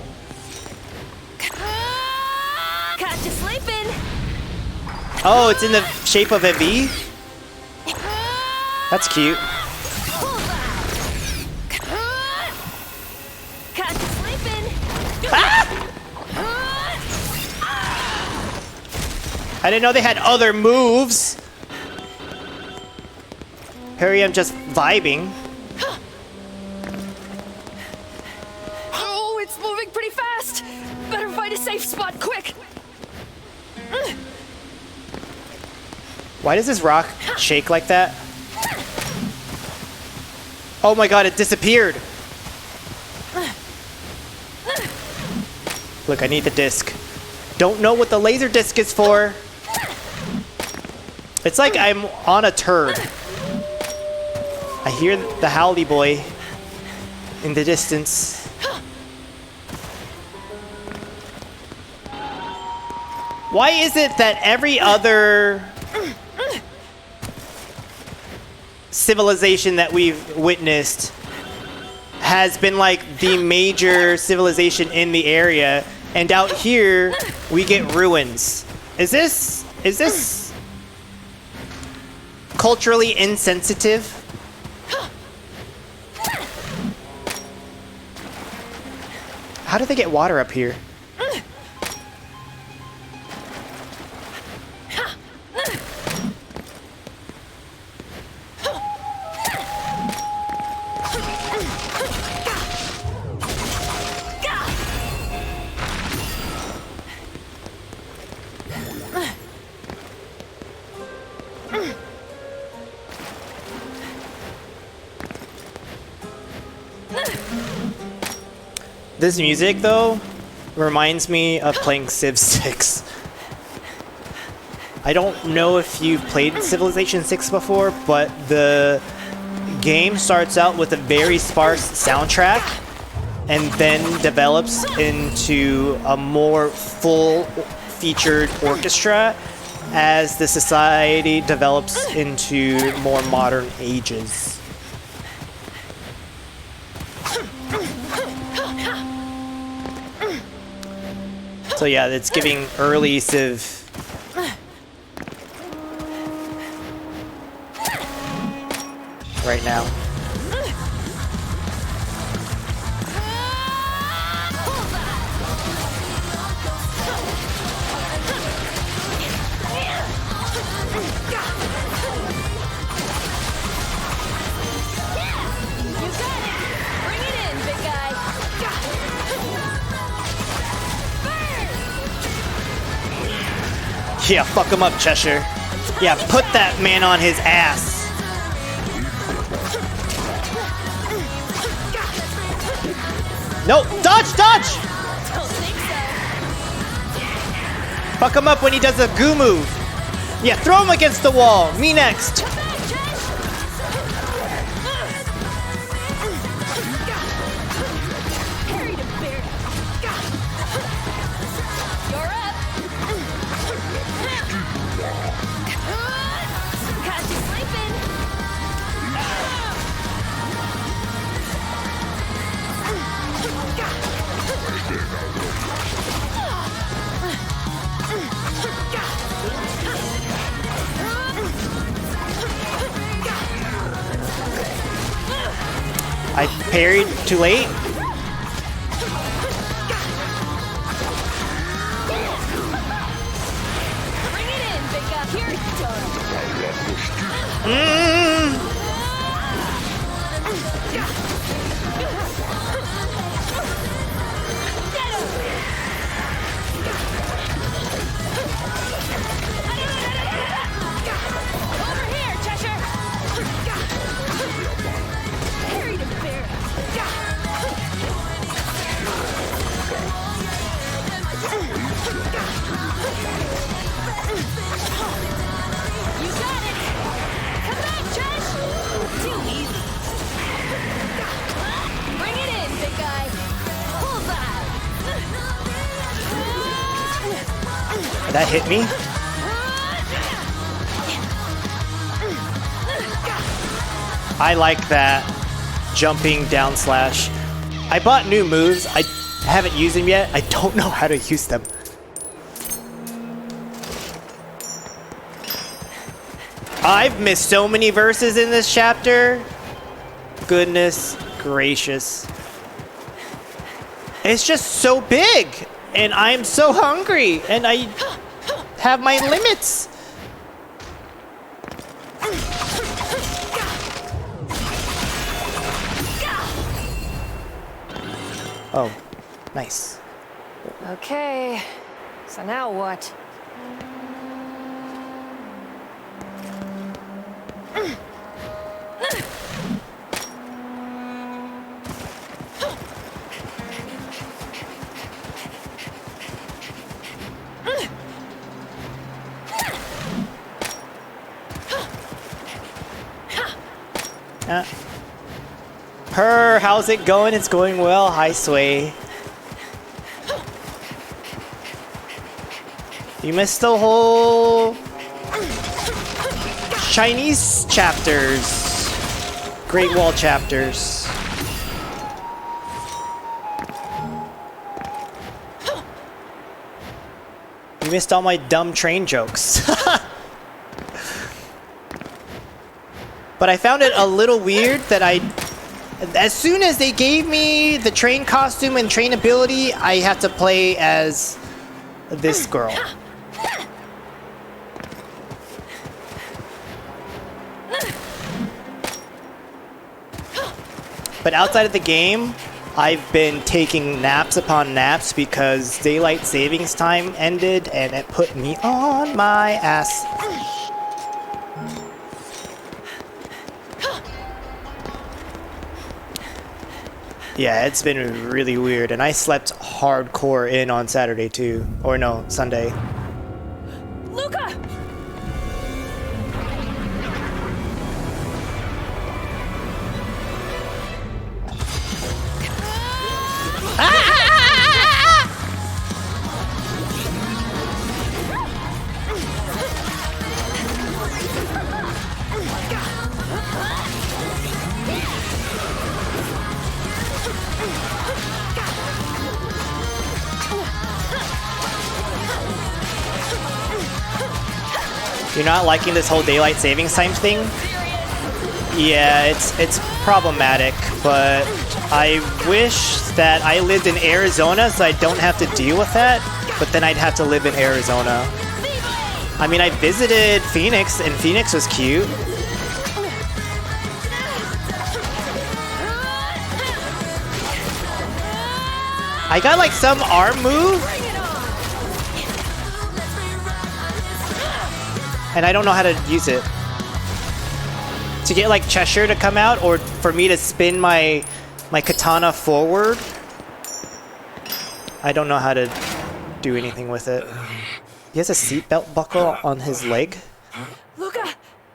D: you sleeping.
F: Oh, it's in the shape of a V? That's cute.
D: Caught you sleeping.
F: Ah! I didn't know they had other moves. Harry, I'm just vibing.
E: Oh, it's moving pretty fast. Better find a safe spot quick.
F: Why does this rock shake like that? Oh my god, it disappeared. Look, I need the disc. Don't know what the laser disc is for. It's like I'm on a turd. I hear the howly boy in the distance. Why is it that every other civilization that we've witnessed has been like the major civilization in the area, and out here we get ruins? Is this culturally insensitive? how did they get water up here? This music, though, reminds me of playing Civ 6. I don't know if you've played Civilization 6 before, but the game starts out with a very sparse soundtrack and then develops into a more full-featured orchestra as the society develops into more modern ages. So yeah, it's giving early Civ. Right now. Yeah, fuck him up, Cheshire. Yeah, put that man on his ass. No, dodge, dodge! Fuck him up when he does a goo move. Yeah, throw him against the wall. Me next. I parried too late.
D: Bring it in, big guy. Here you go. Over here, Cheshire. Harry the bear. You got it! Come back, Josh! Too easy. Bring it in, big guy. Bullseye!
F: That hit me. I like that jumping down slash. I bought new moves. I haven't used them yet. I don't know how to use them. I've missed so many verses in this chapter. Goodness gracious. It's just so big. And I'm so hungry. And I have my limits. Oh, nice.
E: Okay, so now what?
F: How's it going? It's going well. Hi, Sway. You missed the whole Chinese chapters. Great Wall chapters. You missed all my dumb train jokes. But I found it a little weird that I As soon as they gave me the train costume and train ability, I have to play as this girl. But outside of the game, I've been taking naps upon naps because daylight savings time ended and it put me on my ass. Yeah, it's been really weird, and I slept hardcore in on Saturday too. Or no, Sunday.
E: Luca!
F: You're not liking this whole daylight savings time thing? Yeah, it's problematic, but I wish that I lived in Arizona so I don't have to deal with that, but then I'd have to live in Arizona. I mean, I visited Phoenix, and Phoenix was cute. I got like some arm move, and I don't know how to use it. To get like Cheshire to come out, or for me to spin my katana forward. I don't know how to do anything with it. He has a seatbelt buckle on his leg.
E: Luca,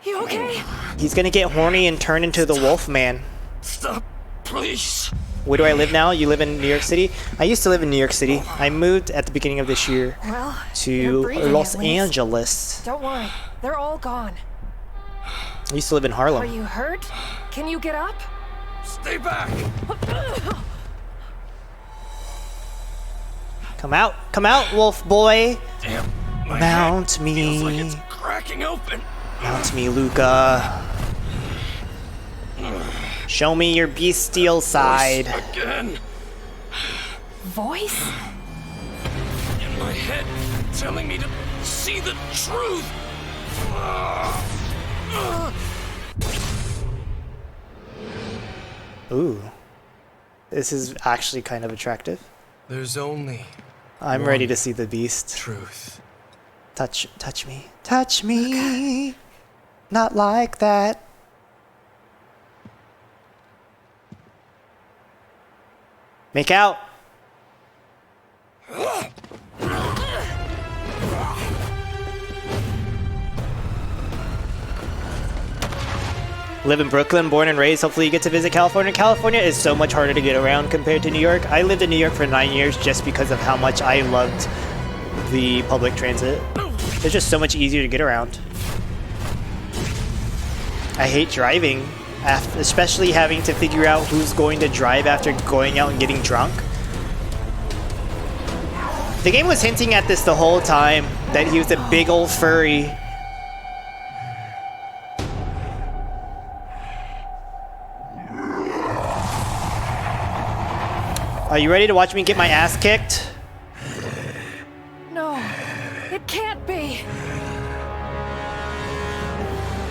E: you okay?
F: He's gonna get horny and turn into the Wolf Man.
B: Stop, please.
F: Where do I live now? You live in New York City? I used to live in New York City. I moved at the beginning of this year
E: Well,
F: to
E: you're breathing
F: Los
E: at least.
F: Angeles.
E: Don't worry, they're all gone.
F: I used to live in
E: Are
F: Harlem.
E: you hurt? Can you get up?
B: Stay back.
F: Come out, wolf boy.
B: Damn. My
F: Mount
B: head
F: me.
B: feels like it's cracking open.
F: Mount me, Luca. Show me your bestial side.
B: Again.
E: Voice?
B: In my head, telling me to see the truth.
F: Ooh. This is actually kind of attractive.
G: There's only
F: I'm ready to see the beast.
G: truth.
F: Touch me. Touch me. Not like that. Make out. Live in Brooklyn, born and raised. Hopefully you get to visit California. California is so much harder to get around compared to New York. I lived in New York for 9 years just because of how much I loved the public transit. It's just so much easier to get around. I hate driving, especially having to figure out who's going to drive after going out and getting drunk. The game was hinting at this the whole time, that he was a big old furry. Are you ready to watch me get my ass kicked?
E: No, it can't be.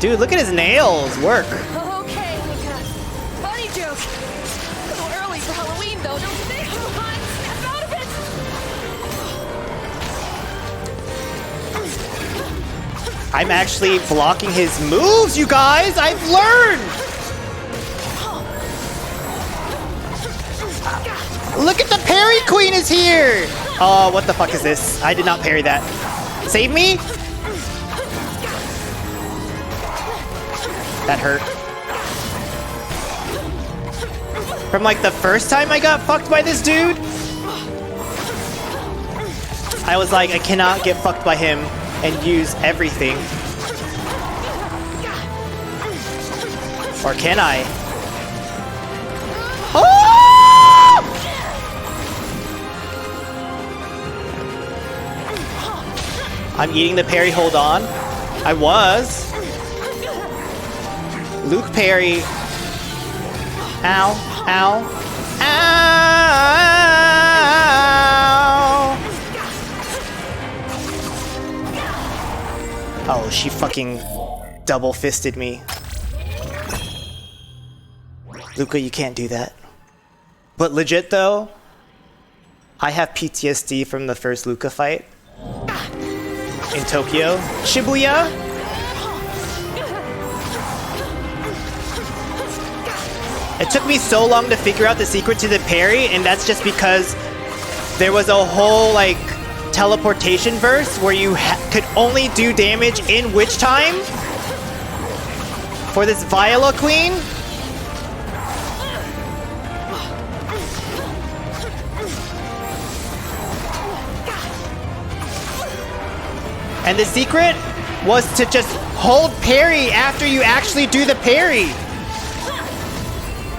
F: Dude, look at his nails work.
E: Okay, Luca. Funny joke. A little early for Halloween, though, don't you think? Come on, snap out of it.
F: I'm actually blocking his moves, you guys! I've learned! Look at the parry queen is here! Oh, what the fuck is this? I did not parry that. Save me? That hurt. From like the first time I got fucked by this dude, I was like, I cannot get fucked by him and use everything. Or can I? Oh! I'm eating the parry, hold on. I was. Luke parry. Ow. Ow. Ow! Oh, she fucking double-fisted me. Luca, you can't do that. But legit though, I have PTSD from the first Luca fight in Tokyo. Shibuya? It took me so long to figure out the secret to the parry, and that's just because there was a whole like teleportation verse where you could only do damage in which time for this Viola Queen. And the secret was to just hold parry after you actually do the parry.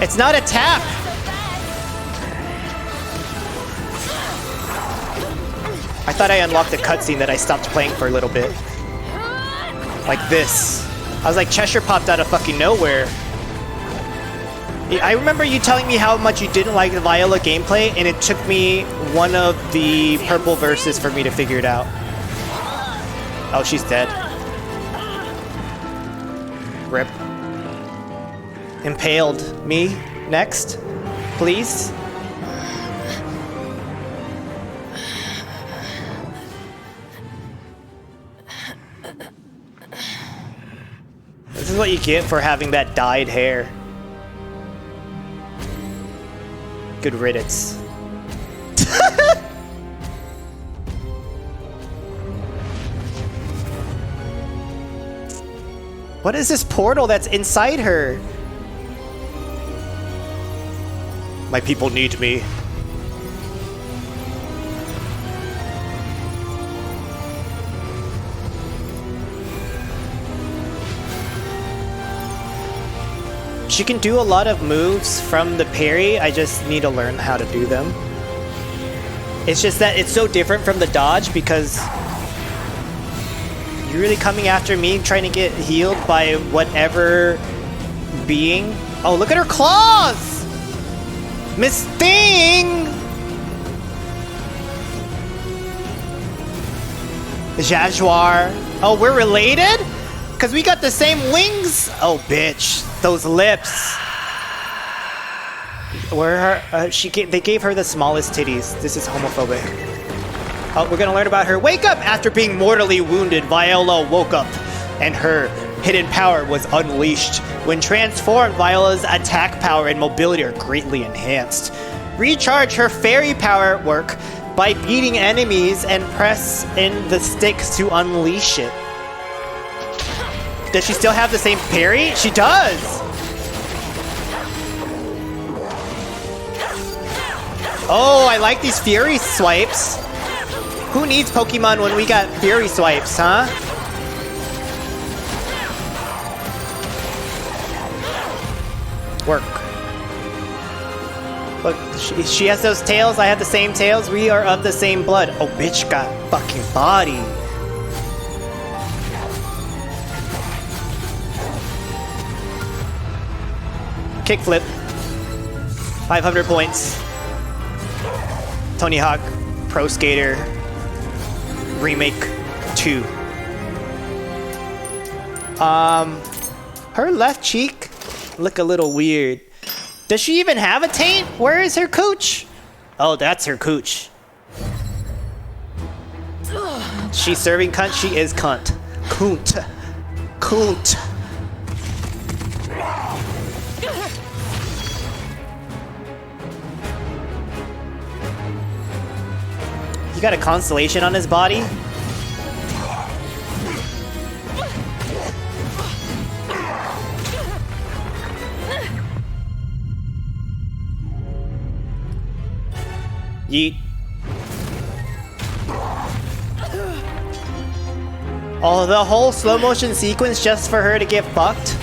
F: It's not a tap. I thought I unlocked a cutscene that I stopped playing for a little bit. Like this. I was like, Cheshire popped out of fucking nowhere. I remember you telling me how much you didn't like the Viola gameplay, and it took me one of the purple verses for me to figure it out. Oh, she's dead. Rip. Impaled. Me? Next? Please? This is what you get for having that dyed hair. Good riddance. What is this portal that's inside her? My people need me. She can do a lot of moves from the parry, I just need to learn how to do them. It's just that it's so different from the dodge because you're really coming after me trying to get healed by whatever being. Oh, look at her claws! Miss Thing! Jaguar. Oh, we're related? Because we got the same wings? Oh, bitch. Those lips. Where her? They gave her the smallest titties. This is homophobic. Oh, we're gonna learn about her. Wake up! After being mortally wounded, Viola woke up, and her hidden power was unleashed. When transformed, Viola's attack power and mobility are greatly enhanced. Recharge her fairy power at work by beating enemies and press in the sticks to unleash it. Does she still have the same parry? She does! Oh, I like these fury swipes. Who needs Pokemon when we got fury swipes, huh? Work. Look, she has those tails, I have the same tails, we are of the same blood. Oh, bitch got fucking body. Kickflip. 500 points. Tony Hawk Pro Skater Remake 2. Her left cheek look a little weird. Does she even have a taint? Where is her cooch? Oh, that's her cooch. She's serving cunt, she is cunt. Coont. Coont. You got a constellation on his body? Yeet. Oh, the whole slow motion sequence just for her to get fucked?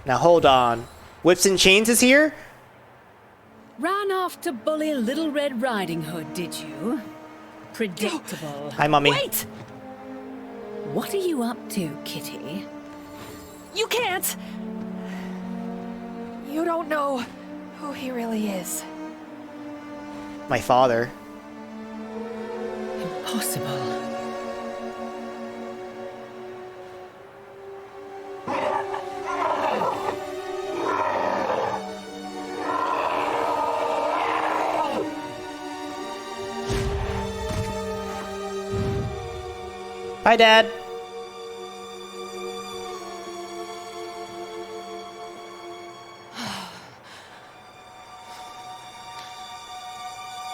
F: Now hold on. Whips and Chains is here?
C: Ran off to bully Little Red Riding Hood, did you? Predictable.
F: Hi, Mommy.
E: Wait!
C: What are you up to, Kitty?
E: You can't! You don't know who he really is.
F: My father.
C: Impossible.
F: Bye, Dad.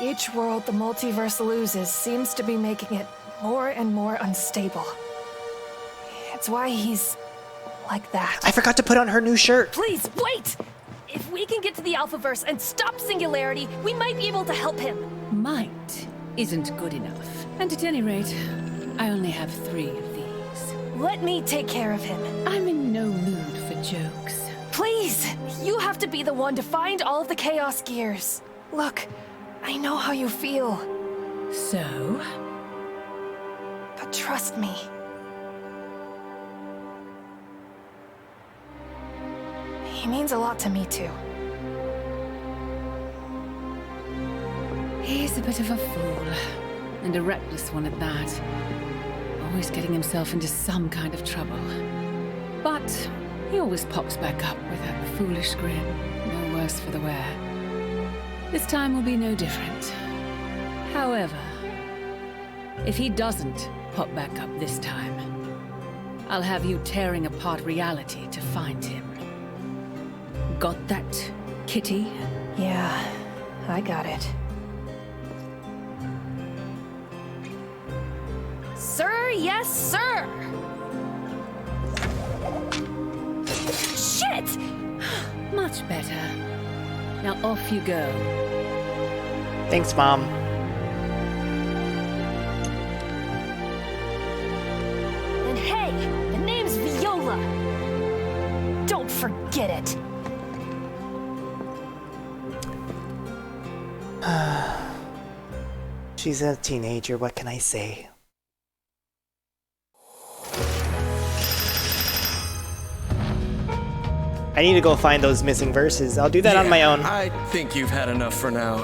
E: Each world the multiverse loses seems to be making it more and more unstable. It's why he's like that.
F: I forgot to put on her new shirt.
E: Please, wait! If we can get to the Alphaverse and stop Singularity, we might be able to help him.
C: Might isn't good enough. And at any rate, I only have 3 of these.
E: Let me take care of him.
C: I'm in no mood for jokes.
E: Please! You have to be the one to find all of the Chaos Gears. Look, I know how you feel,
C: So?
E: but trust me. He means a lot to me, too.
C: He's a bit of a fool. And a reckless one at that. Always getting himself into some kind of trouble. But he always pops back up with that foolish grin. No worse for the wear. This time will be no different. However, if he doesn't pop back up this time, I'll have you tearing apart reality to find him. Got that, Kitty?
E: Yeah, I got it. Sir, yes, sir! Shit!
C: Much better. Now off you go.
F: Thanks, Mom.
E: And hey, the name's Viola! Don't forget it!
F: She's a teenager, what can I say? I need to go find those missing verses. I'll do that on my own.
B: I think you've had enough for now.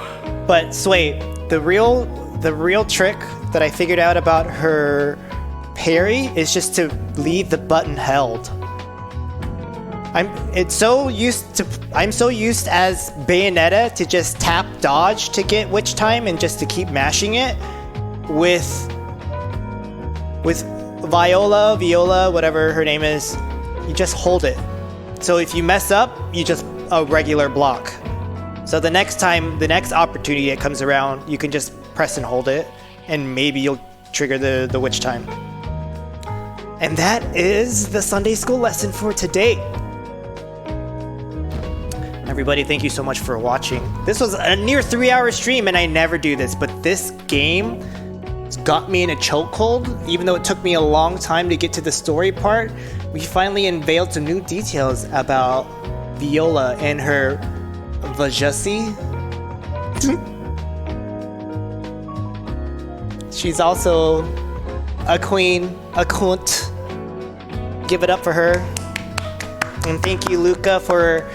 F: But Sway, the real trick that I figured out about her parry is just to leave the button held. I'm so used as Bayonetta to just tap dodge to get witch time and just to keep mashing it. With Viola, whatever her name is, you just hold it. So if you mess up, you just a regular block. So the next opportunity that comes around, you can just press and hold it, and maybe you'll trigger the witch time. And that is the Sunday school lesson for today. Everybody, thank you so much for watching. This was a near 3-hour stream, and I never do this, but this game got me in a chokehold. Even though it took me a long time to get to the story part, we finally unveiled some new details about Viola and her Vajasi. She's also a queen, a cunt. Give it up for her. And thank you, Luca, for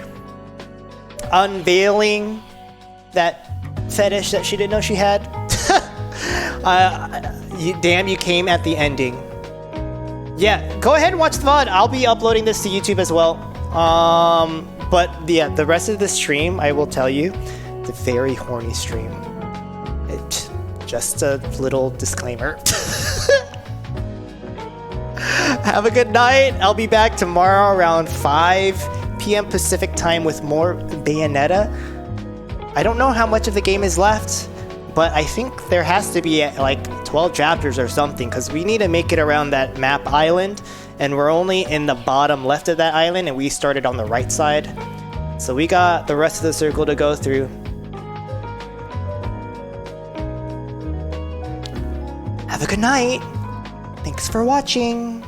F: unveiling that fetish that she didn't know she had. Damn, you came at the ending. Yeah, go ahead and watch the VOD. I'll be uploading this to YouTube as well. But yeah, the rest of the stream, I will tell you, it's a very horny stream. Just a little disclaimer. Have a good night. I'll be back tomorrow around 5 p.m. Pacific time with more Bayonetta. I don't know how much of the game is left, but I think there has to be like 12 chapters or something, because we need to make it around that map island, and we're only in the bottom left of that island, and we started on the right side. So we got the rest of the circle to go through. Have a good night. Thanks for watching.